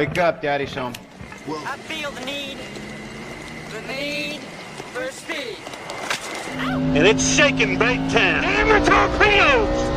Wake up, Daddy's home. I feel the need for speed. And it's shaking Bait Town. Damn the torpedoes!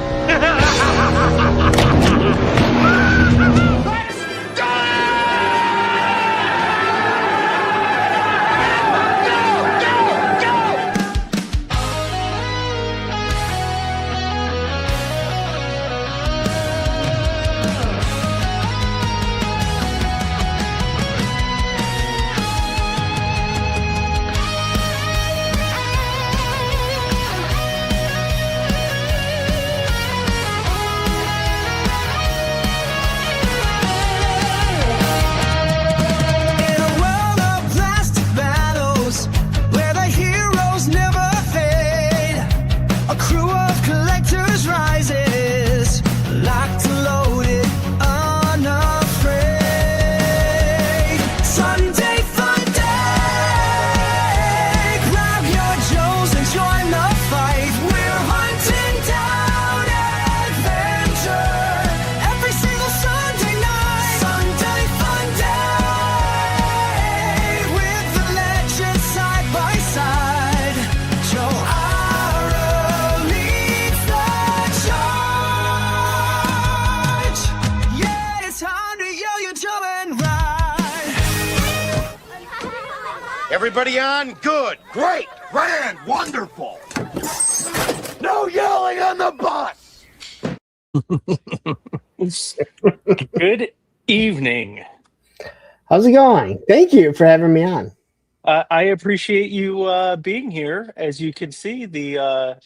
Everybody on? Good. Great! Grand! Wonderful! No yelling on the bus! Good evening. How's it going? Thank you for having me on. I appreciate you being here. As you can see, there's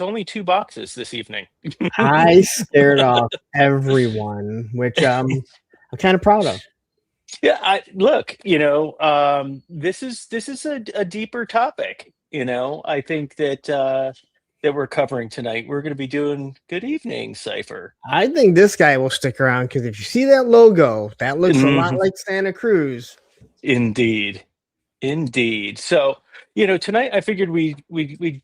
only 2 boxes this evening. I scared off everyone, which I'm kind of proud of. Yeah, look, this is a deeper topic. I think that we're covering tonight. We're going to be doing Good Evening, Cypher. I think this guy will stick around because if you see that logo, that looks a lot like Santa Cruz. Indeed. So, tonight I figured we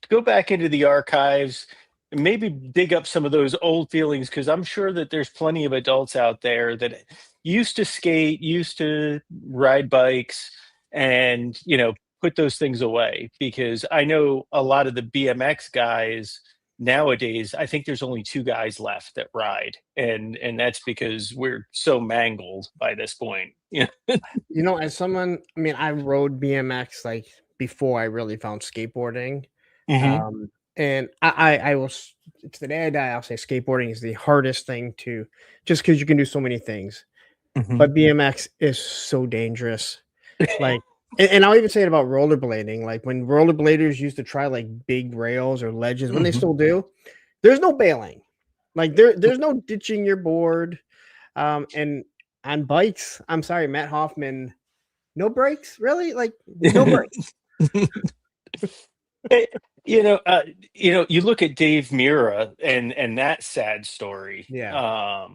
go back into the archives and maybe dig up some of those old feelings, because I'm sure that there's plenty of adults out there that used to skate, used to ride bikes, and, put those things away, because I know a lot of the BMX guys nowadays, I think there's only 2 guys left that ride, and that's because we're so mangled by this point. As someone, I rode BMX like before I really found skateboarding. Mhm. And I will, to the day I die, I'll say skateboarding is the hardest thing to, just because you can do so many things. Mhm. But BMX is so dangerous. Like, and I'll even say it about rollerblading. Like when rollerbladers used to try like big rails or ledges, when they still do, there's no bailing. Like there's no ditching your board. And on bikes, I'm sorry, Matt Hoffman, no brakes, really? Like no brakes. You look at Dave Mira and that sad story. Yeah.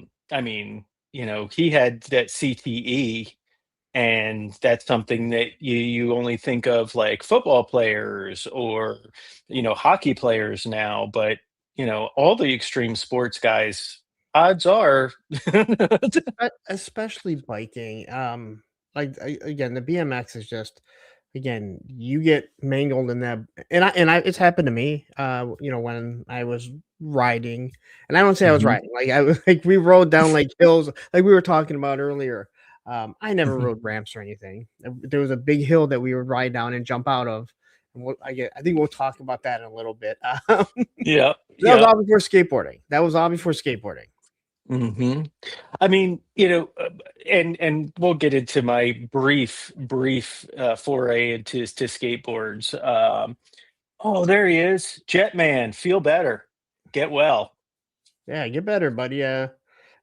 He had that CTE, and that's something that you only think of like football players or hockey players now, but all the extreme sports guys, odds are Especially biking. Again, the BMX is just, again, you get mangled in that, and I it's happened to me. When I was riding, and I don't say I was Mhm. riding, like I was like we rode down like hills, like we were talking about earlier. I never Mhm. rode ramps or anything. There was a big hill that we would ride down and jump out of. And I think we'll talk about that in a little bit. Yeah, That was yeah. all before skateboarding. Hmm. And we'll get into my brief foray to skateboards. Oh, there he is, Jetman. Feel better, get well. Yeah, get better, buddy. I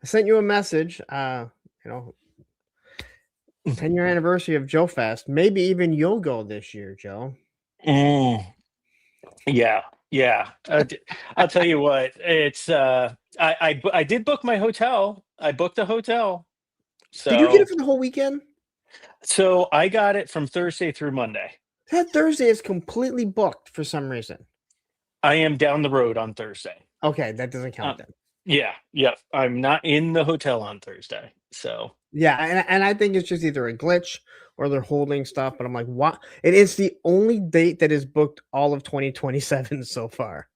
sent you a message. You know, 10-year anniversary of Joe Fest. Maybe even you'll go this year, Joe. Mm, yeah, yeah. I'll tell you what. It's I did book my hotel. I booked a hotel, Did you get it so for the whole weekend? I got it from Thursday through Monday. That Thursday is completely booked for some reason. I am down the road on Thursday. Okay, that doesn't count then. Yeah, yeah. I'm not in the hotel on Thursday. So Yeah, and I think it's just either a glitch or they're holding stuff. But I'm like, what? It is the only date that is booked all of 2027 so far.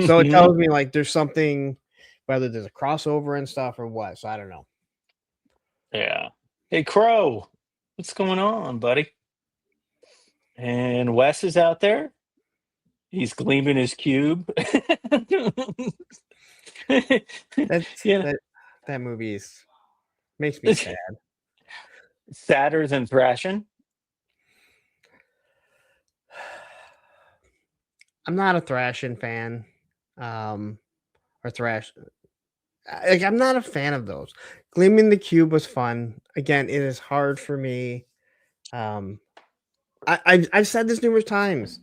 So it tells me like there's something, whether there's a crossover and stuff or what. So I don't know. yeah. Hey Crow, what's going on, buddy? And Wes is out there. He's gleaming his cube. That's Yeah. that movie makes me sad. Sadder than thrashing. I'm not a thrashing fan, or thrash. Like I'm not a fan of those. Gleaming the Cube was fun. Again, it is hard for me. Um, I've said this numerous times.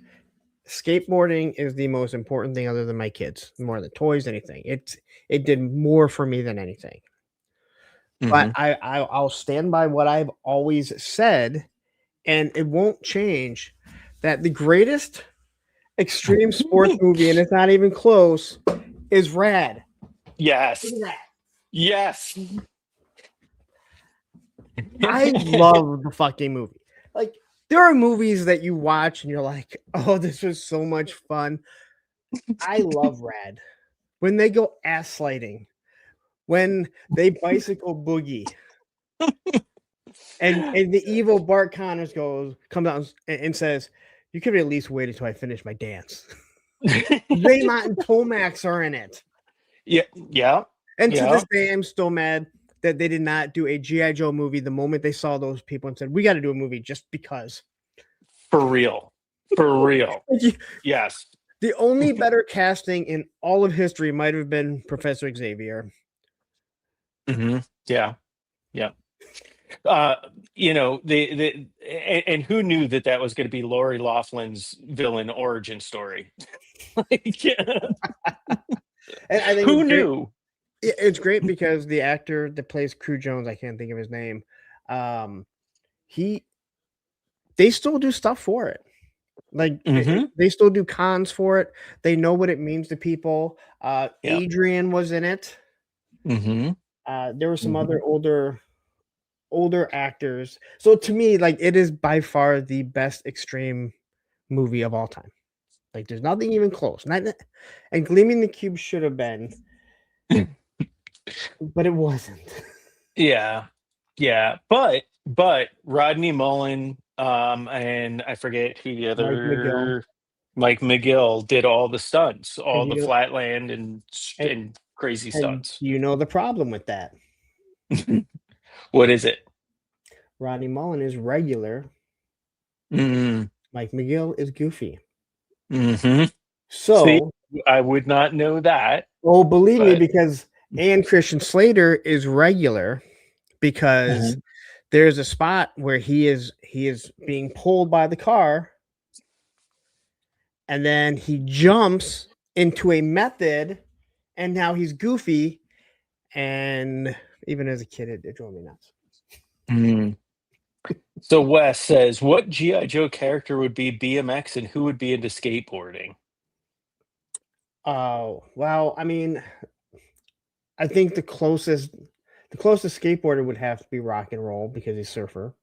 Skateboarding is the most important thing other than my kids, more than toys, anything. It did more for me than anything. But Mhm. I'll stand by what I've always said, and it won't change. That the greatest extreme sports movie, and it's not even close, is Rad. Yes. Look at that. Yes. I love the fucking movie. Like, there are movies that you watch and you're like, oh, this was so much fun. I love Rad. When they go ass sliding, when they bicycle boogie, and the evil Bart Connors comes out and says, you could have at least waited until I finish my dance. Raymond and Tomax are in it. Yeah. Yeah. And to Yeah. this day, I'm still mad that they did not do a G.I. Joe movie the moment they saw those people and said, we got to do a movie just because. For real. For real. Like, Yes. the only better casting in all of history might have been Professor Xavier. Yeah. Yeah. You know, and who knew that that was going to be Lori Laughlin's villain origin story? Like, And I think who it's great. knew? It's great because the actor that plays Crew Jones, I can't think of his name. They still do stuff for it. Like they still do cons for it. They know what it means to people. Yep. Adrian was in it. There were some other older actors. So to me, like it is by far the best extreme movie of all time. Like there's nothing even close. And Gleaming the Cube should have been, but it wasn't. Yeah. Yeah. But Rodney Mullen, and I forget who the Mike McGill. other Mike McGill did all the stunts, all And the you know, flatland and, and crazy and stunts. you know the problem with that. What is it? Rodney Mullen is regular. Mm. Mike McGill is goofy. Mm-hmm. So See, I would not know that. oh, believe me, But because and Christian Slater is regular because there's a spot where he is being pulled by the car, and then he jumps into a method, and now he's goofy. And even as a kid, it drove me nuts. Mm. So Wes says, what G.I. Joe character would be BMX and who would be into skateboarding? Oh, well, I mean, I think the closest skateboarder would have to be Rock and Roll because he's surfer.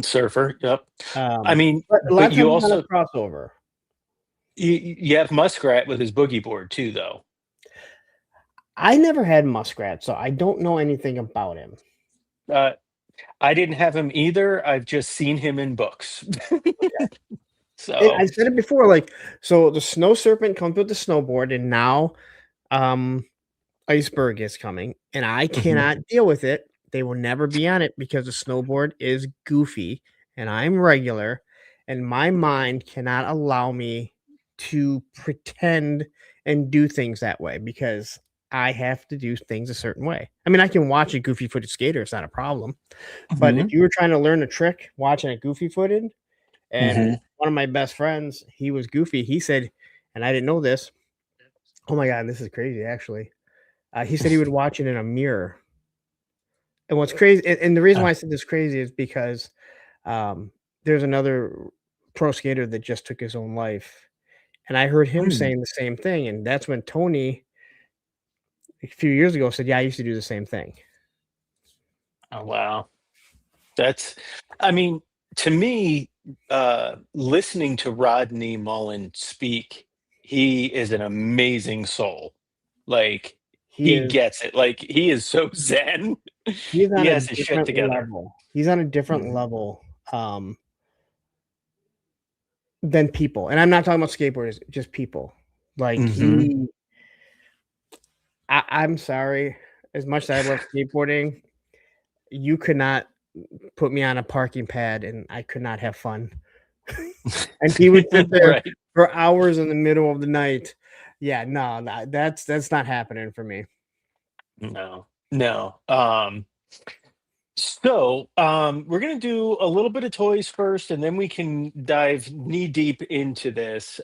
Surfer, yep. I But mean, a lot but of you times also crossover. you have Muskrat with his boogie board too, though. I never had Muskrat, so I don't know anything about him. I didn't have him either. I've just seen him in books. So I said it before, like, so the Snow Serpent comes with the snowboard, and now Iceberg is coming, and I cannot deal with it. They will never be on it because the snowboard is goofy, and I'm regular, and my mind cannot allow me to pretend and do things that way because I have to do things a certain way. I mean, I can watch a goofy footed skater, it's not a problem. But if you were trying to learn a trick watching a goofy footed, and one of my best friends, he was goofy, he said, and I didn't know this. Oh my God, this is crazy, actually. He said he would watch it in a mirror. And what's crazy, and the reason why I said this crazy is because there's another pro skater that just took his own life. And I heard him saying the same thing. And that's when Tony, a few years ago, said, yeah, I used to do the same thing. Oh, wow. That's, I mean, to me, listening to Rodney Mullen speak, he is an amazing soul. Like, He he is gets it. Like, he is so zen. he is He on a has his shit different together. level. He's on a different Mhm. level than people. And I'm not talking about skateboarders, just people. Like Mhm. I'm sorry, as much as I love skateboarding, you could not put me on a parking pad and I could not have fun. And he would sit there Right. for hours in the middle of the night. Yeah, no, that's not happening for me. No. No. We're gonna do a little bit of toys first, and then we can dive knee deep into this.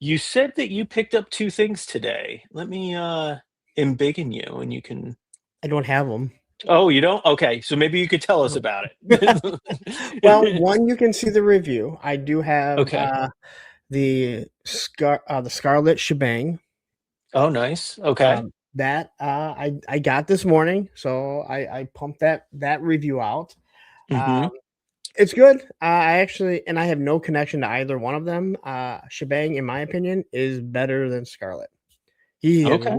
You said that you picked up two things today. Let me embiggen you, and you can. I don't have them. Oh, you don't? Okay, so maybe you could tell us about Well, it. one, you can see the review. I do have Okay. the Scarlet Shebang. Oh, nice. Okay. That I got this morning, so I pumped that review out. Mm-hmm. It's good. I actually, and I have no connection to either one of them. Shebang, in my opinion, is better than Scarlet. He has Okay.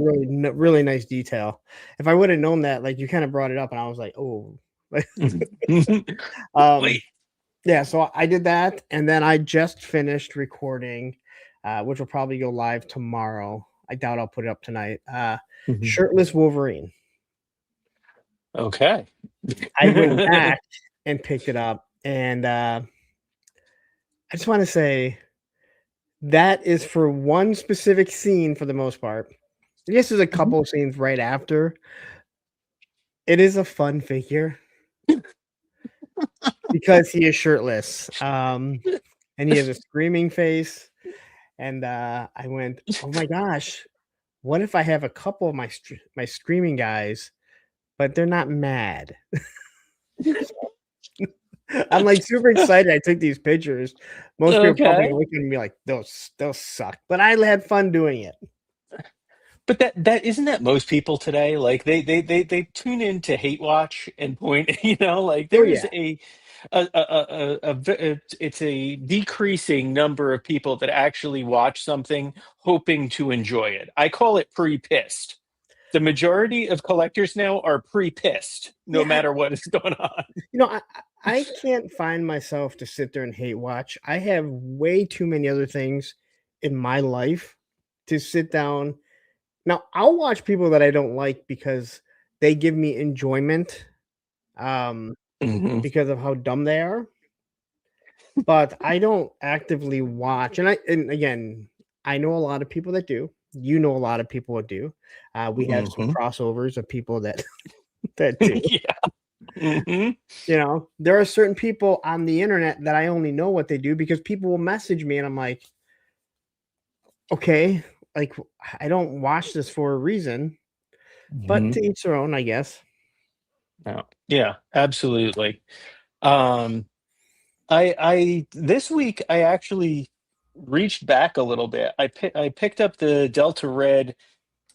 really nice detail. If I would have known that, like you kind of brought it up, and I was like, oh, um, Wait. yeah. So I did that, and then I just finished recording, which will probably go live tomorrow. I doubt I'll put it up tonight. Mhm. Shirtless Wolverine. Okay. I went back and picked it up, and I just want to say that is for one specific scene for the most part. I guess there's a Mhm. couple of scenes right after. It is a fun figure because he is shirtless, and he has a screaming face. And I went, "Oh my gosh, what if I have a couple of my screaming guys, but they're not mad?" I'm like super excited. I took these pictures. Most people probably Okay. look at me and be like, "Those suck," but I had fun doing it. But that isn't that most people today? Like they tune in to hate watch and point, like Oh there yeah, is it's a decreasing number of people that actually watch something hoping to enjoy it. I call it pre-pissed. The majority of collectors now are pre-pissed, no yeah. matter what is going on. You know, I can't find myself to sit there and hate watch. I have way too many other things in my life to sit down. Now, I'll watch people that I don't like because they give me enjoyment, um, Mhm. because of how dumb they are, but I don't actively watch, and again, I know a lot of people that do. You know a lot of people that do. We have some Mhm. crossovers of people that that do. Yeah. Mhm. You know, there are certain people on the internet that I only know what they do because people will message me and I'm like, okay, like I don't watch this for a reason, but Mhm. to each their own, I guess. Yeah. Yeah, absolutely. Um I this week I actually reached back a little bit. I picked up the Delta Red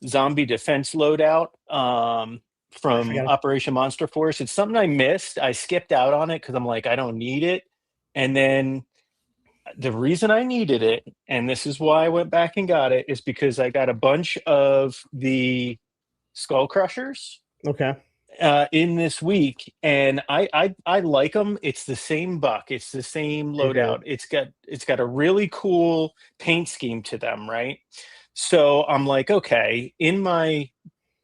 zombie defense loadout I from forgot. Operation Monster Force. It's something I missed. I skipped out on it because I'm like, I don't need it. And then the reason I needed it, and this is why I went back and got it, is because I got a bunch of the Skull Crushers Okay. in this week, and I like them. It's the same buck. It's the same They do. loadout. It's got a really cool paint scheme to them, right? So I'm like, okay, in my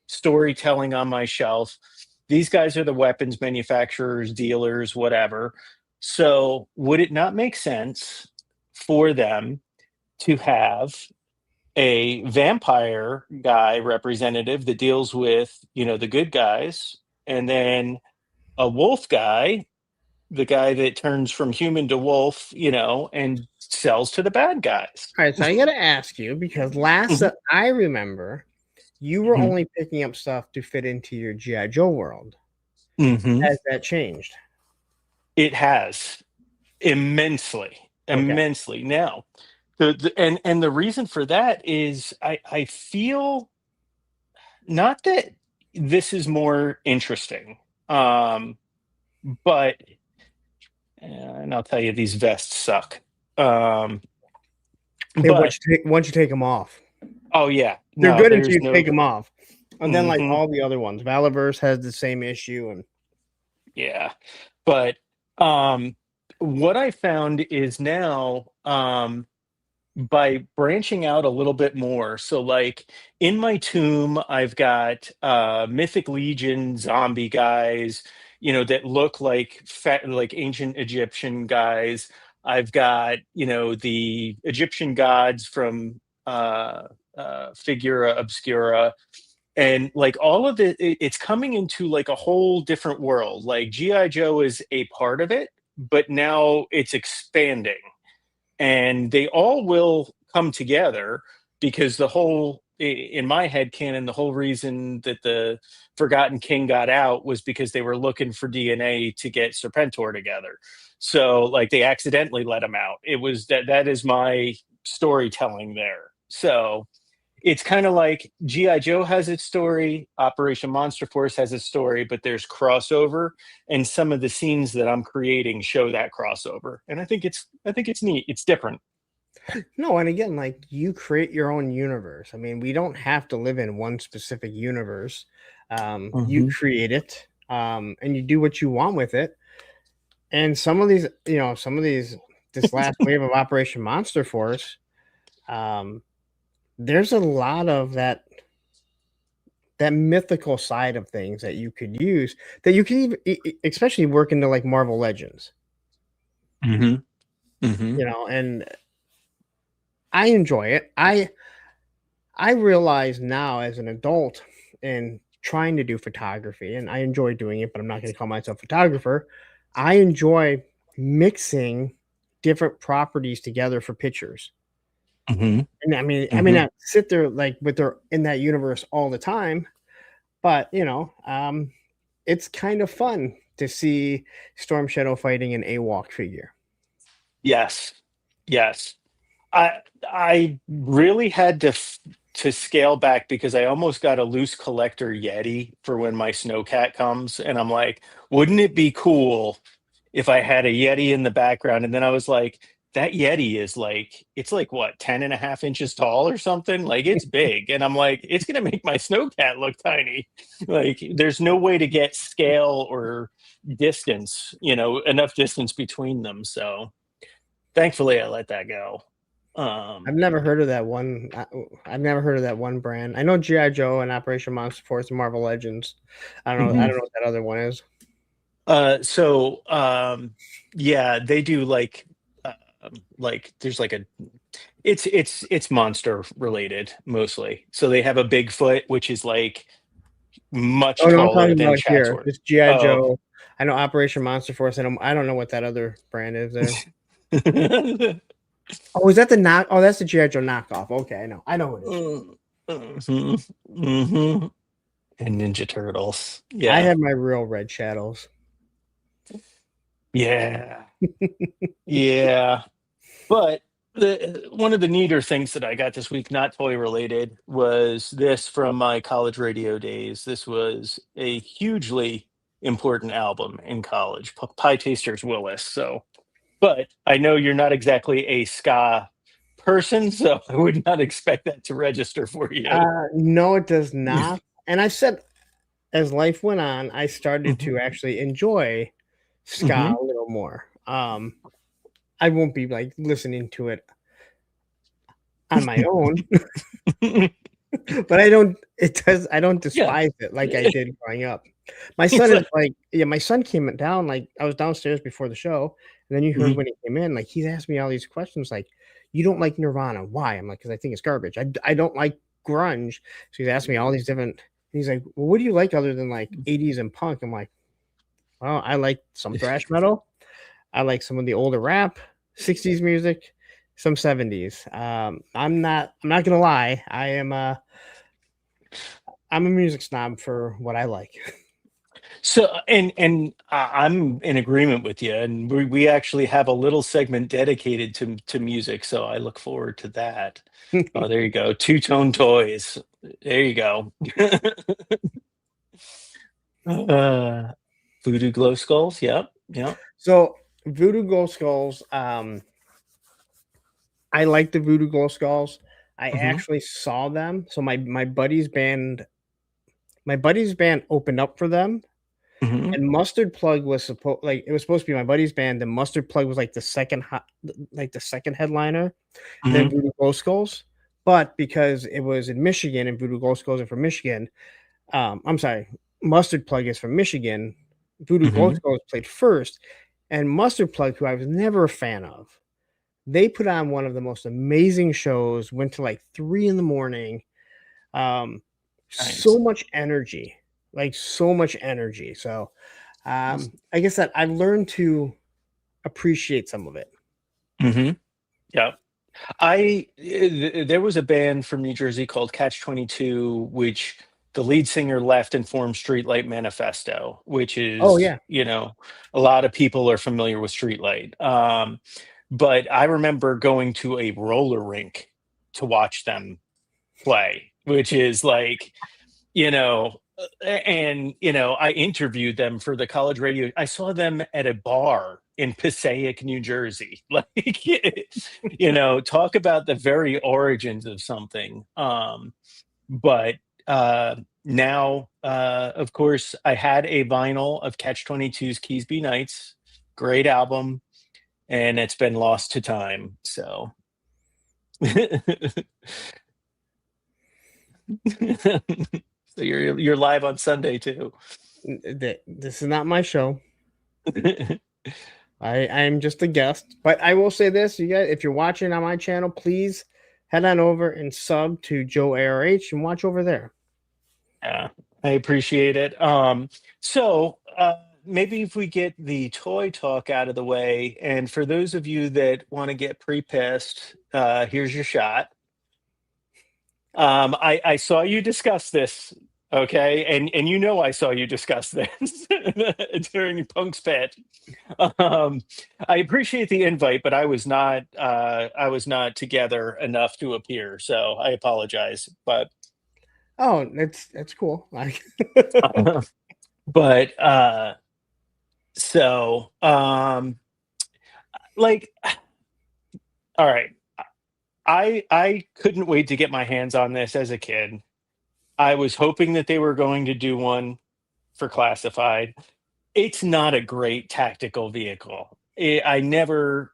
storytelling on my shelf, these guys are the weapons manufacturers, dealers, whatever. So would it not make sense for them to have a vampire guy representative that deals with, the good guys, and then a wolf guy, the guy that turns from human to wolf, and sells to the bad guys. All right, so I gotta ask you because last Mhm, that I remember, you were mhm, only picking up stuff to fit into your GI Joe world. mhm. Has that changed? It has immensely, Okay. immensely. Now, and the reason for that is I feel not that this is more interesting. Um, but and I'll tell you, these vests suck. Um, Hey, but once you take them off, oh yeah, they're no, good until there's you no. take them off. And then like Mhm. all the other ones, Valaverse has the same issue, and Yeah. But um what I found is now by branching out a little bit more. So like in my tomb, I've got Mythic Legion zombie guys, that look like like ancient Egyptian guys. I've got, the Egyptian gods from Figura Obscura, and like all of it's coming into like a whole different world. Like GI Joe is a part of it, but now it's expanding, and they all will come together because the whole in my head canon, the whole reason that the Forgotten King got out was because they were looking for DNA to get Serpentor together. So like they accidentally let him out. It was that is my storytelling there. So it's kind of like GI Joe has its story, Operation Monster Force has its story, but there's crossover, and some of the scenes that I'm creating show that crossover, and I think it's neat. It's different. no, and again, like you create your own universe. I mean, we don't have to live in one specific universe. You Hmm. create it, and you do what you want with it. And some of these, this last wave of Operation Monster Force, um, there's a lot of that mythical side of things that you could use that you can even especially work into like Marvel Legends, Hmm. Hmm. and I enjoy it. I realize now as an adult and trying to do photography, and I enjoy doing it, but I'm not going to call myself a photographer. I enjoy mixing different properties together for pictures. Hmm. And I mean, Hmm. not sit there like with their in that universe all the time, but it's kind of fun to see Storm Shadow fighting an AWOC figure. Yes, yes. I really had to scale back because I almost got a loose collector Yeti for when my snowcat comes, and I'm like, wouldn't it be cool if I had a Yeti in the background? And then I was like, that Yeti is like, it's like what, 10.5 inches tall or something? Like it's big. And I'm like, it's gonna make my snowcat look tiny. Like there's no way to get scale or distance, enough distance between them. So thankfully I let that go. I've Um, never heard of that one. I've never heard of that one brand. I know GI Joe and Operation Monster Force and Marvel Legends. I don't know. I mhm. don't know what that other one is. So yeah, they do like there's like a it's monster related mostly. So they have a Bigfoot, which is like much Oh no, I'm taller talking than about here. Chatsworth. This GI Oh. Joe. I know Operation Monster Force. I don't know what that other brand is there. Oh, is that the knock? Oh, that's the GI Joe knockoff. Okay, I know. I know what it is. Hmm. Hmm. And Ninja Turtles. I Yeah. have my real red shadows. Yeah. Yeah. But one of the neater things that I got this week, not toy related, was this from my college radio days. This was a hugely important album in college, Pie Tasters Willis. So, but I know you're not exactly a ska person, so I would not expect that to register for you. No, it does not. And I said as life went on, I started Hmm. to actually enjoy ska Hmm. a little more. I won't be like listening to it on my own, but I don't. It does. I don't Yeah. despise it like I did growing up. My son is like, yeah. My son came down like I was downstairs before the show, and then you heard Mhm. when he came in, like he's asked me all these questions, like, "You don't like Nirvana? Why?" I'm like, "Because I think it's garbage. I don't like grunge." So he's asked me all these different. He's like, "Well, what do you like other than like 80s and punk?" I'm like, "Well, I like some thrash metal. I like some of the older rap, 60s music, some 70s. I'm not gonna lie. I'm a music snob for what I like. So, I'm in agreement with you, and we actually have a little segment dedicated to music. So I look forward to that. Oh, there you go, two tone toys. There you go. uh, Voodoo glow skulls. Yep. Yep. So Voodoo Glow Skulls, I like the Voodoo Glow Skulls. I Hmm. actually saw them. So my buddy's band opened up for them, Hmm. and Mustard Plug was supposed to be my buddy's band. And Mustard Plug was like the second headliner, and then Hmm. Voodoo Glow Skulls. But because it was in Michigan and Voodoo Glow Skulls are from Michigan, I'm sorry, Mustard Plug is from Michigan. Voodoo Glow Hmm. Skulls played first, and Mustard Plug, who I was never a fan of, they put on one of the most amazing shows. Went to like 3 in the morning. Um, so Nice. much energy, like so much energy. So, I guess that I've learned to appreciate some of it. Hmm. Yep. There was a band from New Jersey called Catch 22, which the lead singer left and formed Streetlight Manifesto, which Oh is, yeah, a lot of people are familiar with Streetlight. But I remember going to a roller rink to watch them play, which is like, and I interviewed them for the college radio. I saw them at a bar in Passaic, New Jersey. Like, talk about the very origins of something. But now, of course, I had a vinyl of Catch 22's Keys Be Nights, great album, and it's been lost to time. So so you're live on Sunday too. this is not my show. I'm just a guest, but I will say this: you guys, if you're watching on my channel, please head on over and sub to Joe ARH and watch over there. Yeah, I appreciate it. So maybe if we get the toy talk out of the way, and for those of you that want to get pre-pissed, here's your shot. I saw you discuss this, okay, and I saw you discuss this during Punk's pit. I appreciate the invite, but I was not together enough to appear, so I apologize. But Oh, that's cool. Like, but so like, all right, I couldn't wait to get my hands on this as a kid. I was hoping that they were going to do one for classified. It's not a great tactical vehicle. I never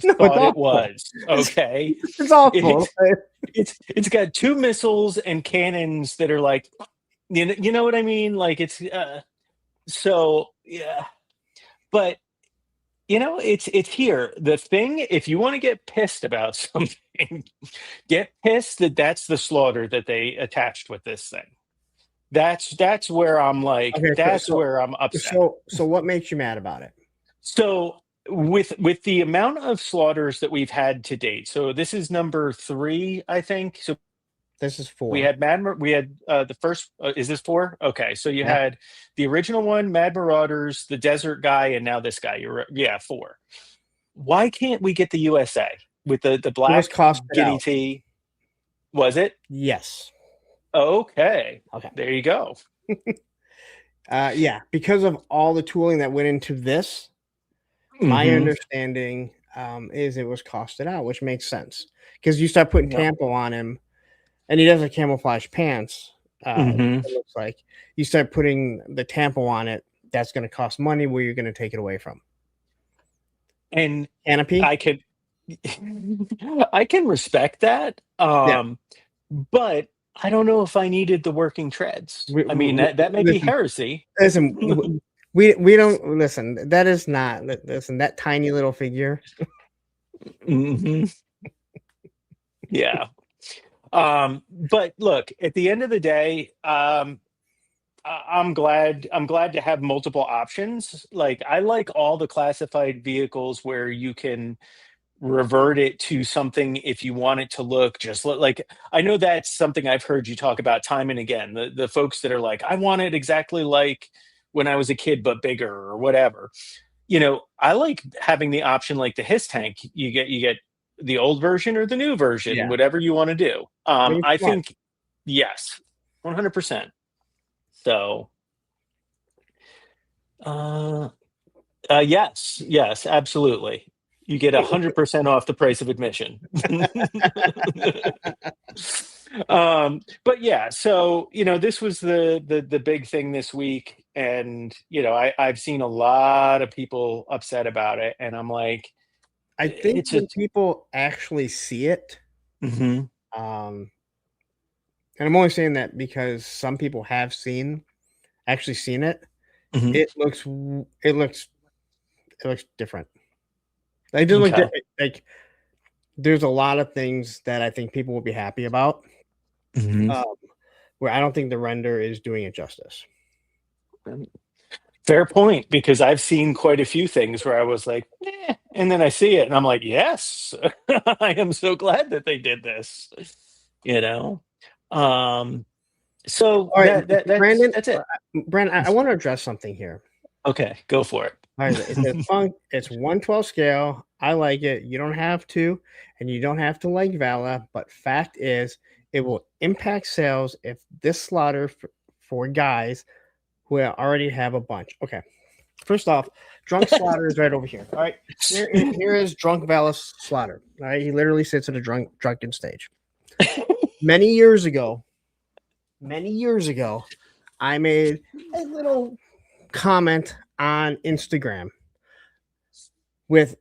no, it's thought it awful. was. Okay. It's awful. It's it's got two missiles and cannons that are like, you know what I mean? Like, it's so yeah. But it's here. The thing, if you want to get pissed about something, get pissed that that's the slaughter that they attached with this thing. That's where I'm like, Okay, that's where I'm upset. so what makes you mad about it? So with the amount of slaughters that we've had to date, so this is number 3, I think. So This is we 4. had we had the first. Is this 4? Okay, so you Yeah, had the original one, Mad Marauders, the Desert Guy, and now this guy. Yeah, 4. Why can't we get the USA with the it was black costed guinea out. tea? Was it? Yes. Okay, Okay. there you go. Yeah, because of all the tooling that went into this, my Hmm. understanding is it was costed out, which makes sense because you start putting Yep. tampo on him, and he does have camouflage pants. Hmm. It looks like you start putting the tampo on it. That's going to cost money. Where you're going to take it away from? And Canopy. I can I can respect that. Yeah. But I don't know if I needed the working treads. I mean, that may be Listen, heresy. listen. We don't listen. That is not listen. That tiny little figure. Hmm. Yeah. But look, at the end of the day, I'm glad to have multiple options. Like, I like all the classified vehicles where you can revert it to something if you want it to look just like, I know that's something I've heard you talk about time and again. The folks that are like, I want it exactly like when I was a kid but bigger or whatever. I like having the option like the Hiss tank. You get the old version or the new version, Yeah. whatever you want to do. Make it I fun. think yes, 100%. So Uh, yes, absolutely. You get 100% off the price of admission. But yeah, so this was the big thing this week, and I've seen a lot of people upset about it, and I'm like, I think it's when just. people actually see it, Mhm, um, and I'm only saying that because some people have actually seen it. mhm, It looks different. Like, it doesn't look okay, different. Like, there's a lot of things that I think people will be happy about. mhm. Um, where I don't think the render is doing it justice. Fair point, because I've seen quite a few things where I was like, and then I see it and I'm like, yes, I am so glad that they did this. You know, um, so All right, that's Brandon. it. Brandon, I want to address something here. Okay, go for All right, it says it. funk. It's 112 scale. I like it. You don't have to, and you don't have to like Vala. But fact is, it will impact sales if this slaughter for guys who already have a bunch. Okay, first off, drunk slaughter is right over here. All right, here is drunk Vala slaughter. All right, he literally sits at a drunken stage. Many years ago, I made a little comment on Instagram with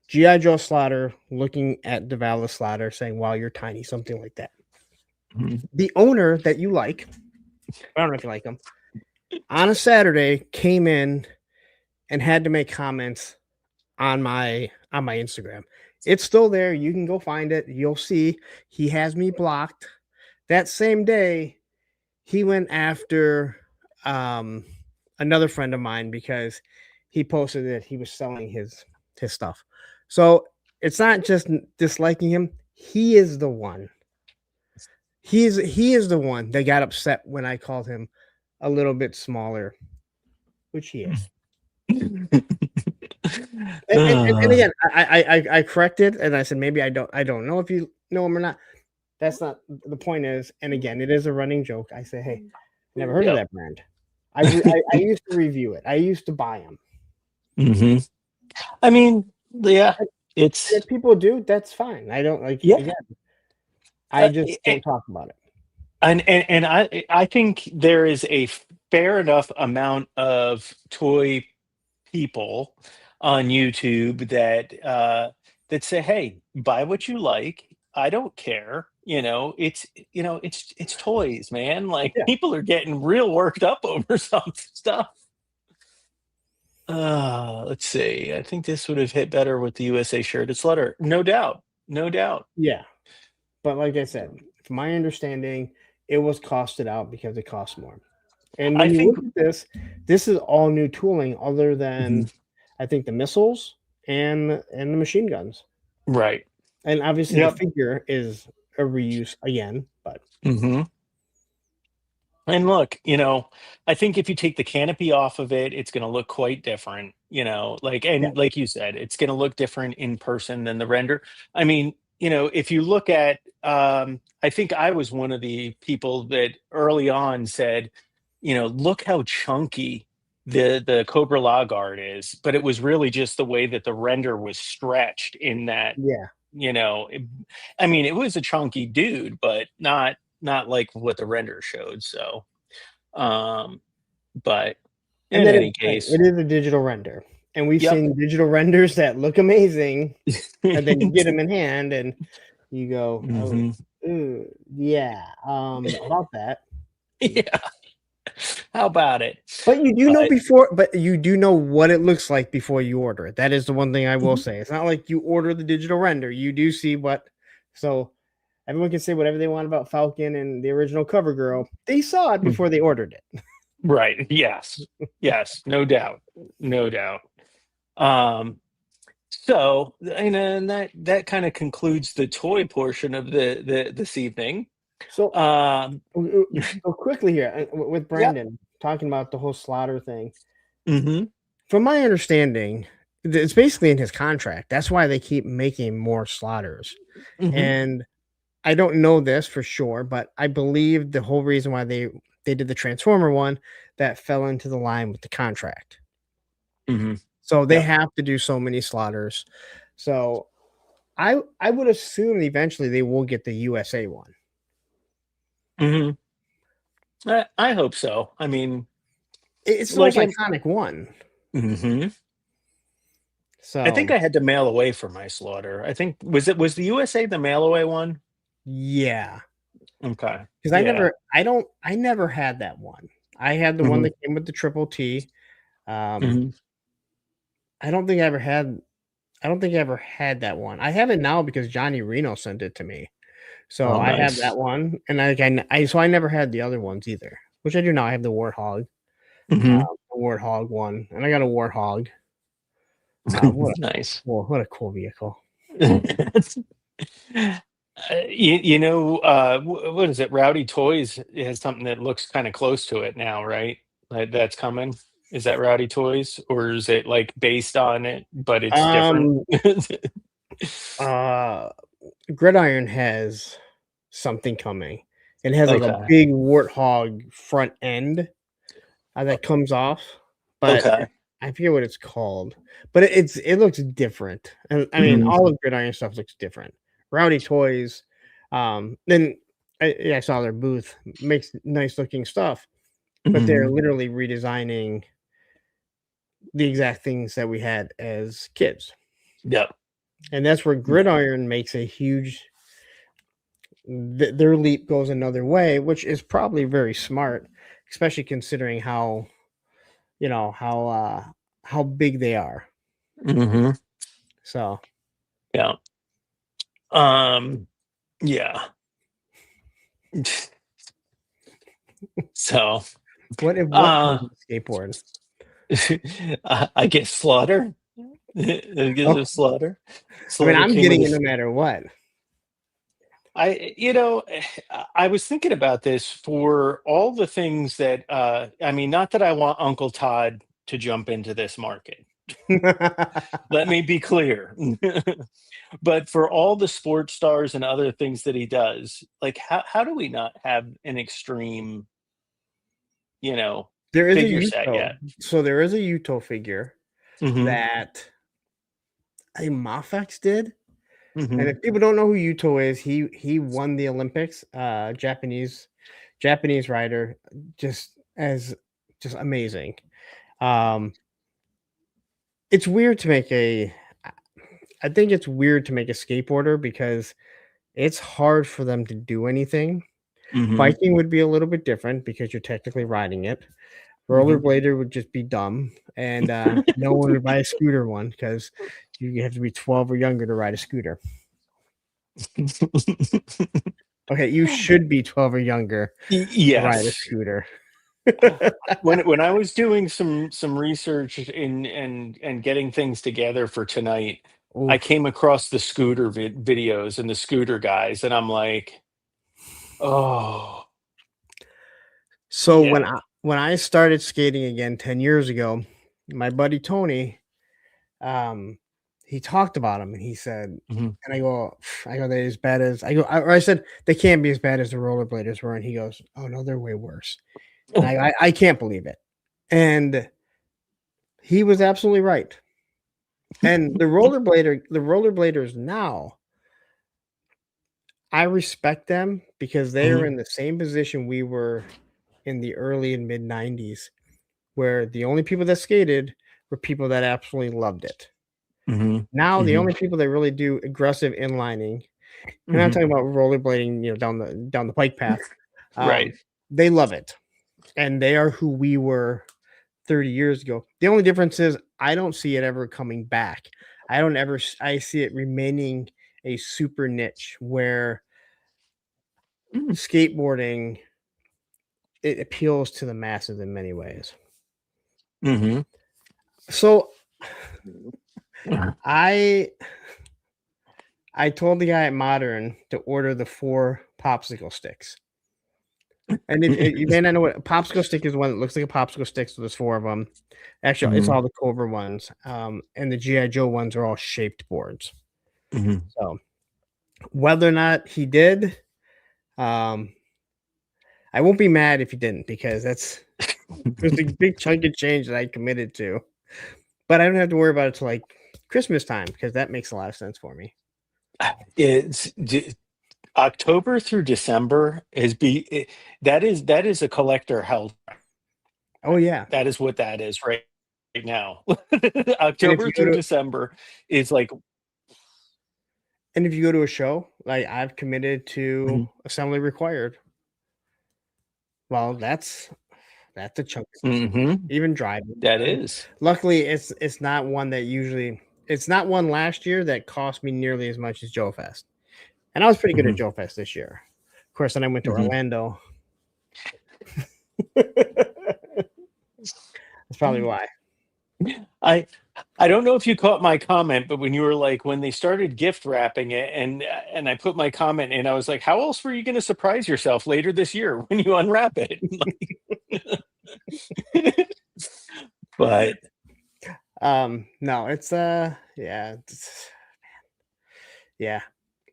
G.I. Joe Slaughter looking at Devala Slaughter saying, "Wow, you're tiny," something like that. The owner that you like, I don't know if you like him, on a Saturday came in and had to make comments on my Instagram. It's still there. You can go find it. You'll see he has me blocked. That same day, he went after um, another friend of mine because he posted that he was selling his stuff. So it's not just disliking him. He is the one. He is the one that got upset when I called him a little bit smaller, which he is. And Uh, again, I corrected and I said maybe I don't know if you know him or not. That's not the point. Is, and again, it is a running joke. I say, hey, never heard of yep. that brand. I used to review it. I used to buy them. Hmm. I mean, yeah, If it's people do, that's fine. I don't like yeah, again. I just a- don't talk about it. and I think there is a fair enough amount of toy people on YouTube that say, "Hey, buy what you like. I don't care." It's toys, man. Like, Yeah, people are getting real worked up over some stuff. Let's see. I think this would have hit better with the USA shirted sweater. No doubt. No doubt. yeah. But like I said, from my understanding, it was costed out because it costs more. And I when you think look at this is all new tooling other than Mhm. I think the missiles and the machine guns. Right. And obviously the Yep. figure is a reuse again, but Hmm. And look, I think if you take the canopy off of it, it's going to look quite different, yeah, and like you said, it's going to look different in person than the render. I mean, if you look at, I think I was one of the people that early on said, look how chunky the Cobra La guard is, but it was really just the way that the render was stretched in that, yeah. you know, it, I mean, it was a chunky dude, but not like what the render showed. So, um, but And in then any again, case, it is a digital render. And we've yep. seen digital renders that look amazing, and then you get them in hand and you go, "Oh, Hmm. ooh, yeah, about that." Yeah. How about it? But But you do know what it looks like before you order it. That is the one thing I will Mhm. say. It's not like you order the digital render. You do see what, so everyone can say whatever they want about Falcon and the original Cover Girl. They saw it before they ordered it. Right. Yes. Yes. No doubt. No doubt. Um, so, and that kind of concludes the toy portion of the this evening. So, Um, so quickly here with yeah. Brandon talking about the whole slaughter thing. Hmm. From my understanding, it's basically in his contract. That's why they keep making more slaughters. Hmm. And I don't know this for sure, but I believe the whole reason why they did the Transformer one that fell into the line with the contract. Hmm. So they Yeah. have to do so many slaughters. So I would assume eventually they will get the USA one. Hmm. I hope so. I mean, It's the like most I, iconic one. hmm I think So I had to mail away for my slaughter. I think was the USA the mail away one? yeah, Okay. because Yeah. I never had that one. I had the one Hmm. that came with the triple T. Um, Hmm. I don't think I ever had. I don't think I ever had that one. I have it now because Johnny Reno sent it to me. So Oh, I have that nice. one, and so I never had the other ones either, which I do now. I have the Warthog, Hmm. the Warthog one, and I got a Warthog. Nice. What a cool vehicle. What is it? Rowdy Toys has something that looks kind of close to it now, right? That's coming. Is that Rowdy Toys, or is it like based on it, but it's different? Um, uh, Gridiron has something coming. It has like a Okay. big Warthog front end that comes off, but Okay. I forget what it's called. But it looks different, and I mean Hmm. all of Gridiron stuff looks different. Rowdy Toys, then I saw their booth makes nice looking stuff, but they're Hmm. literally redesigning the exact things that we had as kids, Yep. and that's where Yeah. Gridiron makes a huge. Their leap goes another way, which is probably very smart, especially considering how how big they are. Hmm. So Yeah. Um. Yeah. So, what kind uh, of skateboard? I guess slaughter. I guess Oh, it's slaughter. I mean, Slaughter I'm came with getting a it no matter what. I was thinking about this for all the things that I mean, not that I want Uncle Todd to jump into this market. Let me be clear. But for all the sports stars and other things that he does, like how do we not have an extreme, you know, There is a figure set Yuto. yet? So there is a Yuto figure Hmm. that a Mafex did. And Hmm. if people don't know who Yuto is, he won the Olympics. Japanese rider, just as just amazing. Um, it's weird to make a. I think it's weird to make a skateboarder because it's hard for them to do anything. Hmm. Biking would be a little bit different because you're technically riding it. Hmm. Rollerblader would just be dumb, and no one would buy a scooter one because you have to be 12 or younger to ride a scooter. Okay, you should be 12 or younger to ride a Yes. scooter. When I was doing some research and getting things together for tonight, I Oof. came across the scooter videos and the scooter guys, and I'm like, oh So yeah. when I started skating again 10 years ago, my buddy Tony, um, he talked about him and he said, Mhm. and I go, they're as bad as or I said they can't be as bad as the rollerbladers were, and he goes, oh no, they're way worse. And I can't believe it. And he was absolutely right. And the rollerbladers now, I respect them because they are Mhm. in the same position we were in the early and mid 90s, where the only people that skated were people that absolutely loved it. Mhm. Now the Mhm. only people that really do aggressive inlining, and I'm Mhm. talking about rollerblading, down the bike path, Right. um, they love it, and they are who we were 30 years ago. The only difference is I don't see it ever coming back. I see it remaining a super niche where Mm. skateboarding it appeals to the masses in many ways. Mhm. So I I told the guy at Modern to order the 4 popsicle sticks. And if you may not know what a popsicle stick is, one that looks like a popsicle stick, so there's 4 of them. Actually, it's Mhm. all the Cobra ones, and the GI Joe ones are all shaped boards. Mhm. So whether or not he did, um, I won't be mad if he didn't because there's a big chunk of change that I committed to. but I don't have to worry about it till like Christmas time because that makes a lot of sense for me. It's October through December that is a collector hell. Oh yeah, That is what that is right now. and if October you go through to December is like a show, like I've committed to Mhm, assembly required. Well, that's a chunk of change. mhm, Even driving. that is. Luckily, it's not one that usually it's not one last year that cost me nearly as much as Joe Fest. And I was pretty good at Mhm, Joe Fest this year. Of course, then I went to mhm. Orlando. That's probably why. I I don't know if you caught my comment, but when you were like when they started gift wrapping it, and I put my comment in, I was like, "How else were you going to surprise yourself later this year when you unwrap it?" But No, it's yeah, yeah.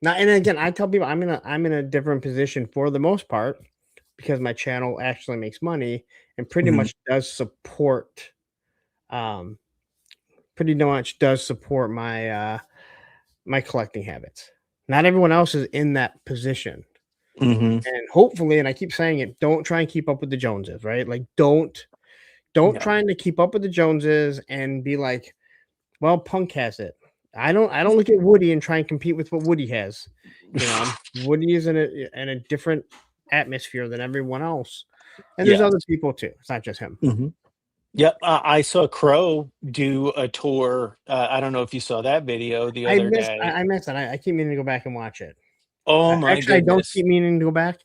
Now and again, I tell people I'm in a different position for the most part because my channel actually makes money and Mhm, um pretty much does support my collecting habits. Not everyone else is in that position. mhm, And hopefully, and I keep saying it, don't try and keep up with the Joneses, right? Like don't yeah. trying to keep up with the Joneses and be like, well, Punk has it. I don't look at Woody and try and compete with what Woody has. You know, Woody is in a different atmosphere than everyone else. And there's Yes. other people too. It's not just him. Mhm. Yep, I saw Crow do a tour, I don't know if you saw that video the other day. I missed it. I keep meaning to go back and watch it. Oh my Actually, I don't goodness. keep meaning to go back.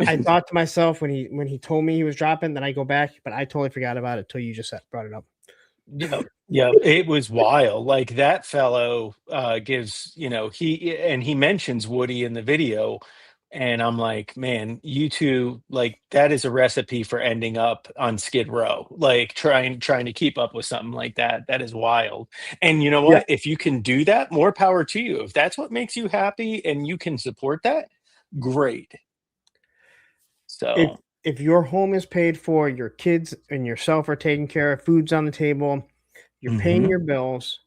I thought to myself when he told me he was dropping, then I go back, but I totally forgot about it till you just brought it up. Yep, yep, it was wild, like, that fellow, gives he mentions Woody in the video, and I'm like, "Man, you 2, like, that is a recipe for ending up on Skid Row, like, trying to keep up with something like that, that is wild, and you know Yeah. what? If you can do that, more power to you. If that's what makes you happy and you can support that, great." If So if your home is paid for, your kids and yourself are taken care of, food's on the table, you're paying mhm, your bills,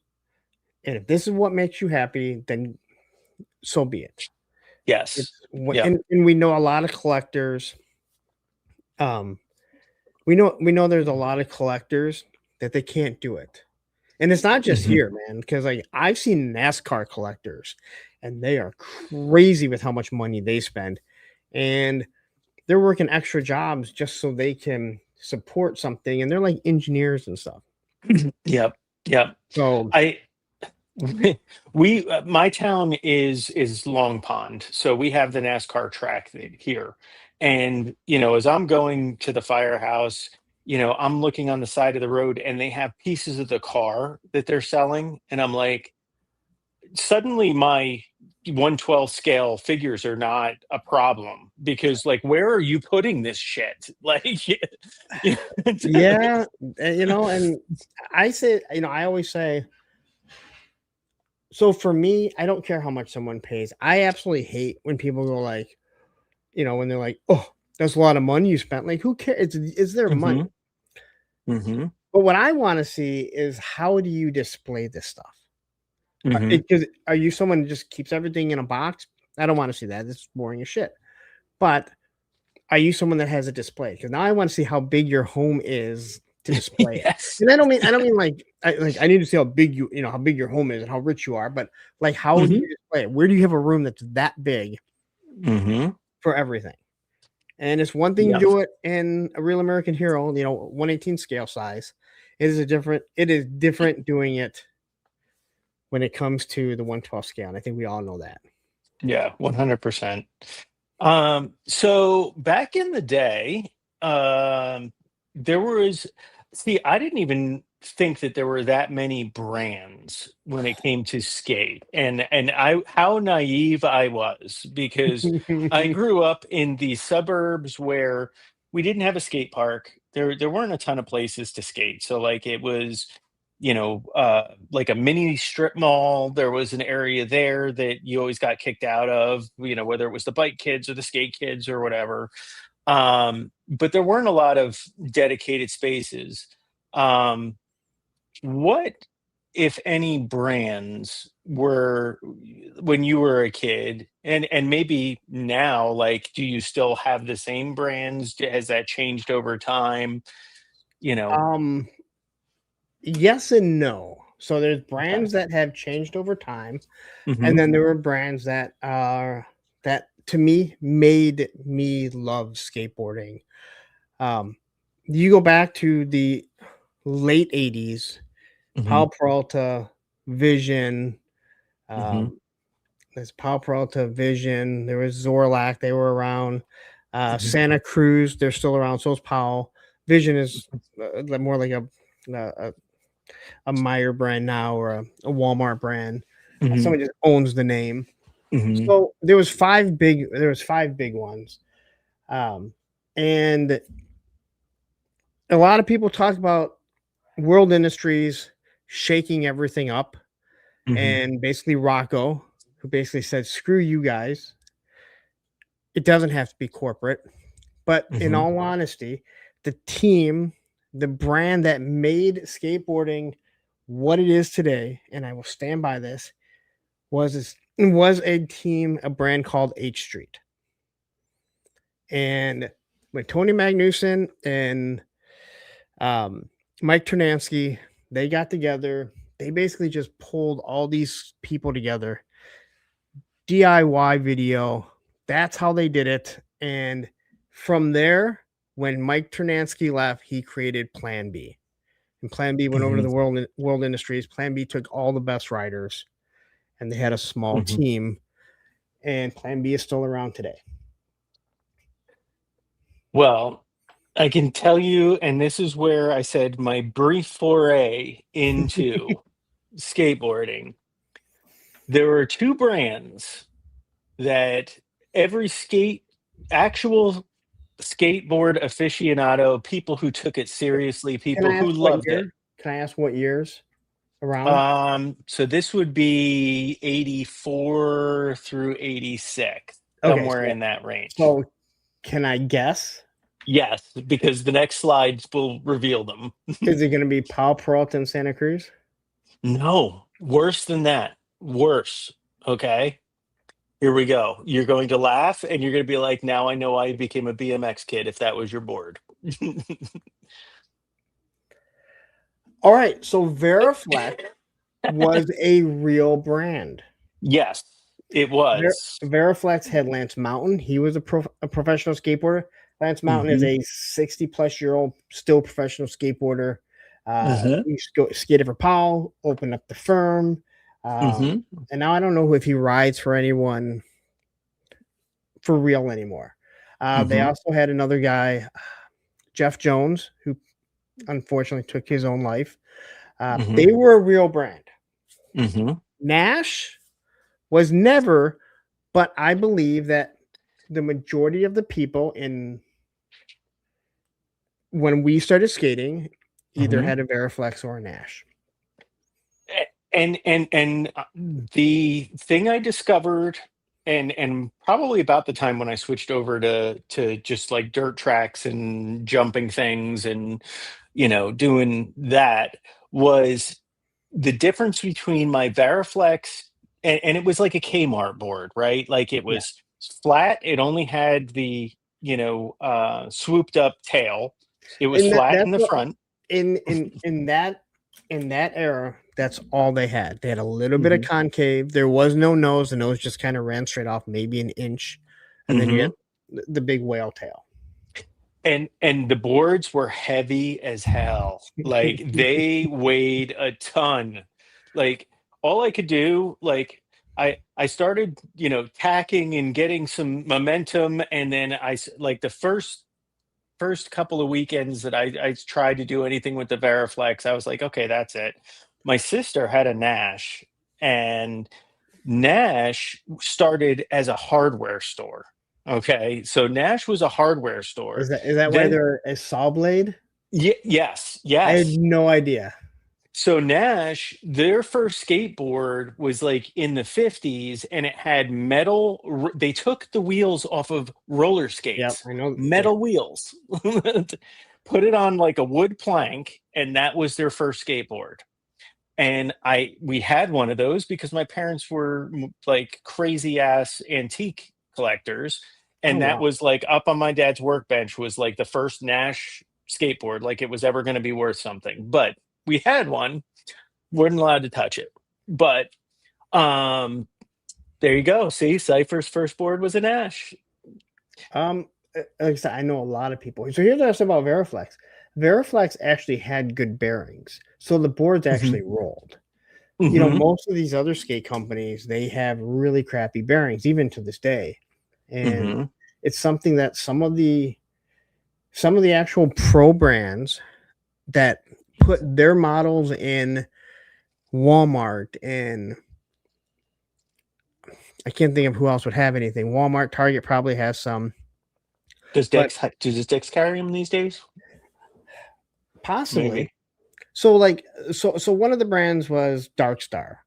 and if this is what makes you happy, then so be it. It's yes. what Yep. and we know a lot of collectors, um, we know there's a lot of collectors that they can't do it. And it's not just Mhm, here, man, because like I've seen NASCAR collectors and they are crazy with how much money they spend. And they're working extra jobs just so they can support something, and they're like engineers and stuff. yep, yep. So I we my town is Long Pond, so we have the NASCAR track here, and as I'm going to the firehouse, I'm looking on the side of the road, and they have pieces of the car that they're selling, and I'm like, suddenly my 1/12 scale figures are not a problem because, like, where are you putting this shit? Like, yeah, and I say, I always say, so for me, I don't care how much someone pays. I absolutely hate when people go like, when they're like, "Oh, that's a lot of money you spent." Like, who cares? It's their money. Mhm, mhm, But what I want to see is how do you display this stuff? mhm. Because are you someone who just keeps everything in a box? I don't want to see that. It's boring as shit. But are you someone that has a display? Because now I want to see how big your home is to display it. Yes. And I don't mean I need to see how big how big your home is and how rich you are, but like how do Mhm, you display it? Where do you have a room that's that big mhm. for everything? And it's one thing to Yep. do it in a real American hero, 1/18 scale size. It is different doing it when it comes to the 1/12 scale. And I think we all know that. Yeah, 100%. So back in the day, um, there was see, I didn't even think that there were that many brands when it came to skate. And I how naive I was because I grew up in the suburbs where we didn't have a skate park. There weren't a ton of places to skate. So like it was like a mini strip mall. There was an area there that you always got kicked out of, whether it was the bike kids or the skate kids or whatever. But there weren't a lot of dedicated spaces. Um, what, if any, brands were when you were a kid, and maybe now, like, do you still have the same brands? Has that changed over time? You know. Um, yes and no. So there's Okay. brands that have changed over time, and Hmm. then there were brands that are that to me made me love skateboarding. Um, you go back to the late 80s, Hmm. Powell Peralta, Vision, Hmm. um, there's Powell Peralta, Vision, there was Zorlak, they were around. Hmm. Santa Cruz, they're still around. So is Powell. Vision is more like a a Meyer brand now or a Walmart brand. Hmm. Someone just owns the name. Hmm. So there was five big ones. Um, and a lot of people talk about World Industries shaking everything up, Hmm. and basically Rocco, who basically said, "Screw you guys. It doesn't have to be corporate." But in Hmm. all honesty, the team, the brand that made skateboarding what it is today, and I will stand by this, was a team, a brand called H Street. And when Tony Magnuson and Mike Ternansky, they got together. They basically just pulled all these people together. DIY video. That's how they did it. And from there, when Mike Ternansky left, he created Plan B. And Plan B went over to Hmm. the World Industries. Plan B took all the best riders, and they had a small Hmm. team. And Plan B is still around today. Well, I can tell you, and this is where I said my brief foray into skateboarding. There are two brands that every actual skateboard aficionado, people who took it seriously, Can people I who ask what loved it. year? Can I ask what years around? So this would be 84 through 86, Okay, somewhere in that range. so can I guess? Yes, because the next slides will reveal them. Is it going to be Powell Peralta and Santa Cruz? No, worse than that. Worse. Okay. Here we go. You're going to laugh and you're going to be like, now I know why you became a BMX kid if that was your board. All right, so Veriflex was a real brand. Yes, it was. Veriflex had Lance Mountain. He was a professional skateboarder. Lance Mountain is Hmm. a 60-plus-year-old still professional skateboarder. Uh-huh. He skated for Powell, opened up the firm, Hmm. and now I don't know if he rides for anyone for real anymore. They Hmm. also had another guy, Jeff Jones, who unfortunately took his own life. Hmm. They were a real brand. Hmm. Nash was never, but I believe that the majority of the people in when we started skating either Hmm. had a Veriflex or a Nash. And the thing I discovered, and probably about the time when I switched over to just like dirt tracks and jumping things and doing that, was the difference between my Variflex, and it was like a Kmart board, right? Like it Yeah, was flat. It only had the swooped up tail. It was and flat that's in the what front. in that era. That's all they had. They had a little bit of Hmm. concave. There was no nose. The nose just kind of ran straight off, maybe an inch, and then you Hmm. had the big whale tail. And the boards were heavy as hell. Like they weighed a ton. Like all I could do, like I started, tacking and getting some momentum, and then like the first couple of weekends that I tried to do anything with the Veriflex, I was like, okay, that's it. My sister had a Nash, and Nash started as a hardware store. Okay, so Nash was a hardware store. Is that why Then, they're a saw blade? yes, I had yes. no idea. So Nash, their first skateboard was like in the 50s, and it had metal. They took the wheels off of roller Yep, skates, I know. Yeah, metal wheels. put it on like a wood plank, and that was their first skateboard. And we had one of those because my parents were like crazy ass antique collectors, Oh and that wow. was like up on my dad's workbench was like the first Nash skateboard, like it was ever going to be worth something. But we had one, weren't allowed to touch it. But um there you go. See, Cypher's first board was a Nash. Like I said, I know a lot of people. So here's what I said about Veriflex. Veriflex actually had good bearings, so the boards actually rolled. You know, most of these other skate companies, they have really crappy bearings, even to this day. And it's something that some of the actual pro brands that put their models in Walmart, and I can't think of who else would have anything. Walmart, Target probably has some. Does But Dex carry them these days? possibly. Maybe. So one of the brands was Dark Star.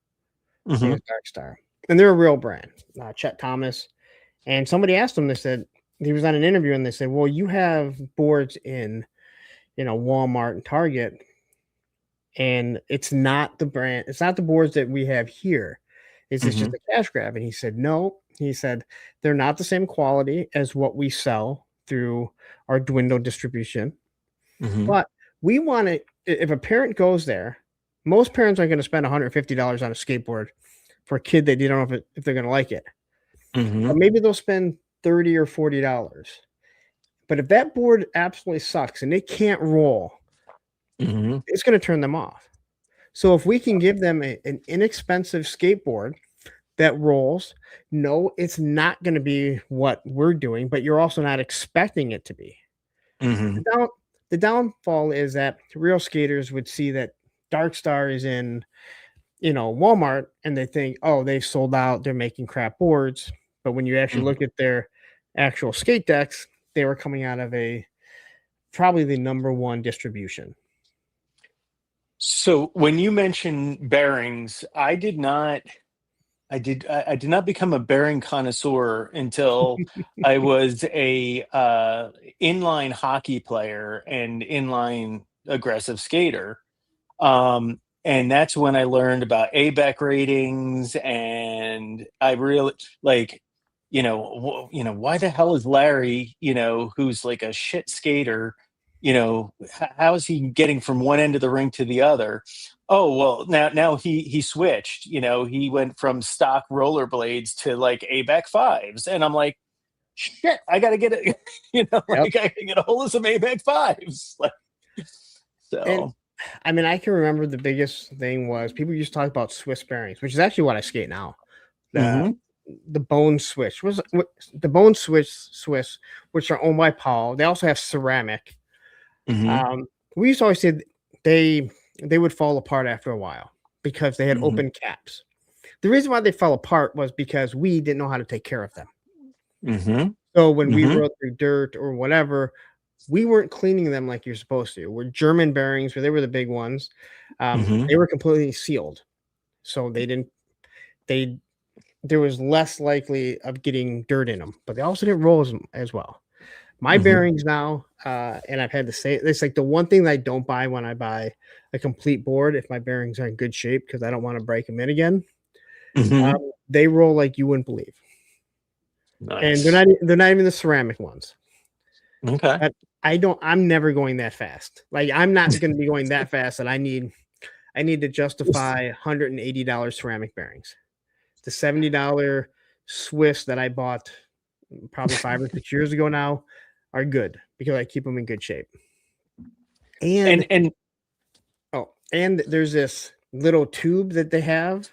His name is Dark Star. And they're a real brand. Chet Thomas. And somebody asked him, they said, he was on an interview, and they said, well, you have boards in, Walmart and Target, and it's not the brand, it's not the boards that we have here. Is this just a cash grab? And he said, no. He said, they're not the same quality as what we sell through our Dwindle distribution. But we want to, if a parent goes there, most parents aren't going to spend $150 on a skateboard for a kid that you don't know if they're going to like it. But maybe they'll spend $30 or $40. But if that board absolutely sucks and it can't roll, it's going to turn them off. So if we can give them an inexpensive skateboard that rolls, no, it's not going to be what we're doing, but you're also not expecting it to be. The downfall is that real skaters would see that Dark Star is in, Walmart, and they think, oh, they've sold out, they're making crap boards. But when you actually look at their actual skate decks, they were coming out of probably the number one distribution. So when you mention bearings, I did not become a bearing connoisseur until I was a inline hockey player and inline aggressive skater. And that's when I learned about ABEC ratings, and I really like, why the hell is Larry, who's like a shit skater, how is he getting from one end of the rink to the other? Oh, well, now he switched, he went from stock rollerblades to like ABEC fives. And I'm like, shit, I got to get it, I got to get a hold of some ABEC fives. And I mean, I can remember the biggest thing was people used to talk about Swiss bearings, which is actually what I skate now. The Bone Swiss was the Bone Swiss, which are owned by Paul. They also have ceramic. We used to always say they would fall apart after a while because they had open caps. The reason why they fell apart was because we didn't know how to take care of them. So when we rode through dirt or whatever, we weren't cleaning them like you're supposed to. We're German bearings, where they were the big ones. They were completely sealed, so there was less likely of getting dirt in them, but they also didn't roll as well. My bearings now, and I've had to say, it's like the one thing that I don't buy when I buy a complete board, if my bearings are in good shape, because I don't want to break them in again. They roll like you wouldn't believe. Nice. And they're not even the ceramic ones. Okay. I'm never going that fast. Like, I'm not going to be going that fast that I need to justify $180 ceramic bearings. The $70 Swiss that I bought probably 5 or 6 years ago now are good because I keep them in good shape. And there's this little tube that they have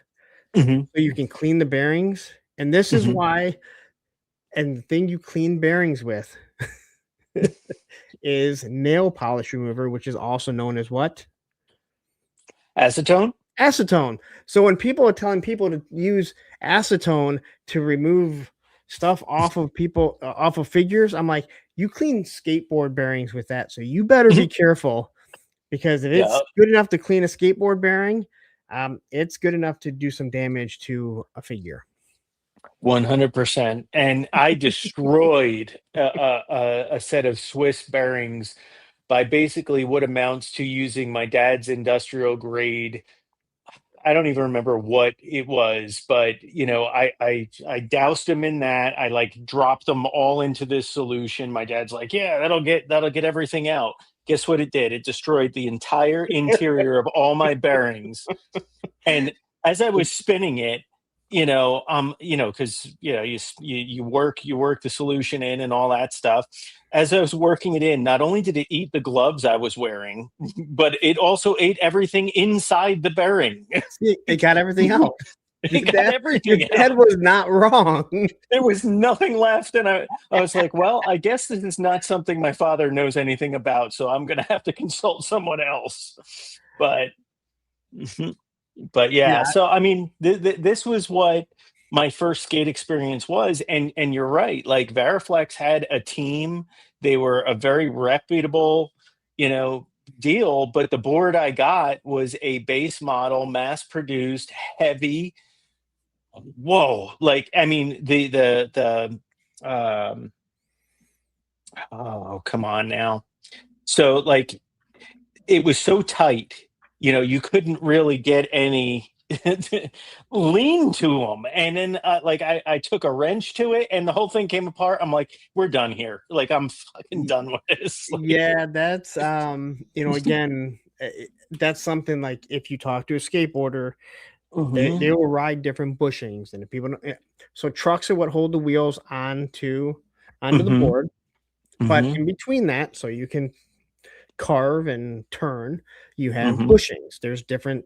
so you can clean the bearings. And this is why, and the thing you clean bearings with is nail polish remover, which is also known as what? Acetone. So when people are telling people to use acetone to remove stuff off of figures, I'm like, you clean skateboard bearings with that, so you better be careful, because if it's good enough to clean a skateboard bearing, it's good enough to do some damage to a figure. 100%. And I destroyed a set of Swiss bearings by basically what amounts to using my dad's industrial grade. I don't even remember what it was, but I doused them in that. I like dropped them all into this solution. My dad's like, "Yeah, that'll get everything out." Guess what it did? It destroyed the entire interior of all my bearings. And as I was spinning it, because you work the solution in and all that stuff. As I was working it in, not only did it eat the gloves I was wearing, but it also ate everything inside the bearing. See, it got everything out. It got everything Your dad out. was not wrong. There was nothing left, and I was like, "Well, I guess this is not something my father knows anything about, so I'm going to have to consult someone else." But but yeah, Yeah. so I mean, this was what my first skate experience was, and you're right. Like Variflex had a team; they were a very reputable, you know, deal. But the board I got was a base model, mass produced, heavy. Whoa! Like I mean, um, oh come on now. So like it was so tight, you couldn't really get any lean to them. And then, like, I took a wrench to it, and the whole thing came apart. I'm like, we're done here. Like, I'm fucking done with this. Like, Yeah, that's again, that's something like if you talk to a skateboarder, they mhm, will ride different bushings, and if people so trucks are what hold the wheels onto the mhm, board, but mhm, in between that, so you can carve and turn, you have mhm, bushings. There's different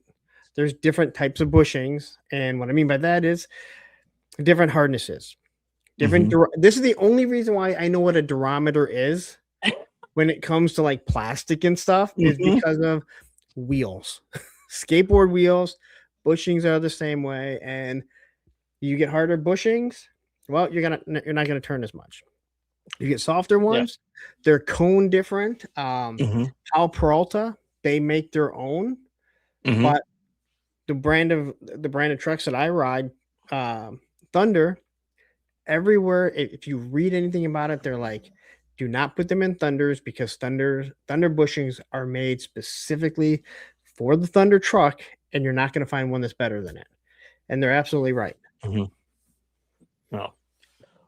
types of bushings, and what I mean by that is different hardnesses. mhm, This is the only reason why I know what a durometer is when it comes to like plastic and stuff is mhm. because of wheels. Skateboard wheels, bushings are the same way, and you get harder bushings, well, you're not gonna turn as much. You get softer Yeah. ones, they're cone different. Mhm, Pal Peralta, they make their own, mhm. but the brand of trucks that I ride, Thunder, everywhere, if you read anything about it, they're like, do not put them in Thunders because Thunder bushings are made specifically for the Thunder truck, and you're not going to find one that's better than it. And they're absolutely right. Mhm. Oh.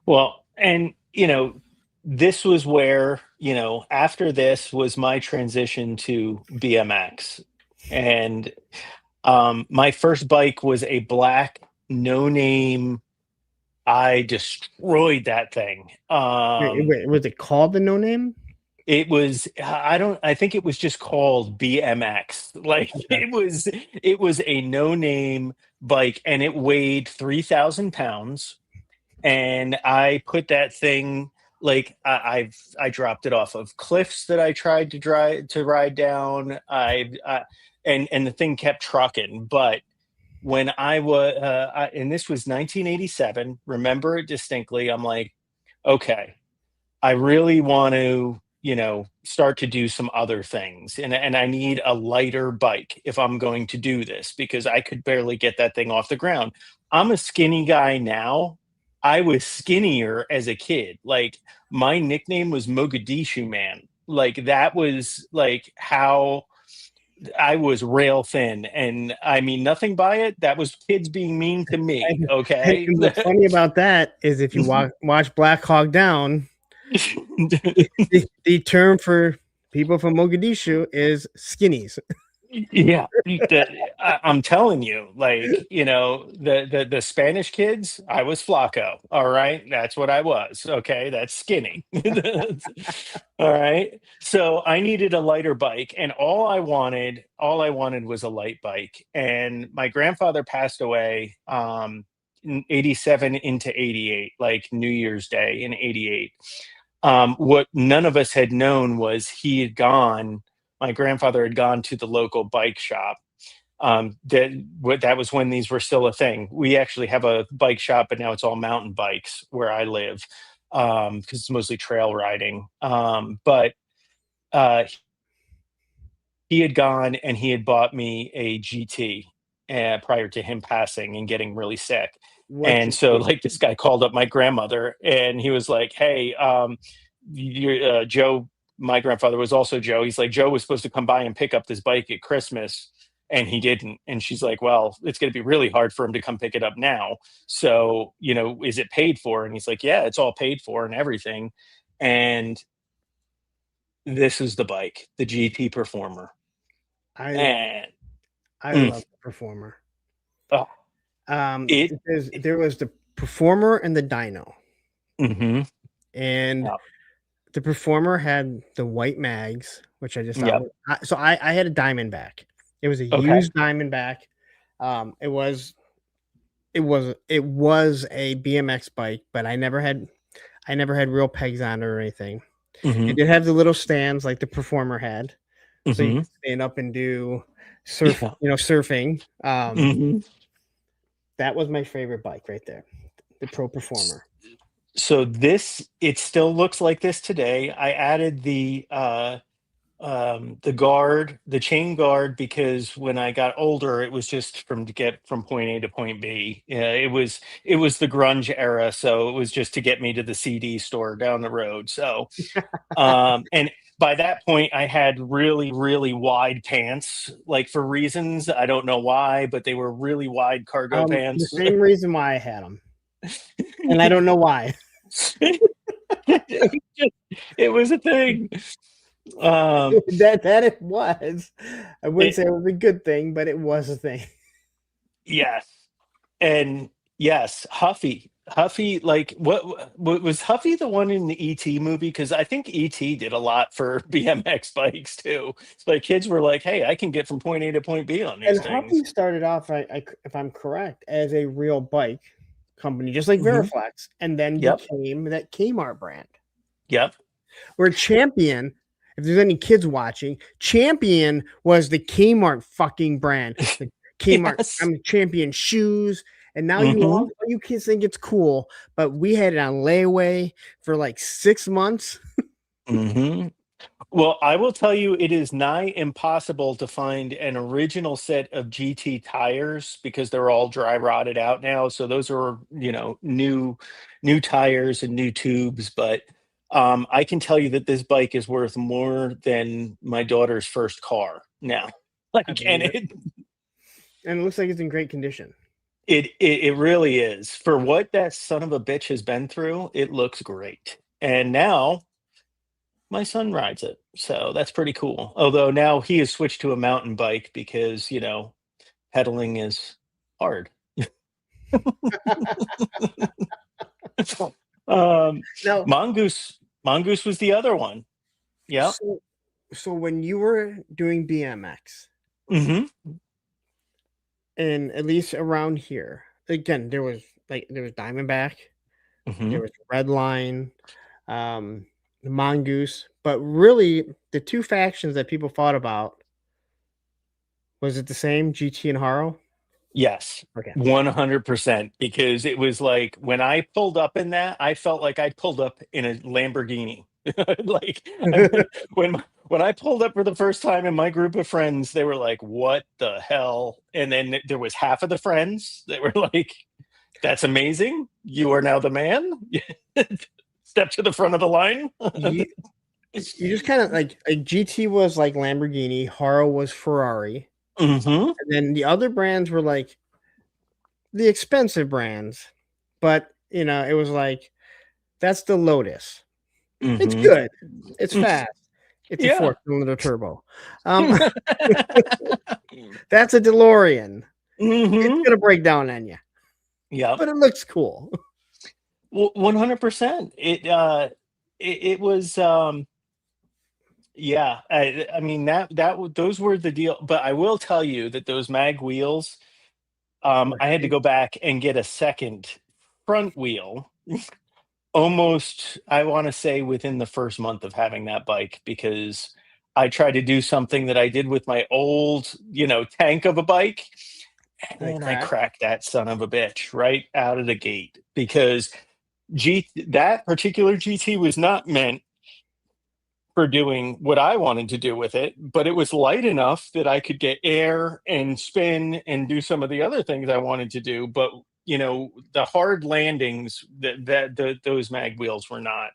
Well, and this was where, after this was my transition to BMX. And my first bike was a black no name. I destroyed that thing. Wait, was it called the No Name? It was I think it was just called BMX. Like Okay. it was a no name bike, and it weighed 3,000 pounds. And I put that thing, like I dropped it off of cliffs that I tried to ride down. And the thing kept trucking. But when I was and this was 1987, remember it distinctly. I'm like, okay, I really want to, start to do some other things. And I need a lighter bike if I'm going to do this because I could barely get that thing off the ground. I'm a skinny guy now. I was skinnier as a kid. Like my nickname was Mogadishu Man. Like that was like how I was rail thin. And I mean nothing by it. That was kids being mean to me. Okay. And what's funny about that is if you watch Black Hawk Down, the term for people from Mogadishu is skinnies. Yeah, I'm telling you, like the Spanish kids. I was flaco. All right, that's what I was. Okay, that's skinny. All right. So I needed a lighter bike, and all I wanted was a light bike. And my grandfather passed away in '87 into '88, like New Year's Day in '88. What none of us had known was my grandfather had gone to the local bike shop. That was when these were still a thing. We actually have a bike shop, but now it's all mountain bikes where I live because it's mostly trail riding. But uh, he had gone and he had bought me a GT prior to him passing and getting really sick. What And you so, like, this guy called up my grandmother and he was like, "Hey, Joe my grandfather was also Joe. He's like, Joe was supposed to come by and pick up this bike at Christmas, and he didn't. And she's like, well, it's going to be really hard for him to come pick it up now. So, is it paid for? And he's like, yeah, it's all paid for and everything. And this is the bike, the GT Performer. I And love the Performer. oh, There was the Performer and the Dyno, mm-hmm. and Yep. the Performer had the white mags, which I just thought. Yep. So I had a Diamondback. It was a used Diamondback. It was a BMX bike, but I never had real pegs on it or anything. Mm-hmm. It did have the little stands like the Performer had, so you could stand up and do surfing. Mm-hmm. That was my favorite bike right there, the Pro Performer. So it still looks like this today. I added the guard, the chain guard, because when I got older, it was just to get from point A to point B. It was the grunge era, so it was just to get me to the CD store down the road. So, and by that point, I had really, really wide pants, like for reasons I don't know why, but they were really wide cargo pants. The same reason why I had them, and I don't know why. It was a thing. That it was. I wouldn't say it was a good thing, but it was a thing. Yes, and yes, Huffy, like what was Huffy the one in the ET movie? Because I think ET did a lot for BMX bikes too. Like kids were like, "Hey, I can get from point A to point B on these And things." Huffy started off, if I'm correct, as a real bike company, just like Veriflex, and then became that Kmart brand. Yep. Where Champion, if there's any kids watching, Champion was the Kmart fucking brand. The Kmart, Yes. Champion shoes. And now all you kids think it's cool, but we had it on layaway for like 6 months. Well, I will tell you, it is nigh impossible to find an original set of GT tires because they're all dry rotted out now. So those are, new tires and new tubes. But I can tell you that this bike is worth more than my daughter's first car now. And it looks like it's in great condition. It really is. For what that son of a bitch has been through, it looks great. And now my son rides it. So that's pretty cool. Although now he has switched to a mountain bike because, pedaling is hard. Now, Mongoose was the other one. Yeah. So when you were doing BMX, and at least around here, again, there was Diamondback, there was Redline, the Mongoose, but really the two factions that people fought about, was it the same, GT and Haro? Yes. Okay. 100%. Because it was like when I pulled up in that, I felt like I pulled up in a Lamborghini. When I pulled up for the first time in my group of friends, they were like, "What the hell?" And then there was half of the friends that were like, "That's amazing. You are now the man. Step to the front of the line." You just kind of like GT was like Lamborghini, Haro was Ferrari, and then the other brands were like the expensive brands, but it was like, that's the Lotus. It's good. It's fast. It's a 4-cylinder turbo. That's a DeLorean. It's gonna break down on you. Yeah, but it looks cool. Well, 100%. It was. Yeah, I mean those were the deal. But I will tell you that those mag wheels, I had to go back and get a second front wheel. Almost, I want to say within the first month of having that bike, because I tried to do something that I did with my old, tank of a bike, and I cracked that son of a bitch right out of the gate, because that particular GT was not meant for doing what I wanted to do with it, but it was light enough that I could get air and spin and do some of the other things I wanted to do. But the hard landings, those mag wheels were not.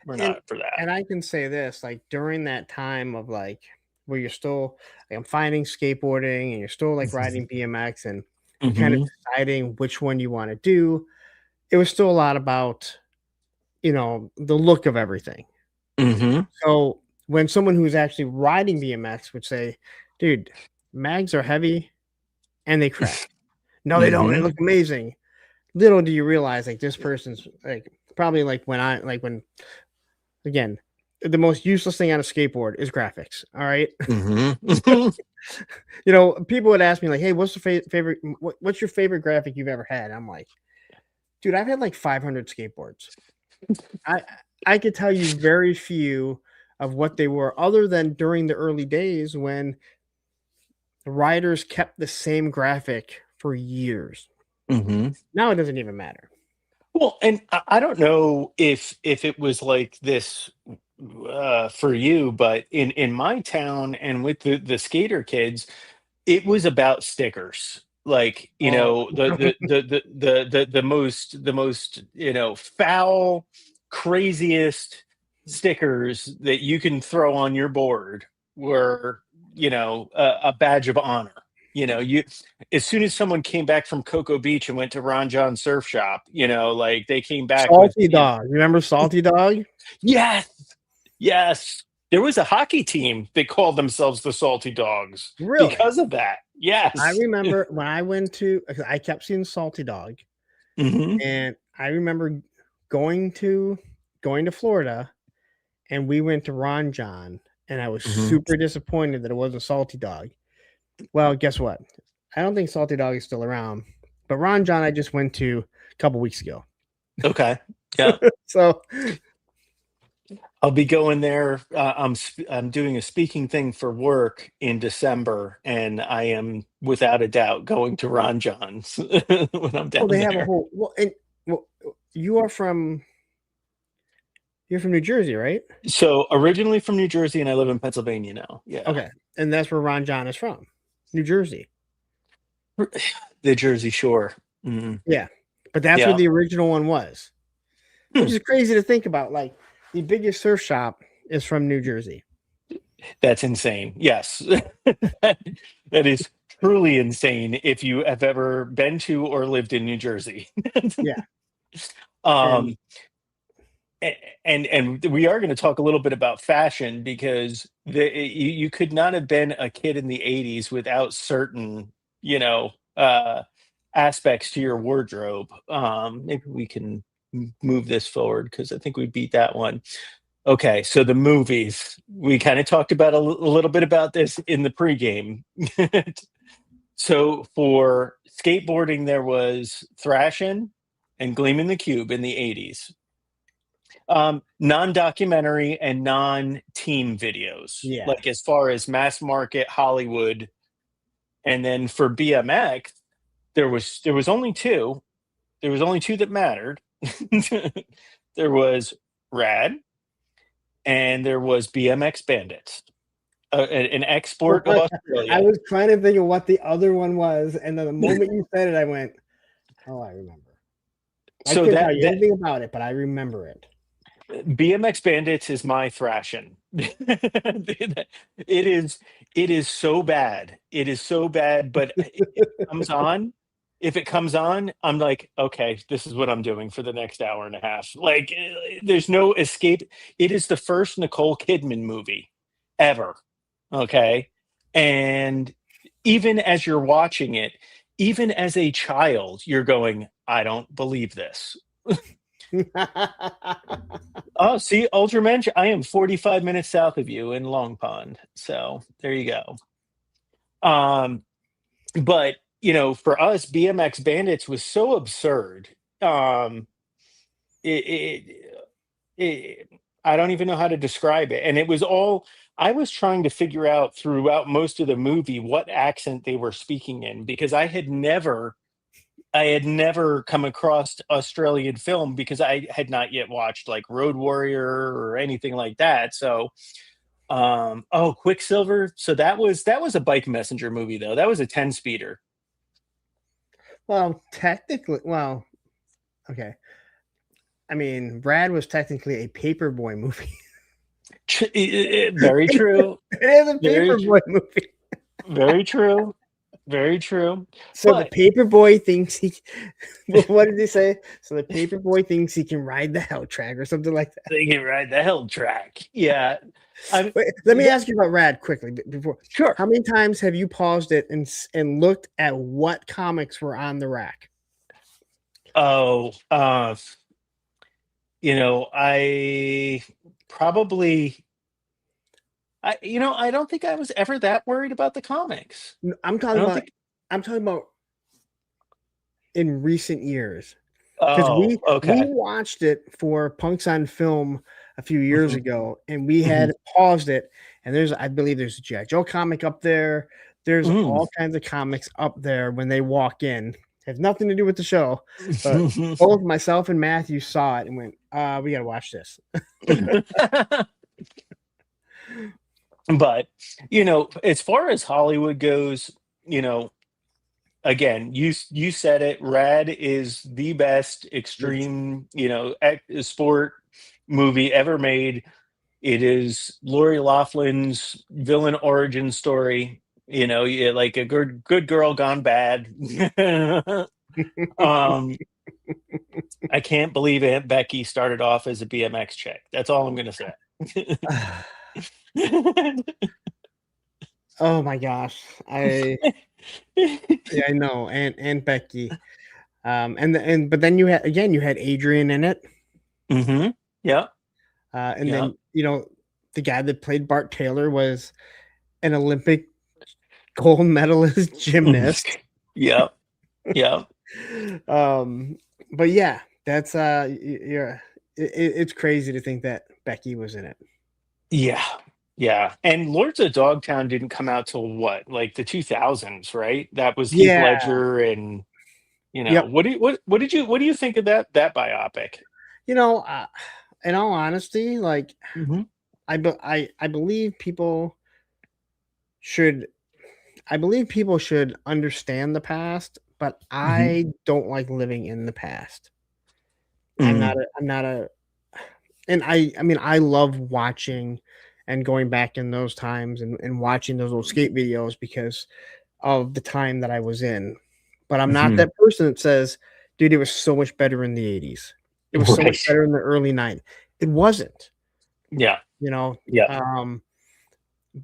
we're and not for that. and I can say this, like during that time of like where you're still like I'm finding skateboarding and you're still like riding BMX and you're kind of Hmm. deciding which one you want to do. It was still a lot about, the look of everything. Hmm. So when someone who's actually riding BMX would say, dude, mags are heavy and they crack. No, they don't. They Hmm. look amazing. Little do you realize, like this person's like probably like when again, the most useless thing on a skateboard is graphics. All right. Hmm. People would ask me like, "Hey, what's the favorite? What's your favorite graphic you've ever had?" I'm like, "Dude, I've had like 500 skateboards. I I could tell you very few of what they were, other than during the early days when the riders kept the same graphic for years. Hmm. Now it doesn't even matter." Well, and I don't know if it was like this for you, but in my town and with the skater kids, it was about stickers. Like, Oh, the most foul, craziest stickers that you can throw on your board were a badge of honor. You as soon as someone came back from Cocoa Beach and went to Ron John Surf Shop, like they came back with, Salty Dog. Remember Salty Dog? yes, yes. There was a hockey team that called themselves the Salty Dogs Really? because of that. I Yes. remember when I went to, 'cause I kept seeing Salty Dog, Hmm. and I remember going to going to Florida, and we went to Ron John, and I was Hmm. super disappointed that it wasn't Salty Dog. Well, guess what? I don't think Salty Dog is still around, but Ron John I just went to a couple weeks ago. Okay. Yeah. So, I'll be going there. I'm doing a speaking thing for work in December, and I am without a doubt going to Ron John's when I'm well, down they have a there. whole well, you are from you're from New Jersey, right? So originally from New Jersey, and I live in Pennsylvania now. Yeah, Okay, and that's where Ron John is from, New Jersey. the Jersey Shore. Mm, Yeah, but that's where yeah, the original one was, which Hmm. is crazy to think about. Like the biggest surf shop is from New Jersey. That's insane. Yes, that is truly insane. If you have ever been to or lived in New Jersey. Yeah, and um, and we are going to talk a little bit about fashion because you could not have been a kid in the 80s without certain you know uh aspects to your wardrobe. Maybe we can move this forward because I think we beat that one. Okay, so the movies, we kind of talked about a little bit about this in the pregame. So for skateboarding there was Thrashin' and Gleaming the Cube in the 80s. Non-documentary and non-team videos, yeah, like as far as mass market Hollywood. And then for BMX, there was only two. There was only two that mattered. There was Rad and there was BMX Bandits, an export of I Australia. was trying to think of what the other one was, and then the moment you said it, I went, "Oh, I remember." I So couldn't that tell you that anything about it, but I remember it. BMX Bandits is my thrashing. It is so bad. It is so bad, but comes on, if it comes on, I'm like, okay, this is what I'm doing for the next hour and a half. Like, there's no escape. It is the first Nicole Kidman movie ever. Okay. And even as you're watching it, even as a child, you're going, I don't believe this. Oh, see, Ultramensch, I am 45 minutes south of you in Long Pond. So there you go. Um, but for us, BMX Bandits was so absurd. It, it I don't even know how to describe it. And it was all I was trying to figure out throughout most of the movie what accent they were speaking in because I had never come across Australian film because I had not yet watched like Road Warrior or anything like that. So oh, Quicksilver. So that was a bike messenger movie though. That was a 10 speeder. Well, technically, okay. I mean, Brad was technically a Paperboy movie. Very true. It is a Very, Paperboy movie. very true. Very true. So the But Paperboy thinks he. What did he say? So the Paperboy thinks he can ride the hell track or something like that. they can ride the hell track. Yeah. I'm Wait, let me ask you about Rad quickly before. sure. How many times have you paused it and looked at what comics were on the rack? Oh, I probably I don't think I was ever that worried about the comics. I'm I talking don't about. think I'm talking about in recent years because Oh, we okay. watched it for Punks on Film a few years Mhm, ago, and we mhm, had paused it. And I believe there's a G.I. Joe comic up there. There's mm. all kinds of comics up there when they walk in. Has nothing to do with the show, but both myself and Matthew saw it and went, we got to watch this. But, as far as Hollywood goes, you know, again, you said it, Rad is the best extreme, sport movie ever made. It is Lori Loughlin's villain origin story. Yeah, like a good girl gone bad. um, I can't believe Aunt Becky started off as a BMX chick. That's all I'm gonna say. Oh my gosh. Yeah, I know. And Becky. But then you had Adrian in it. Mm-hmm. Yeah. And Yeah. then the guy that played Bart Taylor was an Olympic gold medalist gymnast. Yeah. Yeah. um, but yeah, that's it's crazy to think that Becky was in it. Yeah. Yeah. And Lords of Dogtown didn't come out till what, like the 2000s, right? That was Heath Yeah. Ledger and Yep. what do you think of that biopic? In all honesty, like Mm-hmm. I believe people should understand the past, but Mm-hmm. I don't like living in the past. Mm-hmm. I'm not a and I mean I love watching and going back in those times and watching those old skate videos because of the time that I was in. But I'm not Mm-hmm. that person that says, dude, it was so much better in the 80s. It was so much Right. better in the early 90s. It wasn't, Yeah. you know. Yeah.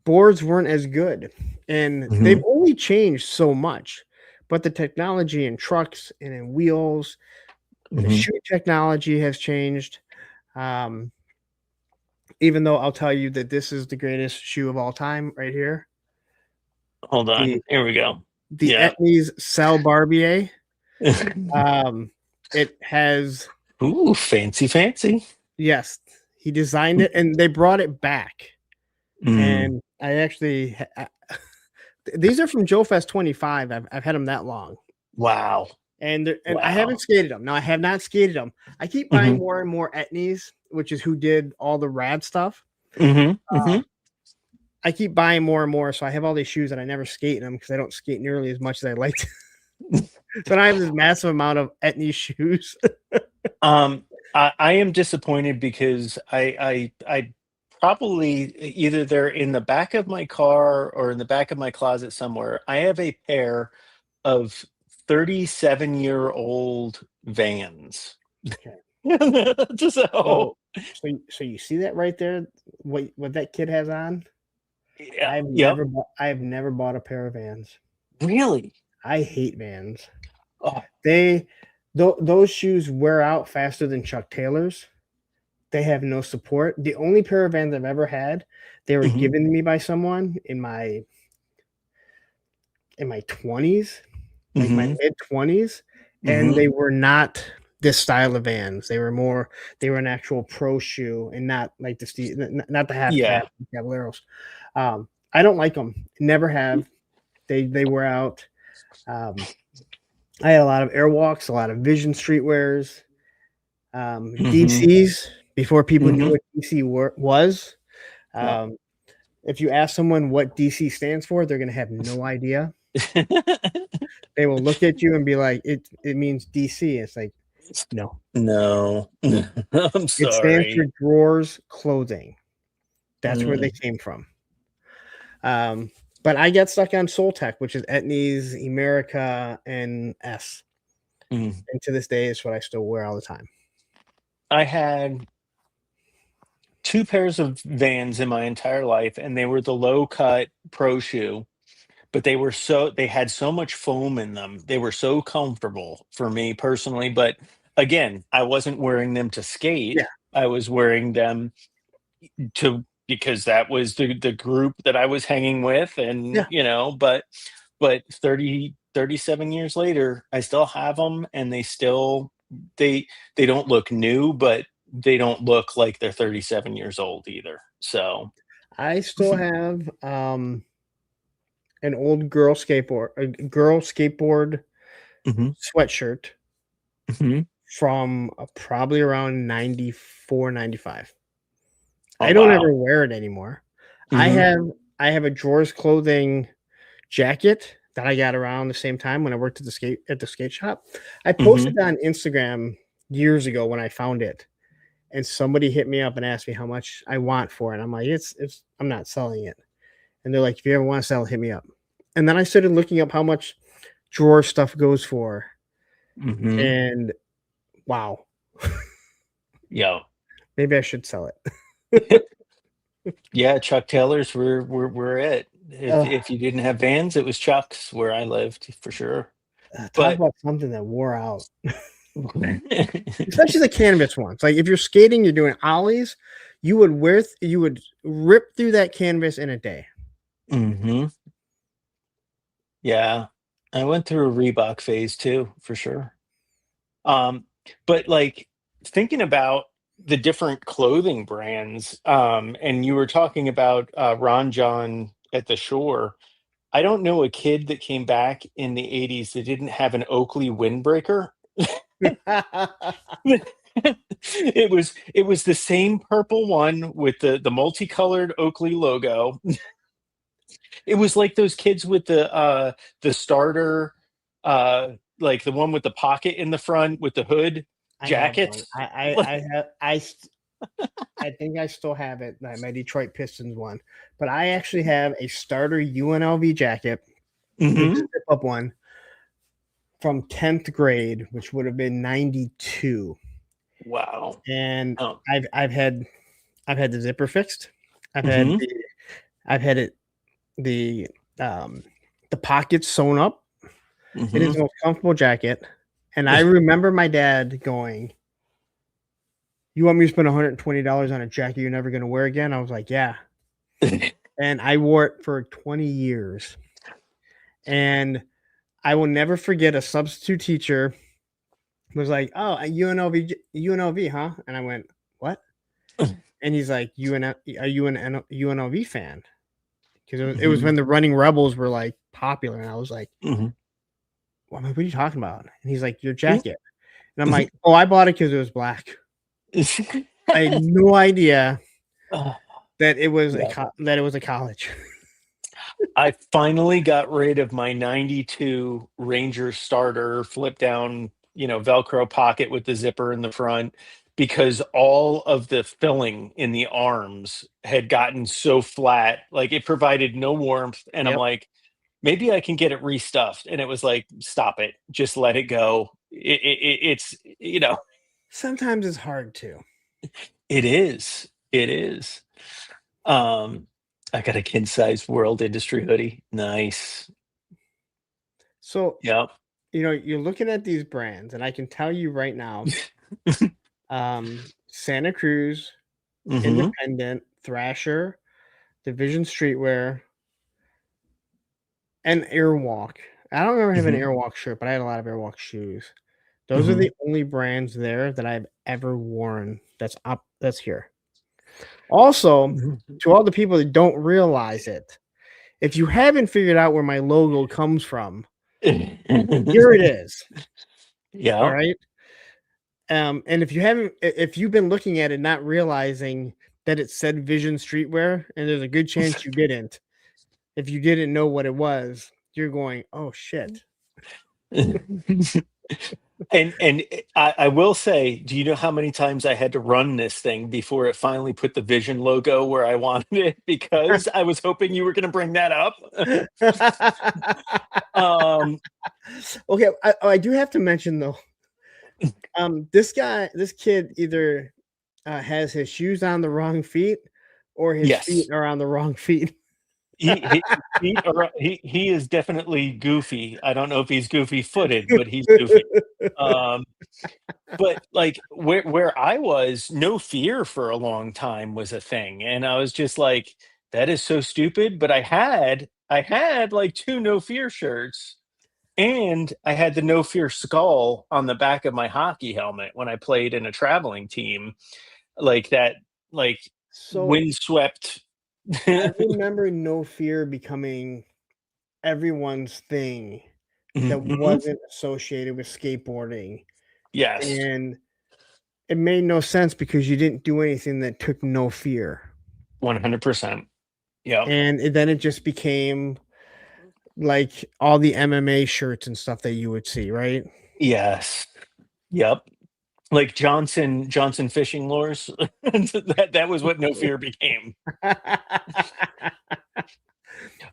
Boards weren't as good. And Mm-hmm. they've only changed so much. But the technology in trucks and in wheels and the Mm-hmm. shoe technology has changed. Um, even though I'll tell you that this is the greatest shoe of all time right here. Hold on. The Here we go. the Yeah. Etnies Sal Barbier. It has Ooh, fancy, fancy. yes, he designed it and they brought it back. Mm, And I actually these are from Joe Fest 25. I've had them that long. wow. And I Wow. haven't skated them. No, I have not skated them. I keep buying Mhm. more and more Etnies, which is who did all the rad stuff. Mhm. Mhm. I keep buying more and more, so I have all these shoes and I never skate in them because I don't skate nearly as much as I like to. So I have this massive amount of Etnies shoes. Um, I am disappointed because I probably either they're in the back of my car or in the back of my closet somewhere. I have a pair of 37-year-old Vans. Okay. So, So so you see that right there? What that kid has on? yeah. Yep. I have never bought a pair of Vans. Really? I hate Vans. Oh. Those shoes wear out faster than Chuck Taylor's. They have no support. The only pair of Vans I've ever had, they were Mhm. given to me by someone in my 20s, like my Mhm. mid 20s, and Mhm. they were not this style of Vans. They were an actual pro shoe and not like not the half Yeah. cap Caballeros. I don't like them. Never have. They wear out. Um, I had a lot of Airwalks, a lot of Vision Streetwears, Mhm. DCs before people knew Mhm. what DC was. Yeah. If you ask someone what DC stands for, they're going to have no idea. They will look at you and be like, "It means DC." It's like, No, No. I'm it stands for sorry. drawers clothing. That's where they Mm, came from. But I get stuck on Soltech, which is Etnies, America, and S. mm. And to this day, it's what I still wear all the time. I had two pairs of Vans in my entire life, and they were the low cut pro shoe, but they had so much foam in them. They were so comfortable for me personally. But again, I wasn't wearing them to skate. Yeah, I was wearing them to because that was the group that I was hanging with, and yeah. but 37 years later, I still have them, and they they don't look new, but they don't look like they're 37 years old either. So, I still have an old girl skateboard mhm, sweatshirt mhm. from probably around 94, 95. Oh I don't ever wow. wear it anymore. I Hmm. have I have a drawers clothing jacket that I got around the same time when I worked at the skate shop. I Hmm. posted on Instagram years ago when I found it, and somebody hit me up and asked me how much I want for it. I'm like, it's I'm not selling it. And they're like, if you ever want to sell it, hit me up. And then I started looking up how much drawer stuff goes for, Hmm. and wow, Yeah. maybe I should sell it. Yeah, Chuck Taylors were it. If Ugh, if you didn't have Vans, it was Chuck's where I lived for sure. talk But about something that wore out. Especially the canvas ones. Like if you're skating, you're doing ollies, you would rip through that canvas in a day. hmm. Yeah, I went through a Reebok phase too, for sure. Um, but like thinking about the different clothing brands, and you were talking about Ron John at the shore. I don't know a kid that came back in the 80s that didn't have an Oakley windbreaker. It was the same purple one with the multicolored Oakley logo. It was like those kids with the starter, like the one with the pocket in the front with the hood I have one. jackets. I have I think I still have it. My Detroit Pistons one, but I actually have a starter UNLV jacket, the Hmm. zip up one from 10th grade, which would have been 92. Wow. And Oh. I've had the zipper fixed. I've had Hmm. the I've had it the um the pockets sewn up. It is Hmm. the most comfortable jacket. And I remember my dad going, "You want me to spend $120 on a jacket you're never gonna wear again?" I was like, "Yeah." And I wore it for 20 years. And I will never forget a substitute teacher was like, "Oh, a UNLV, huh?" And I went, "What?" And he's like, Are you an UNLV fan?" Because it was Hmm. when the Running Rebels were like popular, and I was like, Hmm. "What are you talking about?" And he's like, "Your jacket." And I'm like, "Oh, I bought it because it was black." I had no idea Oh, that it was yeah. a college. I finally got rid of my 92 Ranger starter flip down, Velcro pocket with the zipper in the front because all of the filling in the arms had gotten so flat, like it provided no warmth. And I'm Yep. like, maybe I can get it restuffed. And it was like, stop it, just let it go. It's Sometimes it's hard to. it is. It is. Um, I got a kid sized World Industry hoodie. Nice. So, Yep. you're looking at these brands, and I can tell you right now, Santa Cruz, Hmm. Independent, Thrasher, Division Streetwear, and Airwalk. I don't remember having an Hmm. Airwalk shirt, but I had a lot of Airwalk shoes. Those are Hmm. the only brands there that I've ever worn that's here. Also, Mhm. to all the people that don't realize it, if you haven't figured out where my logo comes from, here it is. All Yep. right. And if you've been looking at it, not realizing that it said Vision Streetwear, and there's a good chance you didn't. If you didn't know what it was, you're going, "Oh shit." And I will say, do you know how many times I had to run this thing before it finally put the Vision logo where I wanted it? Because I was hoping you were going to bring that up. um, Okay, I do have to mention though. This kid either has his shoes on the wrong feet, or his feet yes, are on the wrong feet. his feet are, he is definitely goofy. I don't know if he's goofy footed, but he's goofy. Um, but like where I was, no fear for a long time was a thing, and I was just like, that is so stupid. But I had like two no fear shirts, and I had the no fear skull on the back of my hockey helmet when I played in a traveling team, like that, like So windswept. I remember No Fear becoming everyone's thing that Mhm. wasn't associated with skateboarding, Yes, and it made no sense because you didn't do anything that took no fear. 100%. Yep. And then it just became like all the MMA shirts and stuff that you would see, right? Yes. Yep. Like Johnson fishing lures. That was what no fear became.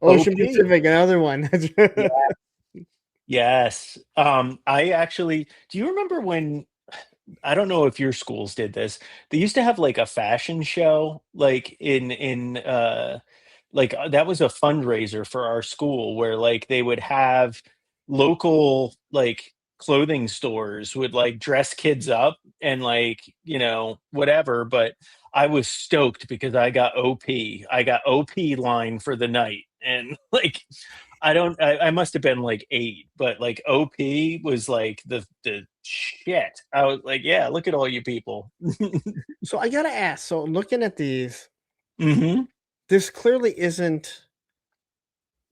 Ocean OP. Pacific, another one. Yeah. Yes. I actually, do you remember when, I don't know if your schools did this. They used to have like a fashion show, like that was a fundraiser for our school where like they would have local like clothing stores would like dress kids up and like, whatever, but I was stoked because I got OP line for the night. And like I must have been like 8, but like OP was like the shit. I was like, yeah, look at all you people. So I gotta ask. So looking at these, Hmm. this clearly isn't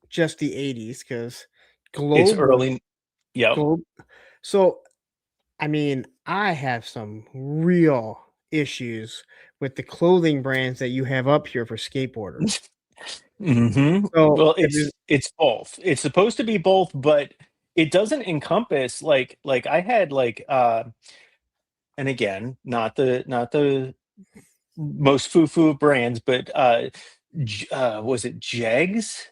just the 80s because It's global early. Yep. globe. So I mean, I have some real issues with the clothing brands that you have up here for skateboarders. So Well, if it, it's both. It's supposed to be both, but it doesn't encompass like I had like and again, not the most foo-foo of brands, but was it Jegs?